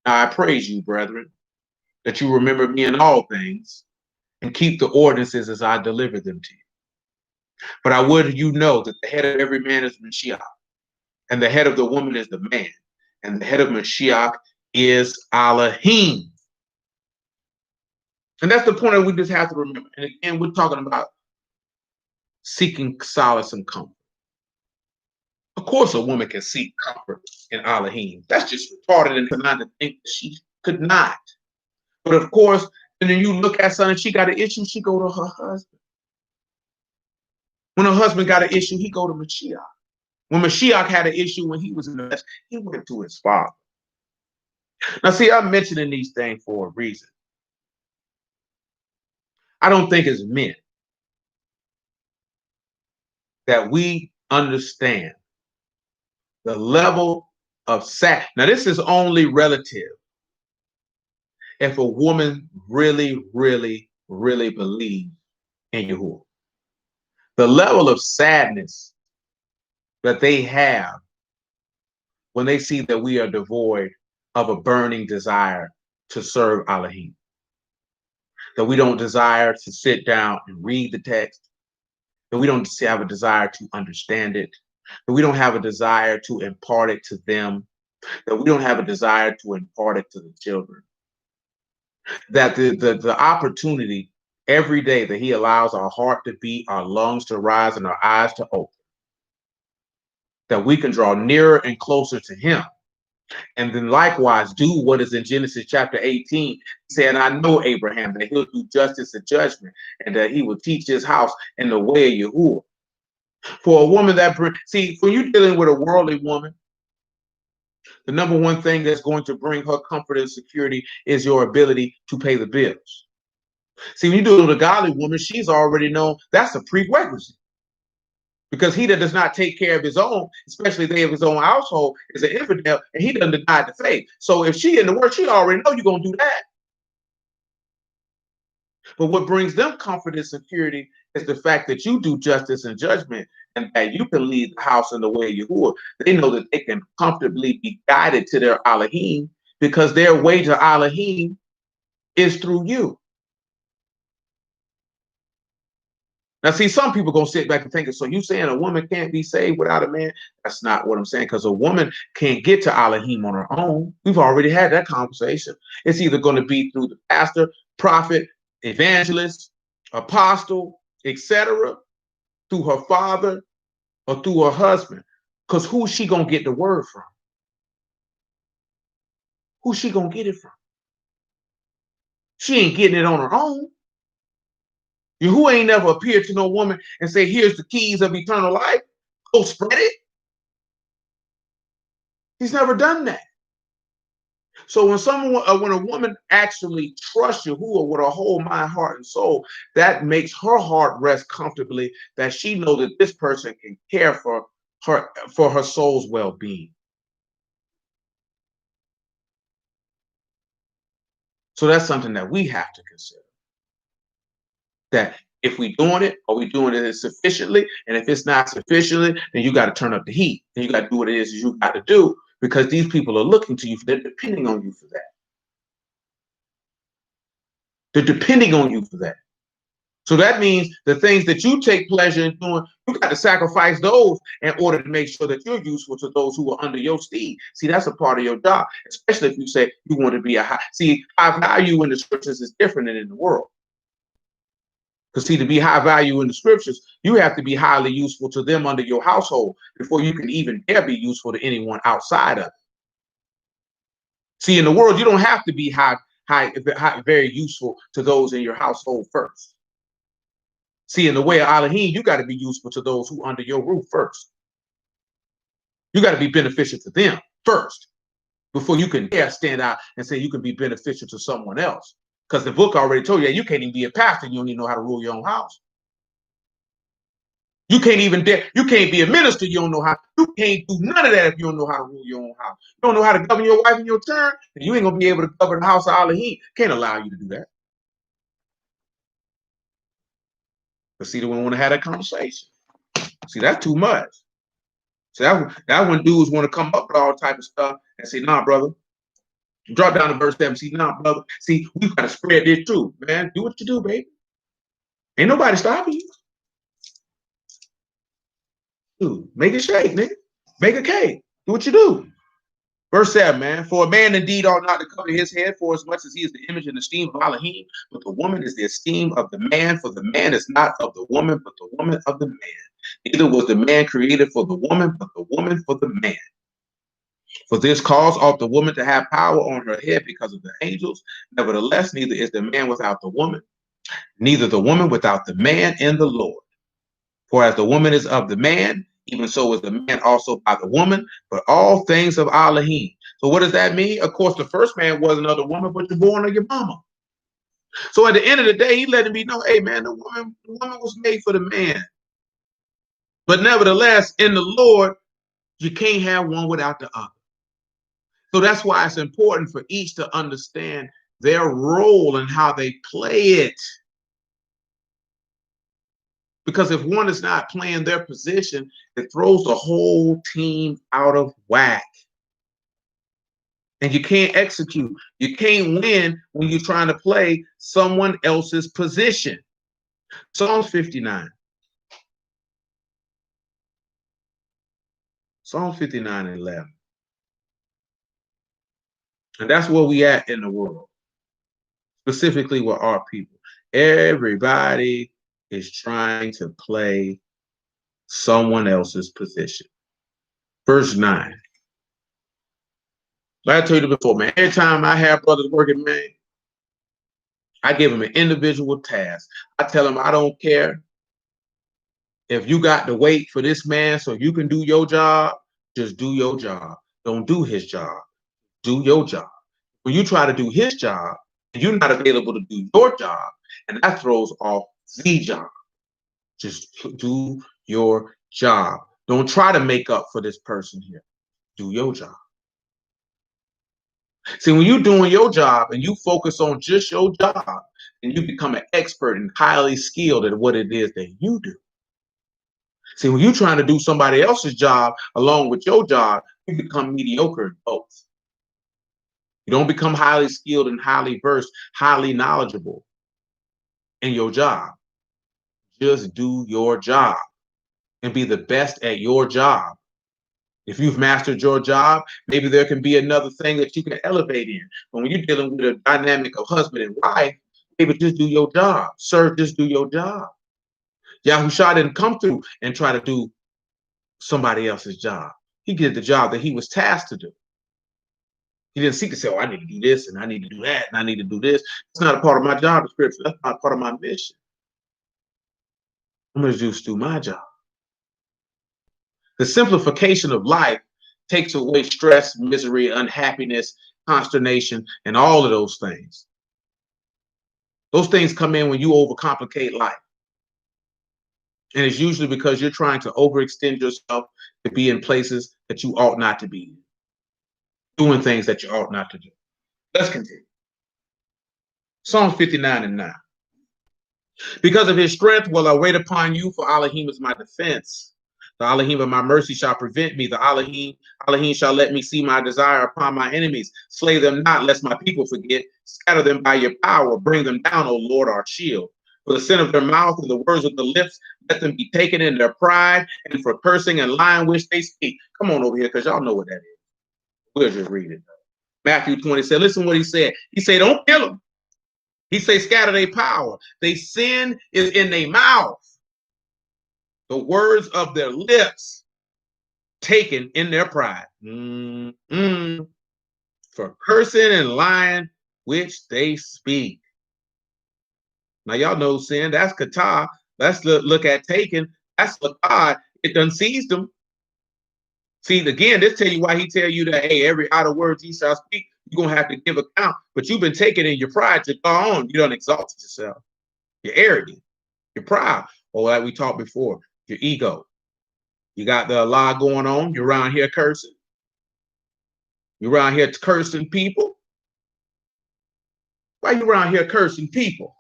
Now I praise you, brethren, that you remember me in all things and keep the ordinances as I deliver them to you. But I would you know that the head of every man is Mashiach, and the head of the woman is the man, and the head of Mashiach is Elohim. And that's the point that we just have to remember. And again, we're talking about seeking solace and comfort. Of course, a woman can seek comfort in Elohim. That's just retarded and tonight to think that she could not. But of course, And then you look at something, she got an issue, she go to her husband. When her husband got an issue, he go to Mashiach. When Mashiach had an issue when he was in the mess, he went to his father. Now, see, I'm mentioning these things for a reason. I don't think it's meant that we understand the level of sad. Now, this is only relative if a woman really, really, really believes in Yahuah. The level of sadness that they have when they see that we are devoid of a burning desire to serve Elohim, that we don't desire to sit down and read the text, that we don't have a desire to understand it, that we don't have a desire to impart it to them, that we don't have a desire to impart it to the children, that the opportunity every day that he allows our heart to beat, our lungs to rise, and our eyes to open, that we can draw nearer and closer to him. And then likewise do what is in Genesis chapter 18, saying, I know Abraham, that he'll do justice and judgment, and that he will teach his house in the way of Yahuah. For a woman that, see, when you're dealing with a worldly woman, the number one thing that's going to bring her comfort and security is your ability to pay the bills. See, when you do it with a godly woman, she's already known that's a prerequisite. Because he that does not take care of his own, especially they of his own household, is an infidel, and he doesn't deny the faith. So if she in the word, she already know you're going to do that. But what brings them comfort and security is the fact that you do justice and judgment, and that you can lead the house in the way of Yahuah. They know that they can comfortably be guided to their Elohim, because their way to Elohim is through you. Now, see, some people gonna sit back and think, so you saying a woman can't be saved without a man? That's not what I'm saying, because a woman can't get to Elohim on her own. We've already had that conversation. It's either going to be through the pastor, prophet, evangelist, apostle, etc., through her father, or through her husband. Because who's she gonna get the word from? Who's she gonna get it from? She ain't getting it on her own. Who ain't never appeared to no woman and say, here's the keys of eternal life, go spread it. He's never done that. So when a woman actually trusts Yahuah with her whole mind, heart, and soul, that makes her heart rest comfortably, that she knows that this person can care for her soul's well-being. So that's something that we have to consider. That if we're doing it, are we doing it sufficiently? And if it's not sufficiently, then you got to turn up the heat. Then you got to do what it is you got to do, because these people are looking to you. They're depending on you for that. They're depending on you for that. So that means the things that you take pleasure in doing, you got to sacrifice those in order to make sure that you're useful to those who are under your steed. See, that's a part of your job, especially if you say you want to be high value in the scriptures is different than in the world. Because see, to be high value in the scriptures, you have to be highly useful to them under your household before you can even dare be useful to anyone outside of it. See, in the world, you don't have to be very useful to those in your household first. See, in the way of Elohim, you got to be useful to those who are under your roof first. You got to be beneficial to them first before you can dare stand out and say you can be beneficial to someone else. Because the book already told you that you can't even be a pastor. You don't even know how to rule your own house. You can't be a minister. You don't know how. You can't do none of that if you don't know how to rule your own house. You don't know how to govern your wife in your turn, and you ain't gonna be able to govern the house of Elohim. Can't allow you to do that. But see, we want to have that conversation. See, that's too much. So that when dudes want to come up with all type of stuff and say, nah, brother, drop down to verse 7. See, nah, brother. See, we got to spread this too, man. Do what you do, baby. Ain't nobody stopping you. Dude, make it shake, nigga. Make a cake. Do what you do. Verse 7, man. For a man indeed ought not to cover his head, for as much as he is the image and esteem of Elohim, but the woman is the esteem of the man, for the man is not of the woman, but the woman of the man. Neither was the man created for the woman, but the woman for the man. For this cause ought the woman to have power on her head because of the angels. Nevertheless, neither is the man without the woman, neither the woman without the man in the Lord. For as the woman is of the man, even so is the man also by the woman, but all things of Elohim. So what does that mean? Of course, the first man wasn't of the woman, but you're born of your mama. So at the end of the day, he letting me know, hey man, the woman was made for the man. But nevertheless, in the Lord, you can't have one without the other. So that's why it's important for each to understand their role and how they play it. Because if one is not playing their position, it throws the whole team out of whack. And you can't execute. You can't win when you're trying to play someone else's position. Psalms 59. Psalms 59 and 11. And that's where we at in the world, specifically with our people. Everybody is trying to play someone else's position. Verse 9. Like I told you before, man, every time I have brothers working, man, I give them an individual task. I tell them I don't care if you got to wait for this man so you can do your job, just do your job. Don't do his job. Do your job. When you try to do his job, you're not available to do your job, and that throws off the job. Just do your job. Don't try to make up for this person here. Do your job. See, when you're doing your job and you focus on just your job, and you become an expert and highly skilled at what it is that you do. See, when you're trying to do somebody else's job along with your job, you become mediocre in both. You don't become highly skilled and highly versed, highly knowledgeable in your job. Just do your job and be the best at your job. If you've mastered your job, maybe there can be another thing that you can elevate in. But when you're dealing with a dynamic of husband and wife, maybe just do your job. Sir, just do your job. Yahuah didn't come through and try to do somebody else's job. He did the job that he was tasked to do. He didn't seek to say, oh, I need to do this and I need to do that and I need to do this. It's not a part of my job description. That's not part of my mission. I'm going to just do my job. The simplification of life takes away stress, misery, unhappiness, consternation, and all of those things. Those things come in when you overcomplicate life. And it's usually because you're trying to overextend yourself to be in places that you ought not to be in, doing things that you ought not to do. Let's continue. Psalms 59 and 9. Because of his strength will I wait upon you, for Elohim is my defense. The Elohim of my mercy shall prevent me. The Elohim shall let me see my desire upon my enemies. Slay them not, lest my people forget. Scatter them by your power. Bring them down, O Lord, our shield. For the sin of their mouth and the words of the lips, let them be taken in their pride, and for cursing and lying which they speak. Come on over here, because y'all know what that is. We'll just read it. Matthew 20 said, listen what he said. He said, don't kill them. He said, scatter their power. Their sin is in their mouth. The words of their lips taken in their pride. For cursing and lying which they speak. Now, y'all know sin, that's kata. Let's look at taken. That's what God, it done seized them. See, again, this tell you why he tell you that, hey, every idle word you shall speak, you're going to have to give account. But you've been taken in your pride to go on. You done exalted yourself. You're arrogant. You're proud. Or like we talked before, your ego. You got the lie going on. You're around here cursing. You're around here cursing people. Why you around here cursing people?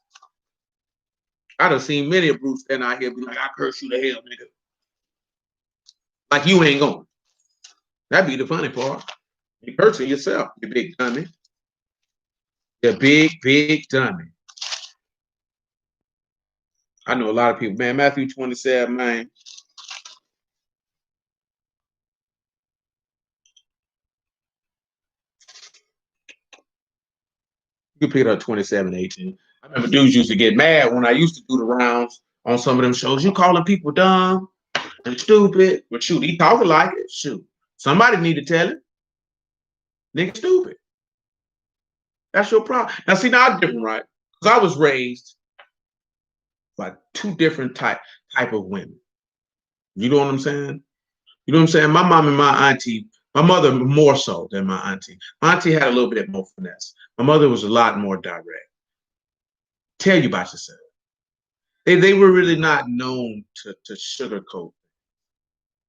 I done seen many of Bruce stand out here be like, I curse you to hell, nigga. Like you ain't going. That'd be the funny part. You're cursing yourself, you big dummy. You're big dummy. I know a lot of people, man. Matthew 27, man. You can pick it up 27:18. I remember dudes used to get mad when I used to do the rounds on some of them shows. You calling people dumb and stupid. But shoot, he talking like it. Shoot. Somebody need to tell him. Nigga stupid. That's your problem. Now see, now I'm different, right? Because I was raised by two different type of women. You know what I'm saying? You know what I'm saying? My mom and my auntie, my mother more so than my auntie. My auntie had a little bit more finesse. My mother was a lot more direct. Tell you about yourself. They were really not known to sugarcoat.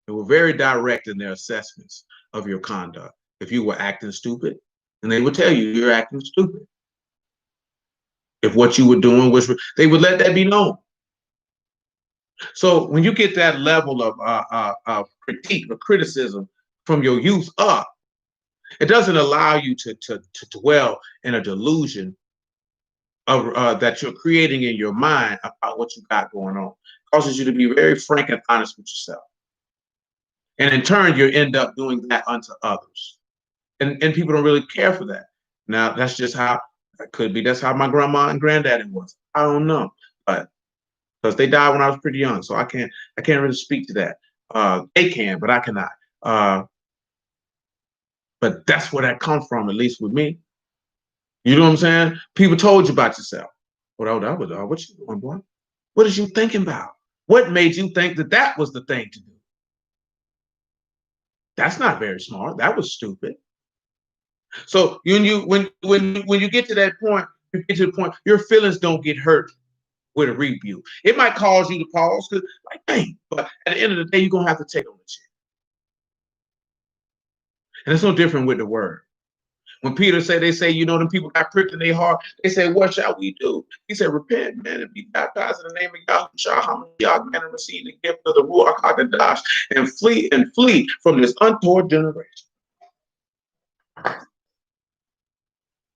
They were very direct in their assessments of your conduct. If you were acting stupid, and they would tell you you're acting stupid. If what you were doing was, they would let that be known. So when you get that level of critique or criticism from your youth up, it doesn't allow you to dwell in a delusion of that you're creating in your mind about what you got going on. It causes you to be very frank and honest with yourself. And in turn, you end up doing that unto others. And people don't really care for that. Now, that's just how it could be. That's how my grandma and granddaddy was. I don't know. But because they died when I was pretty young. So I can't really speak to that. They can, but I cannot. But that's where that comes from, at least with me. You know what I'm saying? People told you about yourself. Well, that was what you doing, boy? What is you thinking about? What made you think that that was the thing to do? That's not very smart. That was stupid. So when you get to that point, you get to the point, your feelings don't get hurt with a rebuke. It might cause you to pause, because like, dang, but at the end of the day, you're gonna have to take on the chin. And it's no different with the word. When Peter said, they say, you know, them people got pricked in their heart. They said, what shall we do? He said, repent, man, and be baptized in the name of Yahuah, and receive the gift of the Ruach HaKodesh, and flee from this untoward generation.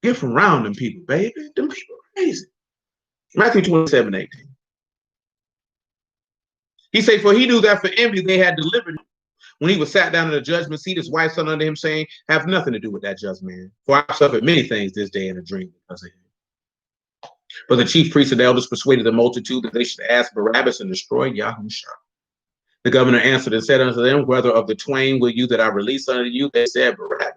Get from around them people, baby. Them people are crazy. Matthew 27:18. He said, for he knew that for envy they had delivered him. When he was sat down in the judgment seat, his wife said unto him, saying, have nothing to do with that just man. For I suffered many things this day in a dream because of him. But the chief priests and elders persuaded the multitude that they should ask Barabbas and destroy Yahushua. The governor answered and said unto them, whether of the twain will you that I release unto you? They said, Barabbas.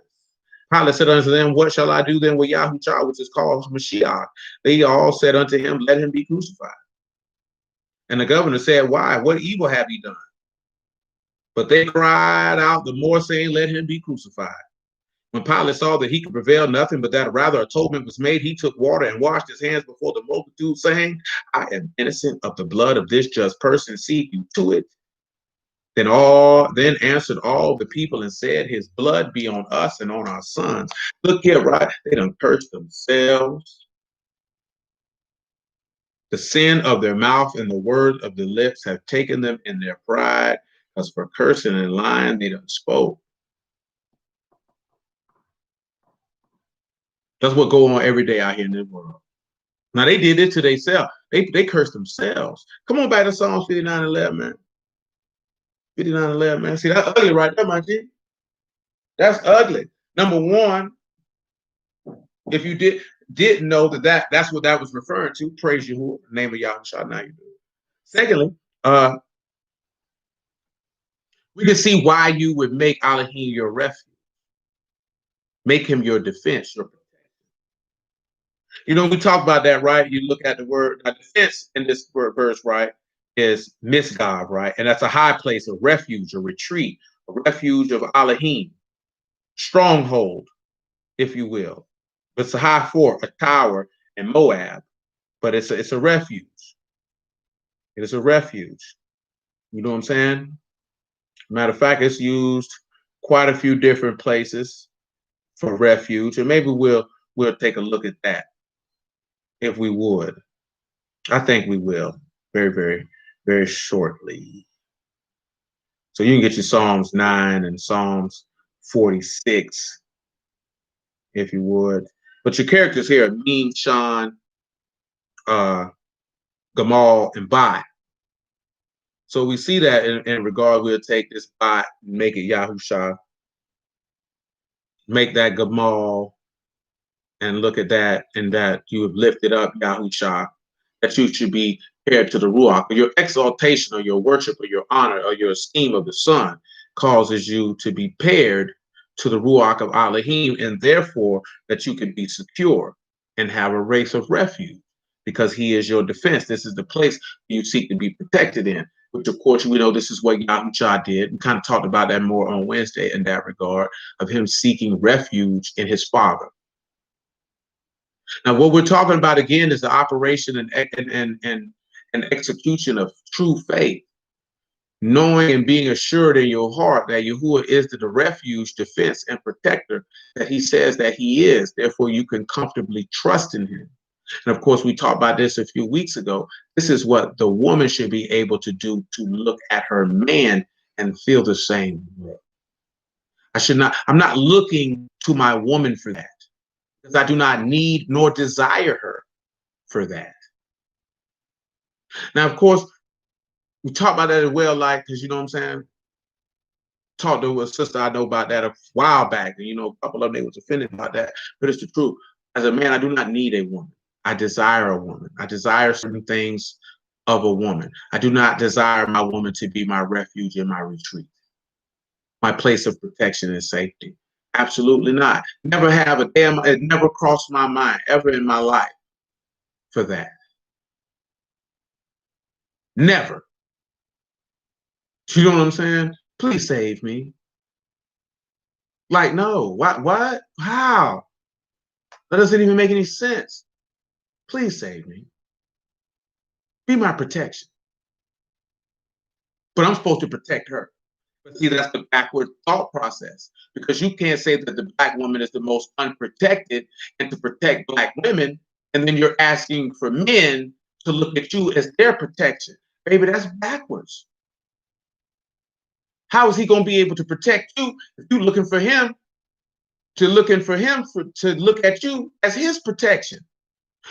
Pilate said unto them, what shall I do then with Yahushua, which is called Mashiach? They all said unto him, let him be crucified. And the governor said, why? What evil have he done? But they cried out the more, saying, let him be crucified. When Pilate saw that he could prevail nothing, but that rather atonement was made, he took water and washed his hands before the multitude, saying, I am innocent of the blood of this just person. See you to it. Then answered all the people and said, his blood be on us and on our sons. Look here, right? They done cursed themselves. The sin of their mouth and the word of the lips have taken them in their pride, because for cursing and lying they done spoke. That's what go on every day out here in this world. Now they did it to themselves. They cursed themselves. Come on back to Psalms 59:11, man. 59:11, man. See, that's ugly right there, my G. That's ugly. Number one, if you didn't know that's what that was referring to, praise Yahuah, name of Yahushua, now you do. Secondly, we can see why you would make Elohim your refuge. Make him your defense, your protection. You know, we talk about that, right? You look at the word defense in this verse, right, is misgod, right? And that's a high place, a refuge, a retreat, a refuge of Elohim, stronghold, if you will. It's a high fort, a tower in Moab, but it's a refuge. It is a refuge. You know what I'm saying? Matter of fact, it's used quite a few different places for refuge, and maybe we'll take a look at that if we would. I think we will very, very, very shortly. So you can get your Psalms 9 and Psalms 46 if you would. But your characters here are Meme, Sean, Gamal, and Bot. So we see that in regard, we'll take this Bot and make it Yahushua, make that Gamal, and look at that, and that you have lifted up Yahushua, that you should be paired to the Ruach, or your exaltation, or your worship, or your honor, or your esteem of the Son causes you to be paired to the Ruach of Elohim, and therefore that you can be secure and have a race of refuge, because he is your defense. This is the place you seek to be protected in, which of course we know this is what Yahuah did. We kind of talked about that more on Wednesday in that regard, of him seeking refuge in his Father. Now, what we're talking about again is the operation and execution of true faith, knowing and being assured in your heart that Yahuah is the refuge, defense, and protector that he says that he is. Therefore, you can comfortably trust in him. And of course, we talked about this a few weeks ago. This is what the woman should be able to do, to look at her man and feel the same way. I'm not looking to my woman for that, because I do not need nor desire her for that. Now, of course, we talk about that as well, like, because you know what I'm saying? Talked to a sister I know about that a while back, and a couple of them, they was offended about that, but it's the truth. As a man, I do not need a woman. I desire a woman. I desire certain things of a woman. I do not desire my woman to be my refuge and my retreat, my place of protection and safety. Absolutely not. Never have a damn, it never crossed my mind ever in my life for that. Never. You know what I'm saying? Please save me. Like, no, what? How? That doesn't even make any sense. Please save me. Be my protection. But I'm supposed to protect her. But see, that's the backward thought process, because you can't say that the Black woman is the most unprotected and to protect Black women, and then you're asking for men to look at you as their protection. Baby, that's backwards. How is he going to be able to protect you if you're looking for him to look at you as his protection?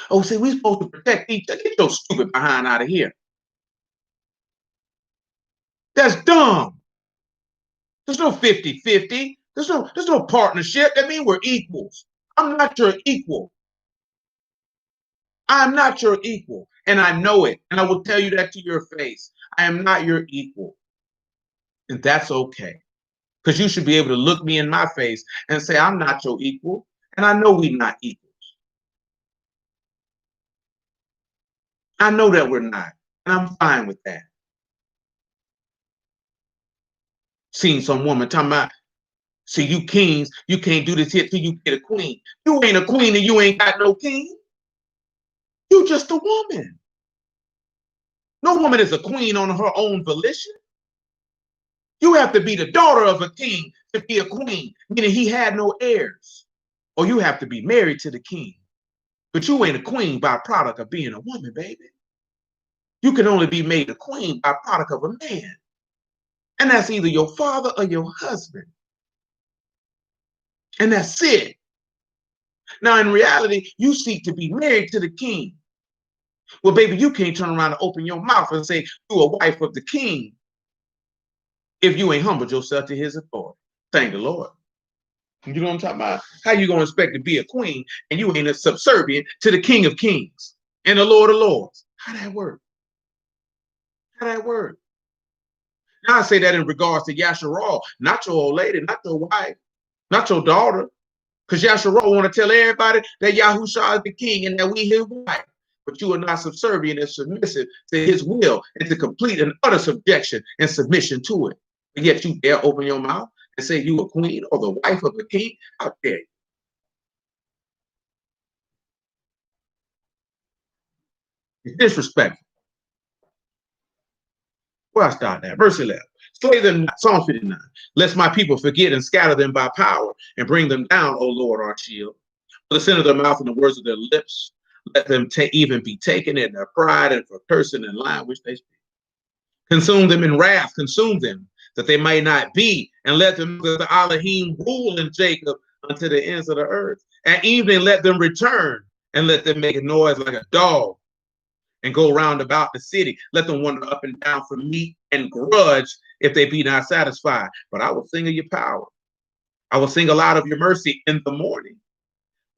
Oh, see, we're supposed to protect each other. Get your stupid behind out of here. That's dumb. There's no 50-50. There's no partnership. That means we're equals. I'm not your equal. I'm not your equal. And I know it. And I will tell you that to your face. I am not your equal. And that's okay. Because you should be able to look me in my face and say, I'm not your equal. And I know we're not equals. I know that we're not. And I'm fine with that. Seeing some woman talking about, see, you kings, you can't do this here till you get a queen. You ain't a queen and you ain't got no king. You just a woman. No woman is a queen on her own volition. You have to be the daughter of a king to be a queen, meaning he had no heirs. Or you have to be married to the king. But you ain't a queen by product of being a woman, baby. You can only be made a queen by product of a man. And that's either your father or your husband. And that's it. Now, in reality, you seek to be married to the king. Well, baby, you can't turn around and open your mouth and say you're a wife of the king if you ain't humbled yourself to his authority. Thank the Lord. You know what I'm talking about? How you gonna expect to be a queen and you ain't a subservient to the King of Kings and the Lord of Lords? How that work? How that work? Now I say that in regards to Yasharal, not your old lady, not your wife, not your daughter, because Yasharal want to tell everybody that Yahushua is the king and that we his wife. But you are not subservient and submissive to his will and to complete and utter subjection and submission to it. But yet you dare open your mouth and say you a queen or the wife of a king? How dare you? It's disrespectful. Where I start at? Verse 11. Slay them, Psalm 59, lest my people forget and scatter them by power and bring them down, O Lord, our shield. For the sin of their mouth and the words of their lips, let them even be taken in their pride and for cursing and lying which they speak. Consume them in wrath, consume them, that they may not be, and let them, the Elohim, rule in Jacob unto the ends of the earth. At evening, let them return, and let them make a noise like a dog, and go round about the city. Let them wander up and down for meat and grudge if they be not satisfied. But I will sing of your power. I will sing aloud of your mercy in the morning.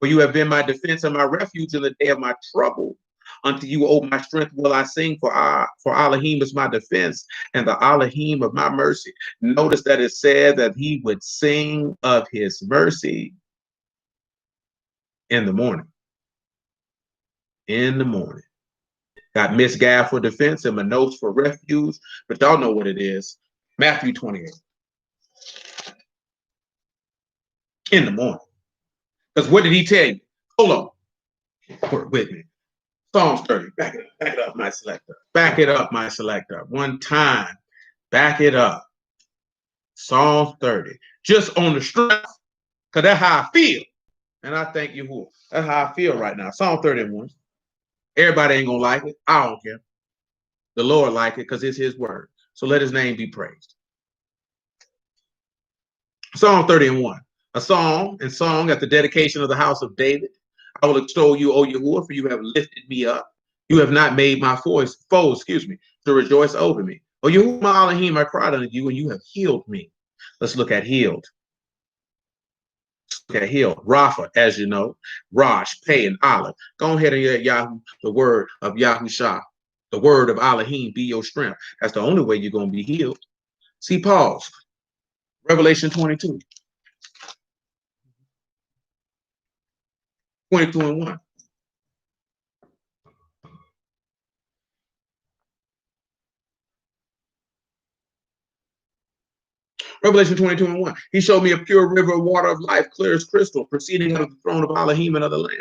For you have been my defense and my refuge in the day of my trouble. Unto you, O my strength, will I sing, for Elohim is my defense and the Elohim of my mercy. Notice that it said that he would sing of his mercy in the morning. In the morning. Got Misgab for defense and Manos for refuge, but y'all know what it is. Matthew 28. In the morning. Because what did he tell you? Hold on. Work with me. Psalms 30. Back it up, my selector. Back it up, my selector. One time. Back it up. Psalms 30. Just on the strength, because that's how I feel. And I thank Yahuah. That's how I feel right now. Psalm 31. Everybody ain't gonna like it. I don't care. The Lord like it because it's his word. So let his name be praised. Psalm 31. A psalm and song at the dedication of the house of David. I will extol you, O Yahuah, for you have lifted me up. You have not made my foes, to rejoice over me. O Yahuah, my Elohim, I cried unto you, and you have healed me. Let's look at healed. Let's look at healed. Rapha, as you know, Rosh, Pei, and Aleph. Go ahead and let Yahuah, the word of Yahushua, the word of Elohim, be your strength. That's the only way you're going to be healed. See, pause. Revelation 22. 22 and 1. Revelation 22 and 1. He showed me a pure river of water of life, clear as crystal, proceeding out of the throne of Elohim and of the Lamb.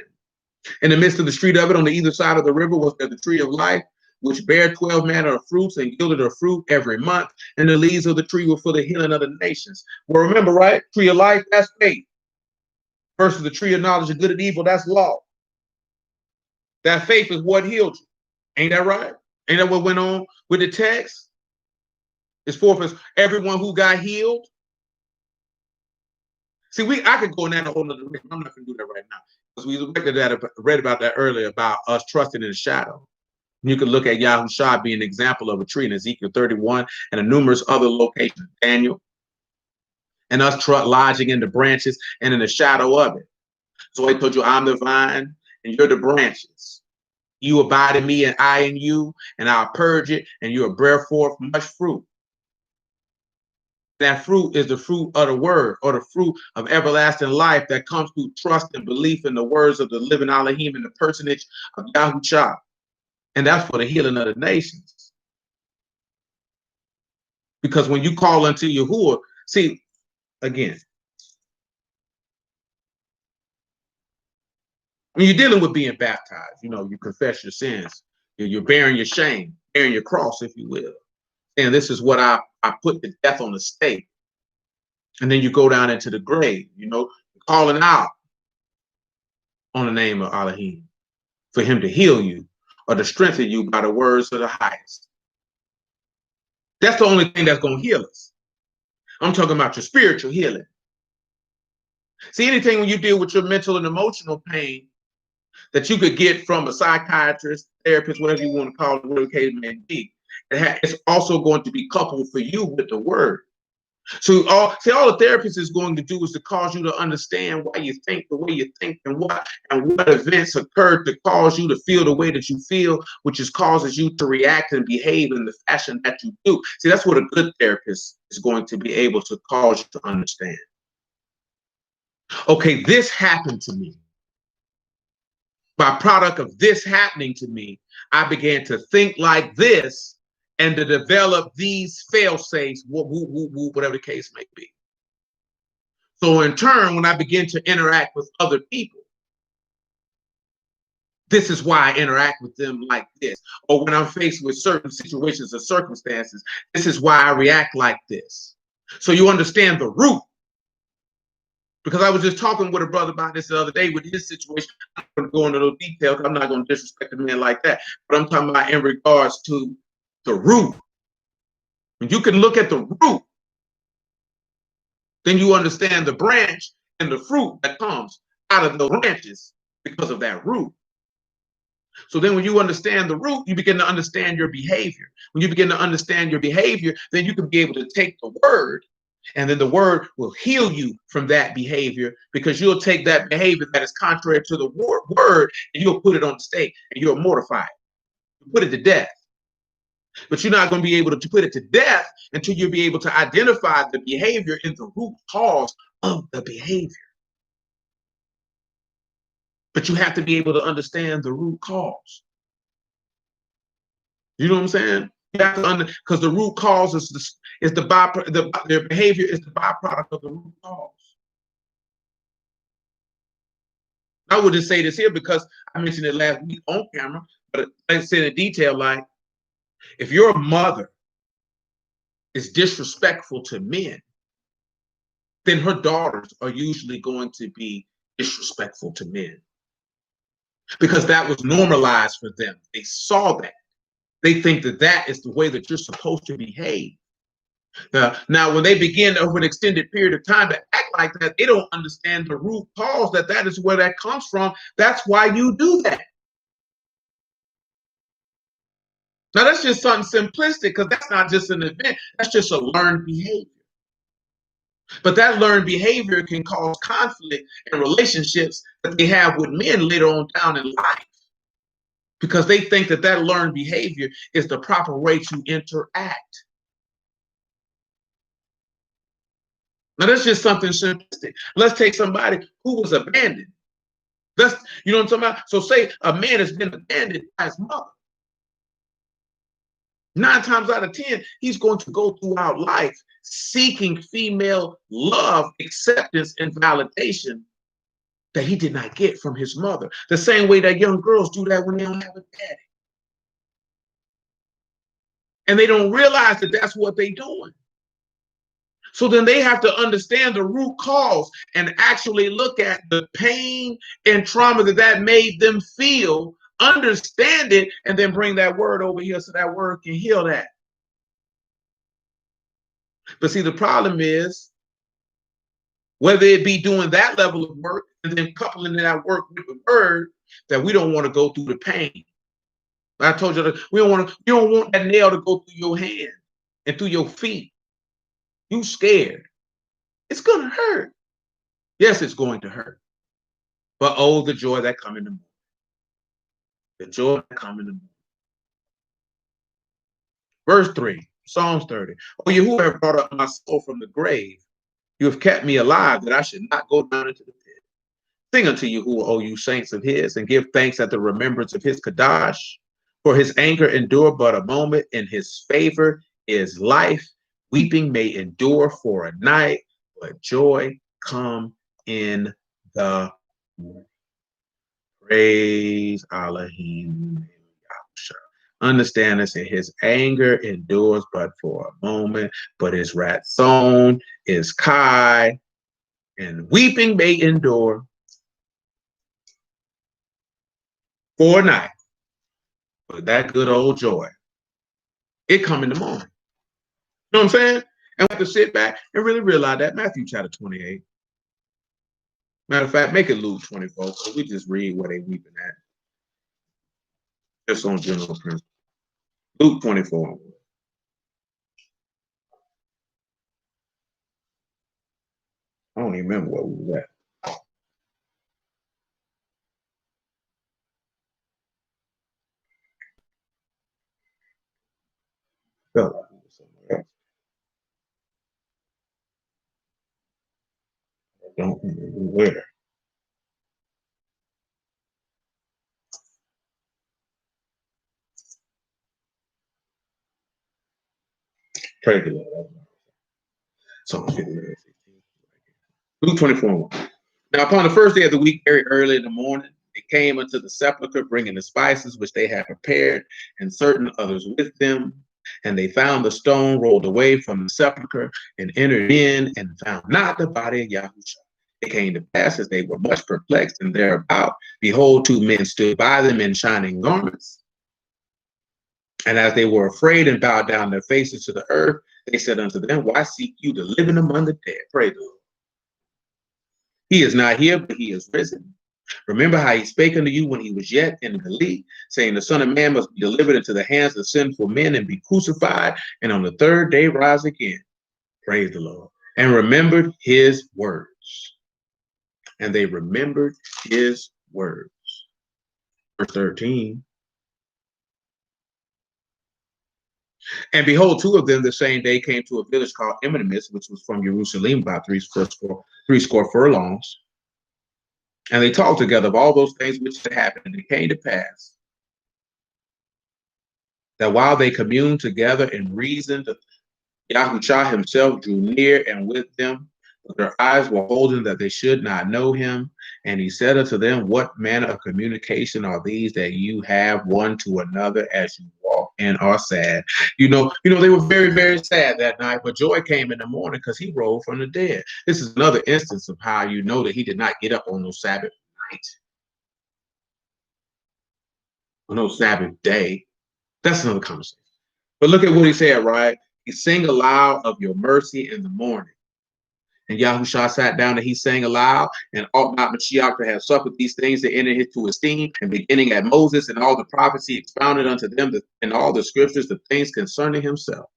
In the midst of the street of it, on the either side of the river, was there the tree of life, which bare 12 manner of fruits and yielded a fruit every month. And the leaves of the tree were for the healing of the nations. Well, remember, right? Tree of life, that's faith. Versus the tree of knowledge of good and evil, that's law. That faith is what healed you. Ain't that right? Ain't that what went on with the text? It's for everyone who got healed. See, I could go in that a whole other direction. I'm not going to do that right now because we read about that earlier about us trusting in the shadow. You can look at Yahushua being an example of a tree in Ezekiel 31 and a numerous other locations, Daniel, and us lodging in the branches and in the shadow of it. So I told you, I'm the vine and you're the branches. You abide in me and I in you, and I'll purge it, and you'll bear forth much fruit. That fruit is the fruit of the word, or the fruit of everlasting life that comes through trust and belief in the words of the living Elohim and the personage of Yahushua. And that's for the healing of the nations. Because when you call unto Yahuah, see, again, when you're dealing with being baptized, you confess your sins. You're bearing your shame, bearing your cross, if you will. And this is what I put to death on the stake. And then you go down into the grave, calling out on the name of Elohim for him to heal you or to strengthen you by the words of the highest. That's the only thing that's going to heal us. I'm talking about your spiritual healing. See, anything when you deal with your mental and emotional pain that you could get from a psychiatrist, therapist, whatever you want to call it, whatever the case may be, it's also going to be coupled for you with the word. So all the therapist is going to do is to cause you to understand why you think the way you think and what events occurred to cause you to feel the way that you feel, which causes you to react and behave in the fashion that you do. See, that's what a good therapist is going to be able to cause you to understand. Okay, this happened to me. By product of this happening to me, I began to think like this and to develop these fail-safes, whatever the case may be. So in turn, when I begin to interact with other people, this is why I interact with them like this. Or when I'm faced with certain situations or circumstances, this is why I react like this. So you understand the root. Because I was just talking with a brother about this the other day with his situation. I'm not going to go into those details. I'm not going to disrespect a man like that. But I'm talking about in regards to the root. When you can look at the root, then you understand the branch and the fruit that comes out of the branches because of that root. So then when you understand the root, you begin to understand your behavior. When you begin to understand your behavior, then you can be able to take the word And then the word will heal you from that behavior, because you'll take that behavior that is contrary to the word and you'll put it on the stake and you'll mortify it. You put it to death. But you're not going to be able to put it to death until you'll be able to identify the behavior in the root cause of the behavior. But you have to be able to understand the root cause. You know what I'm saying? You have to because the root cause is their behavior is the byproduct of the root cause. I would just say this here because I mentioned it last week on camera, but I said in detail, like, if your mother is disrespectful to men, then her daughters are usually going to be disrespectful to men, because that was normalized for them. They saw that. They think that that is the way that you're supposed to behave. Now, when they begin over an extended period of time to act like that, they don't understand the root cause, that is where that comes from. That's why you do that. Now, that's just something simplistic, because that's not just an event. That's just a learned behavior. But that learned behavior can cause conflict in relationships that they have with men later on down in life, because they think that that learned behavior is the proper way to interact. Now, that's just something simplistic. Let's take somebody who was abandoned. You know what I'm talking about? So say a man has been abandoned by his mother. 9 times out of 10, he's going to go throughout life seeking female love, acceptance, and validation that he did not get from his mother. The same way that young girls do that when they don't have a daddy. And they don't realize that that's what they're doing. So then they have to understand the root cause and actually look at the pain and trauma that made them feel, understand it, and then bring that word over here so that word can heal that. But see, the problem is, whether it be doing that level of work and then coupling that work with the word, that we don't want to go through the pain. I told you that you don't want that nail to go through your hand and through your feet. You scared. It's going to hurt. Yes, it's going to hurt. But oh, the joy that comes in the morning. The joy that comes in the morning. Verse 3, Psalms 30. Oh, Yahuah have brought up my soul from the grave. You have kept me alive, that I should not go down into the pit. Sing unto Yahuah, O you saints of his, and give thanks at the remembrance of his Kadash. For his anger endure but a moment, and his favor is life. Weeping may endure for a night, but joy come in the morning. Praise Elohim. Understand this, and his anger endures but for a moment, but his ratzon is kai, and weeping may endure for a night, but that good old joy, it come in the morning. You know what I'm saying? And we have to sit back and really realize that. Matthew chapter 28. Matter of fact, make it Luke 24, because we just read what they weeping at. Just on general principle. Luke 24. I don't even remember what we was at. Felt like we was somewhere else. I don't remember where. Praise the Lord. So Luke 24. Now, upon the first day of the week, very early in the morning, they came unto the sepulchre, bringing the spices which they had prepared, and certain others with them. And they found the stone rolled away from the sepulchre, and entered in, and found not the body of Yahushua. It came to pass, as they were much perplexed and thereabout, behold, 2 men stood by them in shining garments. And as they were afraid and bowed down their faces to the earth, they said unto them, why seek you the living among the dead? Pray the Lord. He is not here, but he is risen. Remember how he spake unto you when he was yet in Galilee, saying, the Son of Man must be delivered into the hands of sinful men and be crucified, and on the 3rd day rise again. Praise the Lord. and remembered his words. And they remembered his words. Verse 13. And behold, two of them the same day came to a village called Emmaus, which was from Jerusalem about three score furlongs. And they talked together of all those things which had happened. And it came to pass that while they communed together and reasoned, Yahuah himself drew near and with them, but their eyes were holden that they should not know him. And he said unto them, what manner of communication are these that you have one to another as you walk and are sad? They were very, very sad that night, but joy came in the morning because he rose from the dead. This is another instance of how you know that he did not get up on no Sabbath night, on no Sabbath day. That's another conversation. But look at what he said, right? He sang aloud of your mercy in the morning. And Yahuah sat down and he sang aloud, and ought not Mashiach to have suffered these things to enter into esteem, and beginning at Moses and all the prophets, he expounded unto them in all the scriptures the things concerning himself.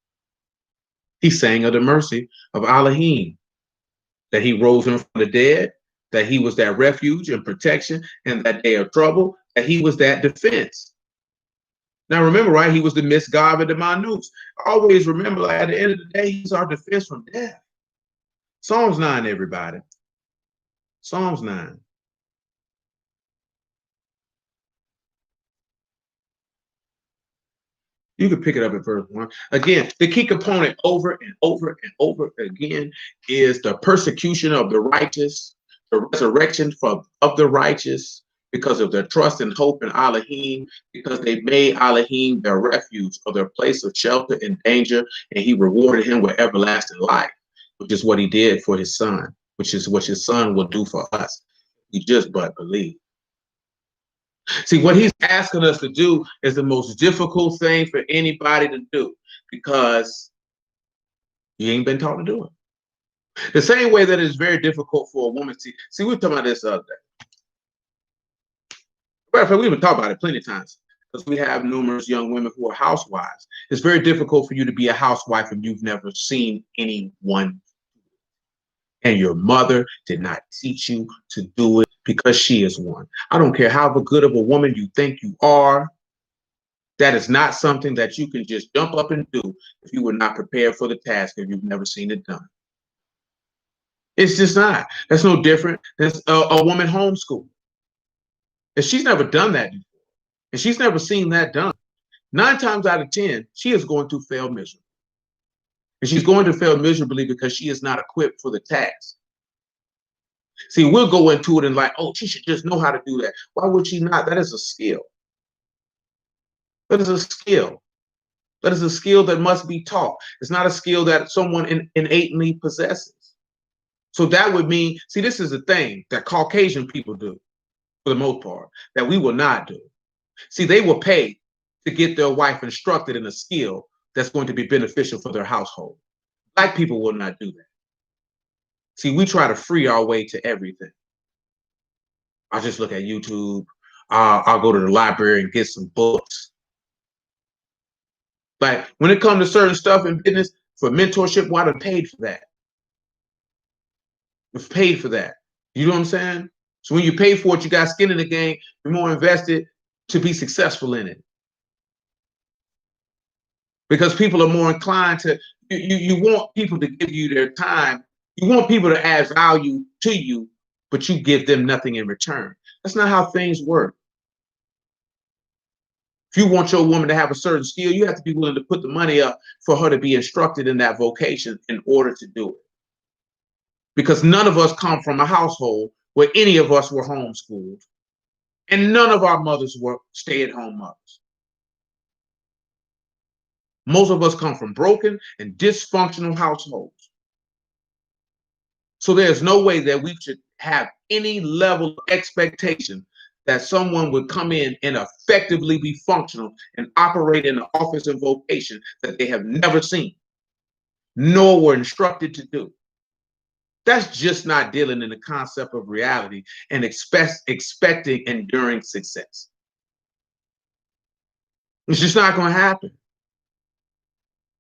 He sang of the mercy of Elohim, that he rose him from the dead, that he was that refuge and protection in that day of trouble, that he was that defense. Now remember, right, he was the misgod and the manus. Always remember, like, at the end of the day, he's our defense from death. Psalms 9, everybody. Psalms 9. You can pick it up at verse 1. Again, the key component over and over and over again is the persecution of the righteous, the resurrection of the righteous because of their trust and hope in Elohim, because they made Elohim their refuge or their place of shelter in danger, and he rewarded him with everlasting life, which is what he did for his son, which is what his son will do for us. We just but believe. See, what he's asking us to do is the most difficult thing for anybody to do because you ain't been taught to do it. The same way that it's very difficult for a woman to see, we were talking about this the other day. Matter of fact, we've been talking about it plenty of times because we have numerous young women who are housewives. It's very difficult for you to be a housewife if you've never seen anyone, and your mother did not teach you to do it because she is one. I don't care how good of a woman you think you are. That is not something that you can just jump up and do if you were not prepared for the task, if you've never seen it done. It's just not. That's no different than a woman homeschooled. If she's never done that before, and she's never seen that done, 9 times out of 10, she is going to fail miserably. And she's going to fail miserably because she is not equipped for the task. See, we'll go into it and like, oh, she should just know how to do that. Why would she not? That is a skill. That is a skill. That is a skill that must be taught. It's not a skill that someone innately possesses. So that would mean, see, this is the thing that Caucasian people do for the most part, that we will not do. See, they will pay to get their wife instructed in a skill that's going to be beneficial for their household. Black people will not do that. See, we try to free our way to everything. I'll just look at YouTube. I'll go to the library and get some books. Like when it comes to certain stuff in business for mentorship, why well, paid for that? We've paid for that. You know what I'm saying? So when you pay for it, you got skin in the game. You're more invested to be successful in it. Because people are more inclined to, you want people to give you their time. You want people to add value to you, but you give them nothing in return. That's not how things work. If you want your woman to have a certain skill, you have to be willing to put the money up for her to be instructed in that vocation in order to do it. Because none of us come from a household where any of us were homeschooled, and none of our mothers were stay-at-home mothers. Most of us come from broken and dysfunctional households. So there's no way that we should have any level of expectation that someone would come in and effectively be functional and operate in an office and vocation that they have never seen, nor were instructed to do. That's just not dealing in the concept of reality and expecting enduring success. It's just not going to happen.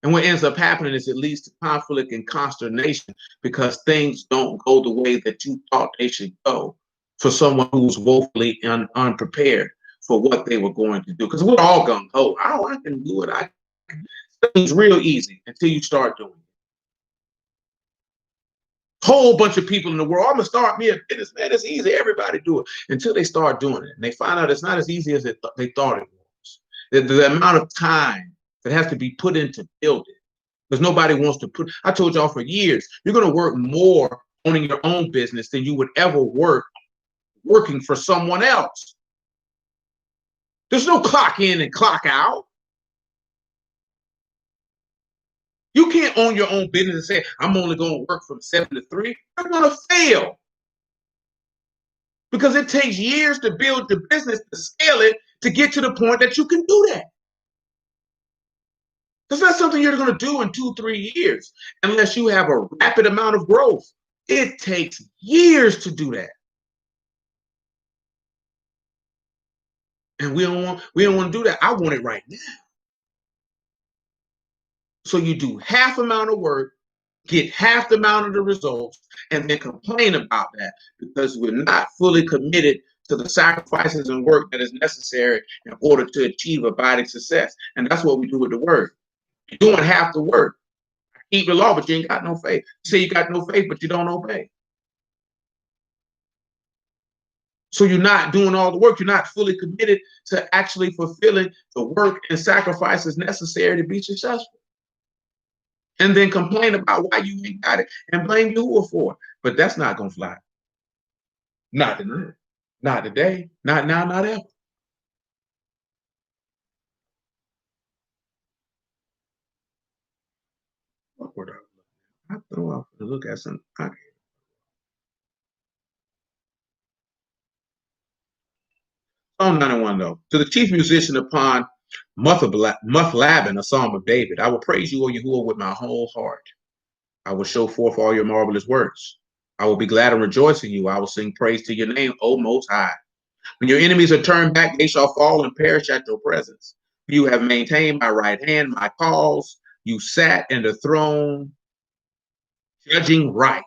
And what ends up happening is it leads to conflict and consternation because things don't go the way that you thought they should go for someone who's woefully unprepared for what they were going to do. Because we're all gung ho. Oh, I can do it. It's real easy until you start doing it. Whole bunch of people in the world, I'm gonna start me a business, man. It's easy. Everybody do it until they start doing it, and they find out it's not as easy as they thought it was. The amount of time that has to be put into building, because nobody wants to put. I told y'all for years, you're gonna work more owning your own business than you would ever work working for someone else. There's no clock in and clock out. You can't own your own business and say, I'm only going to work from 7 to 3. You're going to fail. Because it takes years to build your business, to scale it, to get to the point that you can do that. That's not something you're going to do in 2-3 years unless you have a rapid amount of growth. It takes years to do that. And we don't want to do that. I want it right now. So you do half amount of work, get half the amount of the results, and then complain about that because we're not fully committed to the sacrifices and work that is necessary in order to achieve abiding success. And that's what we do with the word. You're doing half the work. Keep the law, but you ain't got no faith. You say you got no faith, but you don't obey. So you're not doing all the work. You're not fully committed to actually fulfilling the work and sacrifices necessary to be successful. And then complain about why you ain't got it and blame Yahuah for it. But that's not going to fly. Not tonight. Not today. Not now, not ever. What word I throw off to look at something. Psalm 91, though. To the chief musician upon Muthlabin, a psalm of David. I will praise you, O Yahuah, with my whole heart. I will show forth all your marvelous works. I will be glad and rejoice in you. I will sing praise to your name, O Most High. When your enemies are turned back, they shall fall and perish at your presence. You have maintained my right hand, my cause. You sat in the throne, judging right.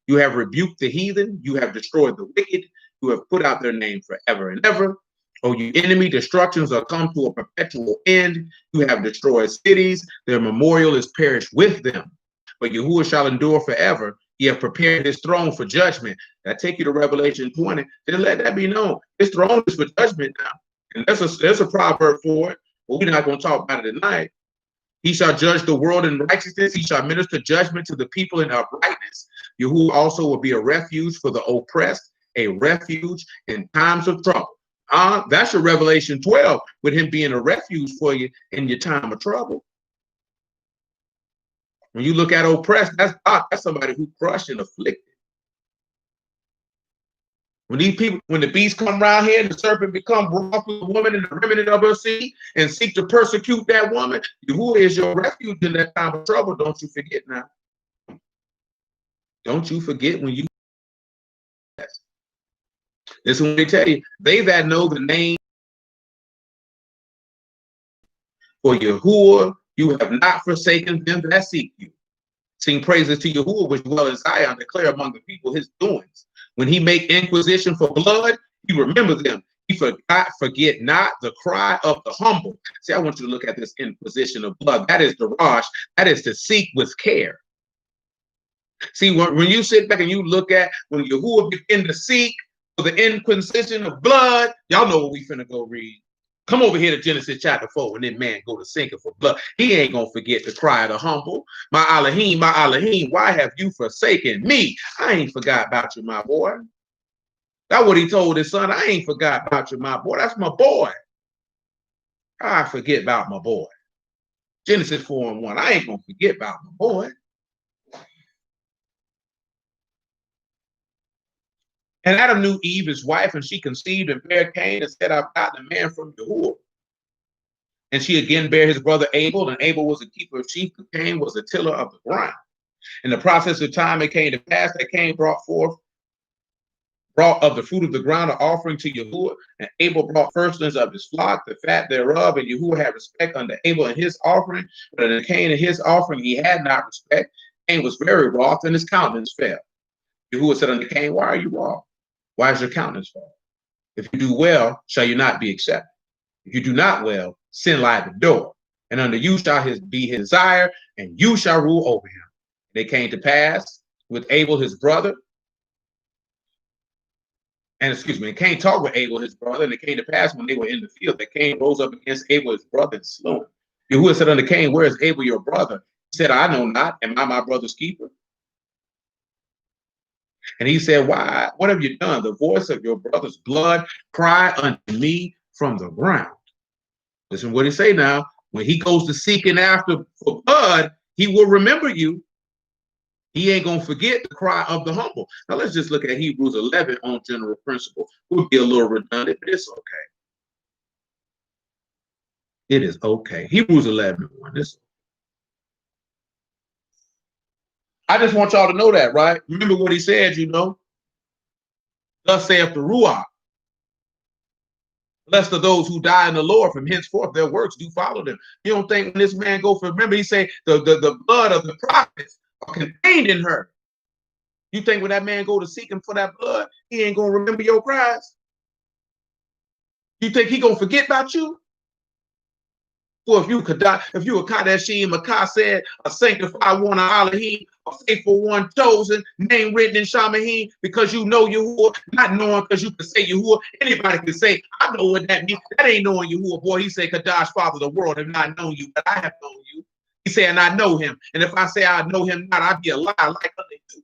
You have rebuked the heathen. You have destroyed the wicked. You have put out their name forever and ever. O you enemy, destructions are come to a perpetual end. You have destroyed cities. Their memorial is perished with them. But Yahuah shall endure forever. He have prepared his throne for judgment. I take you to Revelation 20. Just let that be known. His throne is for judgment now. And there's a proverb for it, but we're not going to talk about it tonight. He shall judge the world in righteousness. He shall minister judgment to the people in uprightness. Yahuah also will be a refuge for the oppressed, a refuge in times of trouble. That's your Revelation 12, with him being a refuge for you in your time of trouble. When you look at oppressed, that's somebody who crushed and afflicted. When these people, when the beast come around here and the serpent become wroth with the woman and the remnant of her seed and seek to persecute that woman, Yahuah is your refuge in that time of trouble. Don't you forget now. Don't you forget when you. This is when they tell you, they that know the name for Yahuah, you have not forsaken them that seek you. Sing praises to Yahuah, which dwell in Zion, declare among the people his doings. When he make inquisition for blood, he remember them. He forget not the cry of the humble. See, I want you to look at this inquisition of blood. That is the rush. That is to seek with care. See, when you sit back and you look at when Yahuah begin to seek for the inquisition of blood, y'all know what we finna go read. Come over here to Genesis chapter 4, and then man go to sinking for blood. He ain't gonna forget the cry of the humble. My Elohim, why have you forsaken me? I ain't forgot about you, my boy. That's what he told his son. I ain't forgot about you, my boy. That's my boy. I forget about my boy. Genesis 4:1. I ain't gonna forget about my boy. And Adam knew Eve, his wife, and she conceived and bare Cain and said, I've gotten a man from Yahuah. And she again bare his brother Abel, and Abel was a keeper of sheep, and Cain was a tiller of the ground. In the process of time, it came to pass that Cain brought forth brought of the fruit of the ground an offering to Yahuah, and Abel brought firstlings of his flock, the fat thereof, and Yahuah had respect unto Abel and his offering, but unto Cain and his offering he had not respect. Cain was very wroth, and his countenance fell. Yahuah said unto Cain, why are you wroth? Why is your countenance fall? If you do well, shall you not be accepted? If you do not well, sin lie at the door, and unto you shall be his desire, and you shall rule over him. And it came to pass with Abel his brother, and Cain talked with Abel his brother, and it came to pass when they were in the field that Cain rose up against Abel his brother and slew him. Yahuah said unto Cain, where is Abel your brother? He said, I know not. Am I my brother's keeper? And he said, why? What have you done? The voice of your brother's blood cry unto me from the ground. Listen what he say now. When he goes to seeking after for blood, he will remember you. He ain't going to forget the cry of the humble. Now, let's just look at Hebrews 11 on general principle. We'll be a little redundant, but it's okay. It is okay. Hebrews 11:1. I just want y'all to know that, right? Remember what he said, Thus saith the Ruach. Blessed are those who die in the Lord, from henceforth their works do follow them. You don't think when this man go for, remember he say the blood of the prophets are contained in her. You think when that man go to seek him for that blood, he ain't gonna remember your cries? You think he gonna forget about you? Well, if you a Kadeshim, Makah said, a sanctified one of Elohim, a faithful one chosen, name written in Shamahim, because you know Yahuah, not knowing because you can say Yahuah. Anybody can say, I know what that means. That ain't knowing Yahuah, boy. He said, Kadash, Father of the world, have not known you, but I have known you. He said, and I know him. And if I say I know him not, I'd be a liar like unto you.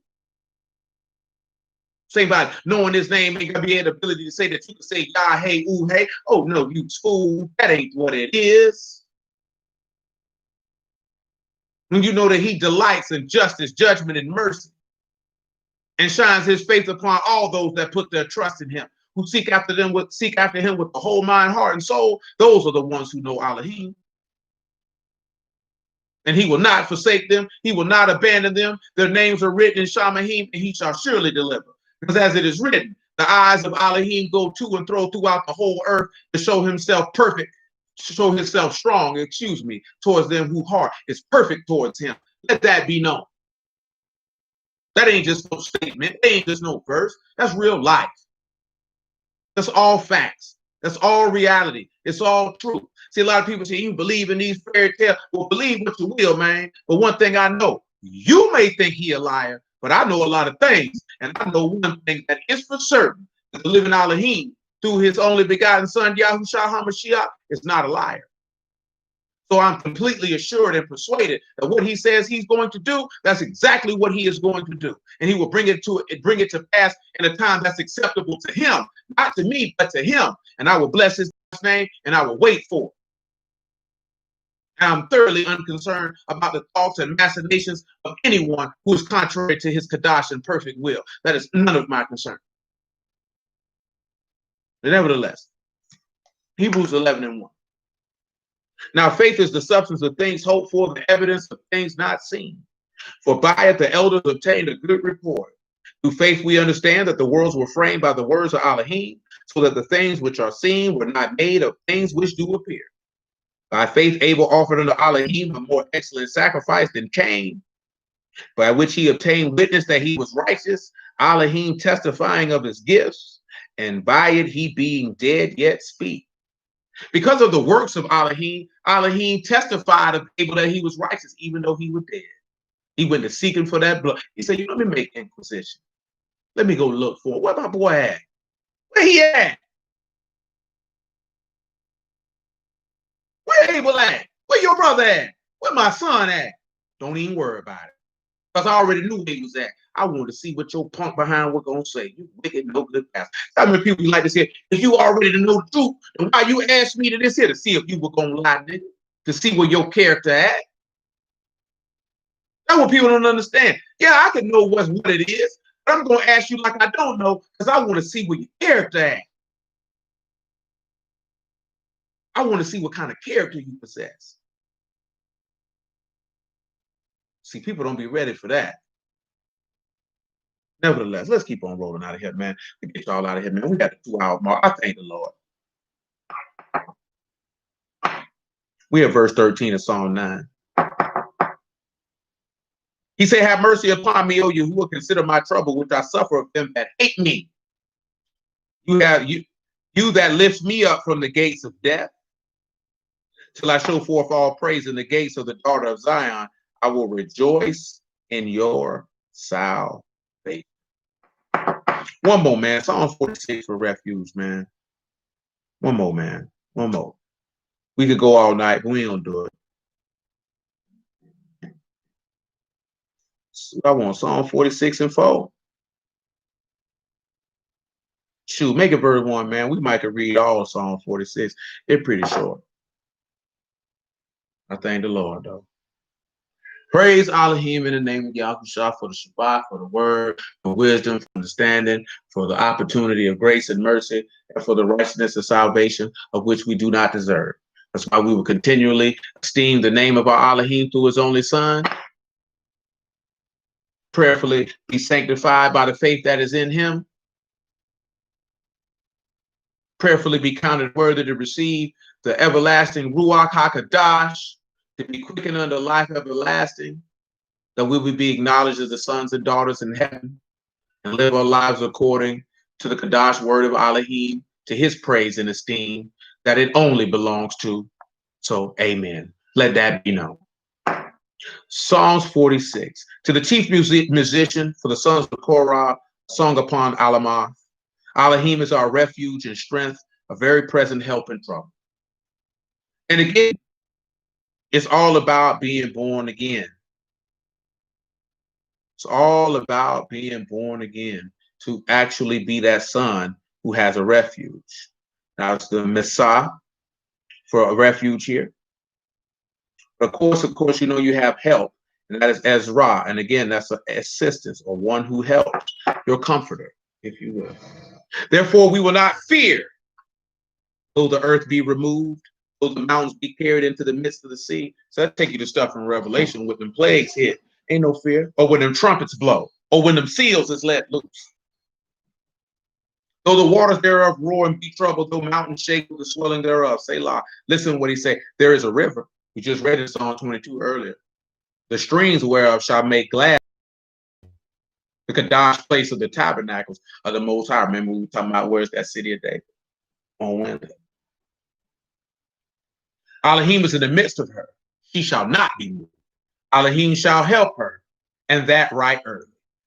Say about knowing his name ain't gonna be the ability to say that you can say Yah, hey, ooh, hey. Oh no, you fool. That ain't what it is. When you know that he delights in justice, judgment, and mercy, and shines his face upon all those that put their trust in him, who seek after him with the whole mind, heart, and soul, those are the ones who know Elohim. And he will not forsake them, he will not abandon them. Their names are written in Shamahim, and he shall surely deliver. Because as it is written, the eyes of Elohim go to and fro throughout the whole earth to show himself perfect, to show himself strong, towards them whose heart is perfect towards him. Let that be known. That ain't just no statement. That ain't just no verse. That's real life. That's all facts. That's all reality. It's all truth. See, a lot of people say, you believe in these fairy tales. Well, believe what you will, man. But one thing I know, you may think he a liar, but I know a lot of things. And I know one thing that is for certain. The living Elohim, through his only begotten son, Yahushua HaMashiach, is not a liar. So I'm completely assured and persuaded that what he says he's going to do, that's exactly what he is going to do. And he will bring it to pass in a time that's acceptable to him, not to me, but to him. And I will bless his name and I will wait for it. And I'm thoroughly unconcerned about the thoughts and machinations of anyone who is contrary to his Kadash and perfect will. That is none of my concern. But nevertheless, Hebrews 11:1. Now faith is the substance of things hoped for, the evidence of things not seen. For by it the elders obtained a good report. Through faith we understand that the worlds were framed by the words of Elohim, so that the things which are seen were not made of things which do appear. By faith Abel offered unto Elohim a more excellent sacrifice than Cain, by which he obtained witness that he was righteous, Elohim testifying of his gifts, and by it he being dead yet speak. Because of the works of Elohim, Elohim testified of Abel that he was righteous, even though he was dead. He went to seeking for that blood. He said, let me make inquisition. Let me go look for it. Where my boy at? Where he at? Where Abel at? Where your brother at? Where my son at? Don't even worry about it. Because I already knew where he was at. I wanted to see what your punk behind was going to say. You wicked, no good bastard. I mean, people like to say, if you already know the truth, then why you asked me to this here to see if you were going to lie, nigga? To see where your character at? That's what people don't understand. Yeah, I can know what it is, but I'm going to ask you like I don't know because I want to see where your character at. I want to see what kind of character you possess. See, people don't be ready for that. Nevertheless, let's keep on rolling out of here, man. We get y'all out of here, man. We got the 2-hour mark. I thank the Lord. We have verse 13 of Psalm 9. He said, have mercy upon me, O Yahuah, consider my trouble, which I suffer of them that hate me. You that lift me up from the gates of death, till I show forth all praise in the gates of the daughter of Zion. I will rejoice in your salvation. One more, man. Psalm 46 for refuge, man. One more, man. One more. We could go all night, but we don't do it. So I want Psalm 46 and 4. Shoot, make it verse 1, man. We might could read all of Psalm 46. It's pretty short. I thank the Lord, though. Praise Elohim in the name of Yahuah for the Shabbat, for the word, for wisdom, for understanding, for the opportunity of grace and mercy, and for the righteousness of salvation of which we do not deserve. That's why we will continually esteem the name of our Elohim through his only Son, prayerfully be sanctified by the faith that is in him, prayerfully be counted worthy to receive the everlasting Ruach HaKadosh, to be quickened unto life everlasting, that we will be acknowledged as the sons and daughters in heaven and live our lives according to the Kadosh word of Elohim, to his praise and esteem, that it only belongs to. So, amen. Let that be known. Psalms 46. To the chief musician, for the sons of Korah, song upon Alamoth. Elohim is our refuge and strength, a very present help in trouble. And again, it's all about being born again. It's all about being born again, to actually be that son who has a refuge. Now it's the Messiah for a refuge here. But of course, you know, you have help, and that is Ezra. And again, that's an assistance, or one who helps, your comforter, if you will. Therefore, we will not fear, though the earth be removed, though the mountains be carried into the midst of the sea. So that take you to stuff in Revelation when them plagues hit. Ain't no fear. Or when them trumpets blow, or when them seals is let loose. Though the waters thereof roar and be troubled, though mountains shake with the swelling thereof. Selah. Listen to what he say. There is a river. We just read in Psalm 22 earlier. The streams whereof shall make glad the Kadosh place of the tabernacles of the Most High. Remember, we were talking about where's that city of David on Wednesday. Elohim is in the midst of her. She shall not be moved. Elohim shall help her, and that right early.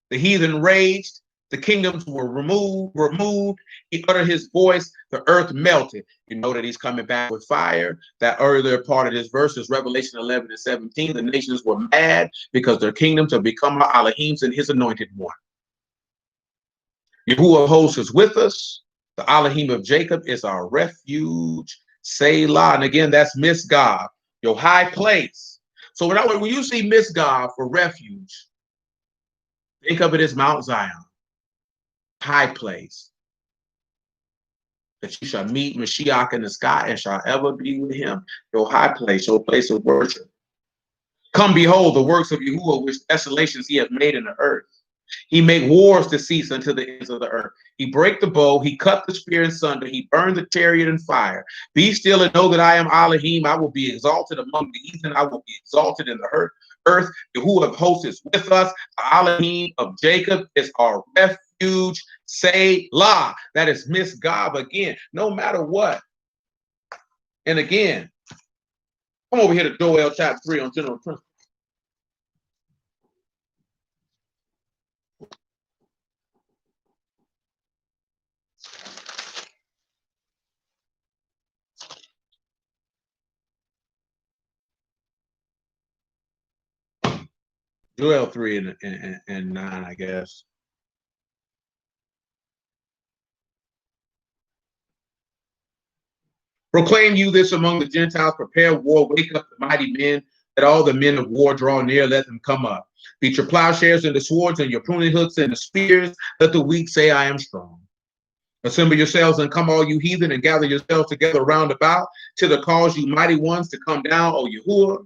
The heathen raged, the kingdoms were removed. He uttered his voice, the earth melted. You know that he's coming back with fire. That earlier part of this verse is Revelation 11 and 17. The nations were mad because their kingdoms have become our Elohim's and his anointed one. Yahuah of hosts is with us. The Elohim of Jacob is our refuge. Selah. And again, that's Misgab, your high place. So when you see Misgab for refuge, think of it as Mount Zion, high place, that you shall meet Mashiach in the sky and shall ever be with him, your high place, your place of worship. Come behold the works of Yahuah, which desolations he hath made in the earth. He made wars to cease unto the ends of the earth. He brake the bow, he cut the spear in sunder, he burned the chariot in fire. Be still and know that I am Elohim. I will be exalted among the heathen. I will be exalted in the earth. Yahuah of hosts is with us. The Elohim of Jacob is our refuge. Selah. That is Misgab again, no matter what. And again, come over here to Joel chapter 3 on general principles. Joel 3 and 9, I guess. Proclaim you this among the Gentiles, prepare war, wake up the mighty men, let all the men of war draw near, let them come up. Beat your plowshares and the swords and your pruning hooks and the spears, let the weak say, I am strong. Assemble yourselves and come all you heathen and gather yourselves together round about, till the cause you mighty ones to come down, O Yahuah.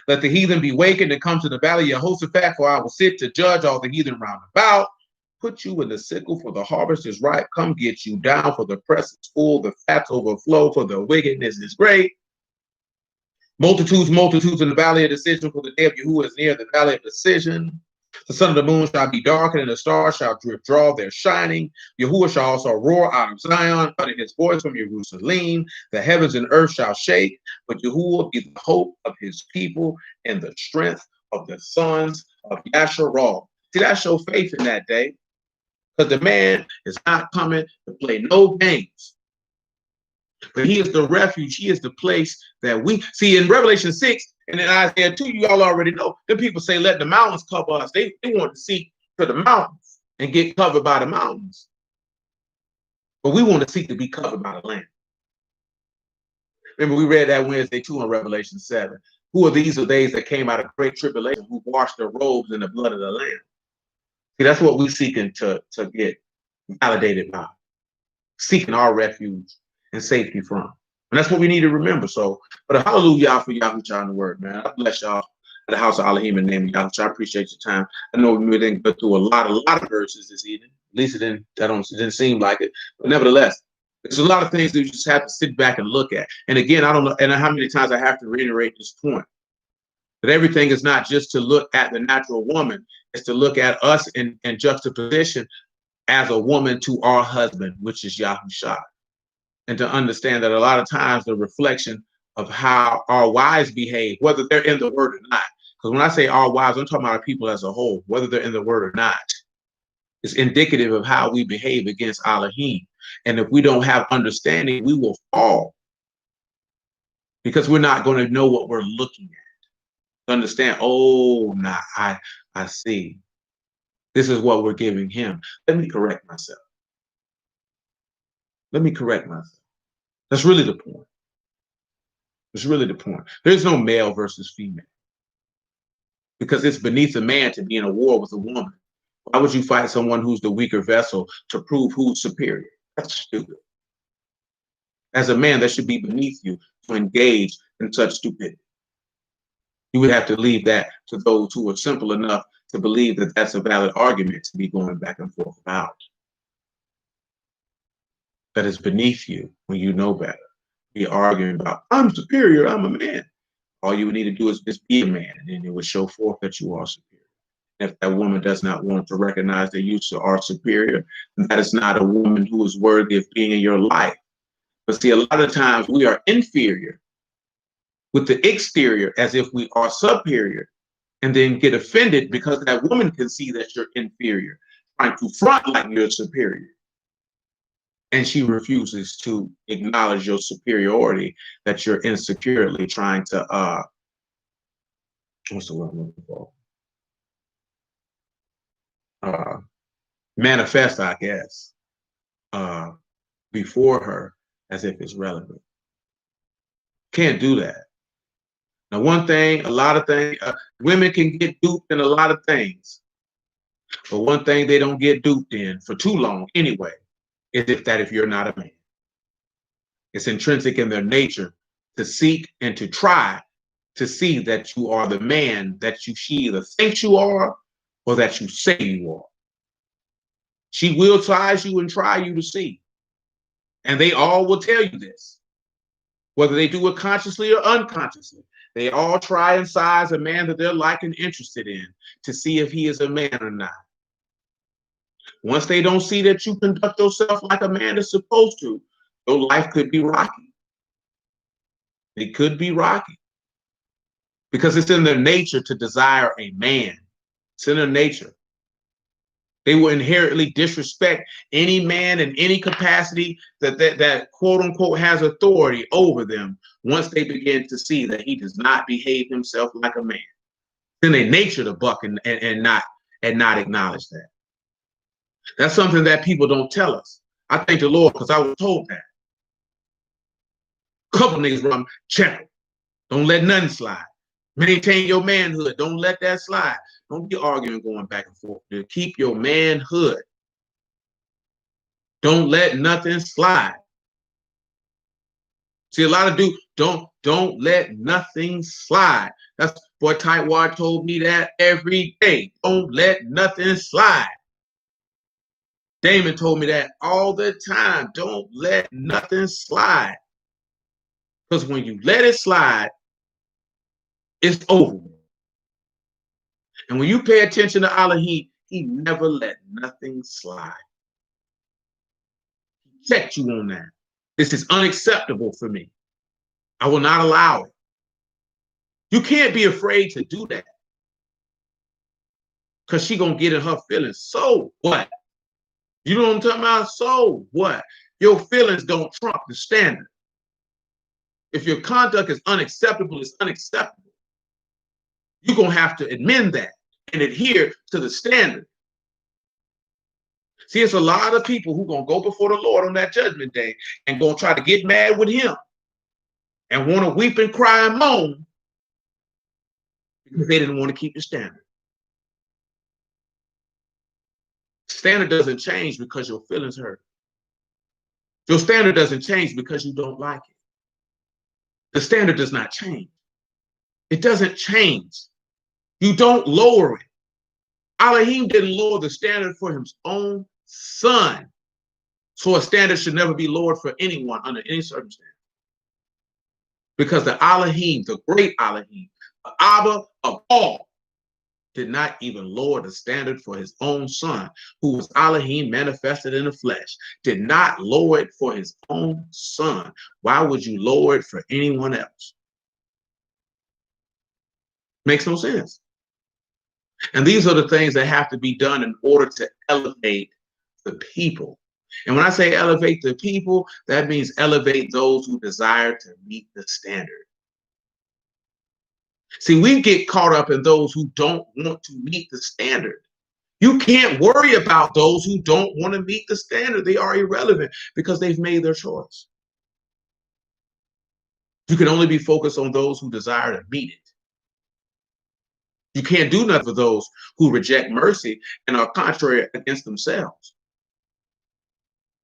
Let the heathen be wakened and come to the valley of Jehoshaphat, for I will sit to judge all the heathen round about. put you in the sickle, for the harvest is ripe. Come get you down, for the press is full, the fats overflow, for the wickedness is great. Multitudes, multitudes in the valley of decision, for the day of Yahuah is near, the valley of decision. The sun of the moon shall be darkened, and the stars shall withdraw their shining. Yahuah shall also roar out of Zion, uttering his voice from Jerusalem. The heavens and earth shall shake, but Yahuah be the hope of his people and the strength of the sons of Yasharal. See, that show faith in that day, because the man is not coming to play no games. But he is the refuge. He is the place that we see in Revelation 6 and in Isaiah 2. You all already know. The people say, let the mountains cover us. They want to seek to the mountains and get covered by the mountains. But we want to seek to be covered by the land. Remember, we read that Wednesday too in Revelation 7. Who are these days that came out of great tribulation, who washed their robes in the blood of the Lamb? See, that's what we're seeking to get validated by. Seeking our refuge and safety from. And that's what we need to remember. So, but a hallelujah for Yahuah in the word, man. I bless y'all at the house of Elohim in the name of Yahuah. I appreciate your time. I know we didn't go through a lot of verses this evening. At least it didn't seem like it. But nevertheless, there's a lot of things that you just have to sit back and look at. And again, I don't know how many times I have to reiterate this point. That everything is not just to look at the natural woman, it's to look at us in juxtaposition as a woman to our husband, which is Yahushua. And to understand that a lot of times the reflection of how our wives behave, whether they're in the word or not, because when I say our wives, I'm talking about people as a whole, whether they're in the word or not, is indicative of how we behave against Elohim. And if we don't have understanding, we will fall, because we're not going to know what we're looking at. Understand, oh, nah, I see. This is what we're giving him. Let me correct myself. Let me correct myself. That's really the point. It's really the point. There's no male versus female, because it's beneath a man to be in a war with a woman. Why would you fight someone who's the weaker vessel to prove who's superior? That's stupid. As a man, that should be beneath you to engage in such stupidity. You would have to leave that to those who are simple enough to believe that that's a valid argument to be going back and forth about. That is beneath you when you know better. Be arguing about, I'm superior, I'm a man. All you would need to do is just be a man, and then it would show forth that you are superior. If that woman does not want to recognize that you are superior, then that is not a woman who is worthy of being in your life. But see, a lot of times we are inferior with the exterior as if we are superior, and then get offended because that woman can see that you're inferior, trying to front like you're superior. And she refuses to acknowledge your superiority, that you're insecurely trying to, what's the word I'm looking for? Manifest, I guess, before her as if it's relevant. Can't do that. Now, one thing, a lot of things, women can get duped in a lot of things. But one thing they don't get duped in for too long anyway, is if you're not a man. It's intrinsic in their nature to seek and to try to see that you are the man that she either thinks you are or that you say you are. She will size you and try you to see. And they all will tell you this, whether they do it consciously or unconsciously. They all try and size a man that they're like and interested in to see if he is a man or not. Once they don't see that you conduct yourself like a man is supposed to, your life could be rocky. It could be rocky. Because it's in their nature to desire a man. It's in their nature. They will inherently disrespect any man in any capacity that quote unquote has authority over them once they begin to see that he does not behave himself like a man. It's in their nature to buck and not acknowledge that. That's something that people don't tell us. I thank the Lord because I was told that. Couple niggas run check. Don't let nothing slide. Maintain your manhood. Don't let that slide. Don't be arguing going back and forth. Keep your manhood. Don't let nothing slide. See, a lot of dudes don't let nothing slide. That's boy Tightwad told me that every day. Don't let nothing slide. Damon told me that all the time. Don't let nothing slide. Because when you let it slide, it's over. And when you pay attention to Allah, he never let nothing slide. He checked you on that. This is unacceptable for me. I will not allow it. You can't be afraid to do that. Because she's going to get in her feelings. So what? You know what I'm talking about? So what? Your feelings don't trump the standard. If your conduct is unacceptable, it's unacceptable. You're going to have to amend that and adhere to the standard. See, it's a lot of people who are going to go before the Lord on that judgment day and going to try to get mad with him and want to weep and cry and moan because they didn't want to keep the standard. Standard doesn't change because your feelings hurt. Your standard doesn't change because you don't like it. The standard does not change. It doesn't change. You don't lower it. Elohim didn't lower the standard for his own son. So a standard should never be lowered for anyone under any circumstance. Because the Elohim, the great Elohim, the Abba of all, did not even lower the standard for his own son, who was Elohim manifested in the flesh, did not lower it for his own son. Why would you lower it for anyone else? Makes no sense. And these are the things that have to be done in order to elevate the people. And when I say elevate the people, that means elevate those who desire to meet the standard. See, we get caught up in those who don't want to meet the standard. You can't worry about those who don't want to meet the standard. They are irrelevant because they've made their choice. You can only be focused on those who desire to meet it. You can't do nothing for those who reject mercy and are contrary against themselves.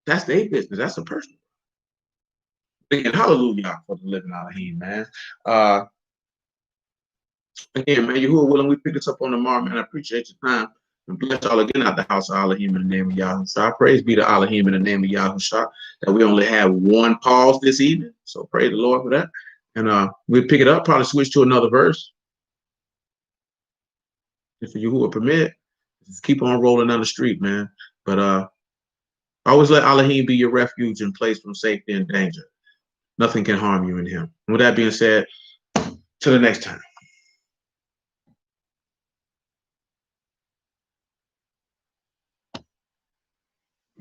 That's their business. That's a person. And hallelujah for the living Elohim, man. Again, man, Yahuah willing, we pick this up on tomorrow, man. I appreciate your time. And bless y'all again out the house of Elohim in the name of Yahuah. Praise be to Elohim in the name of Yahuah, that we only have one pause this evening. So praise the Lord for that. And we'll pick it up, probably switch to another verse. If Yahuah permit, just keep on rolling down the street, man. But always let Elohim be your refuge and place from safety and danger. Nothing can harm you in him. And with that being said, till the next time.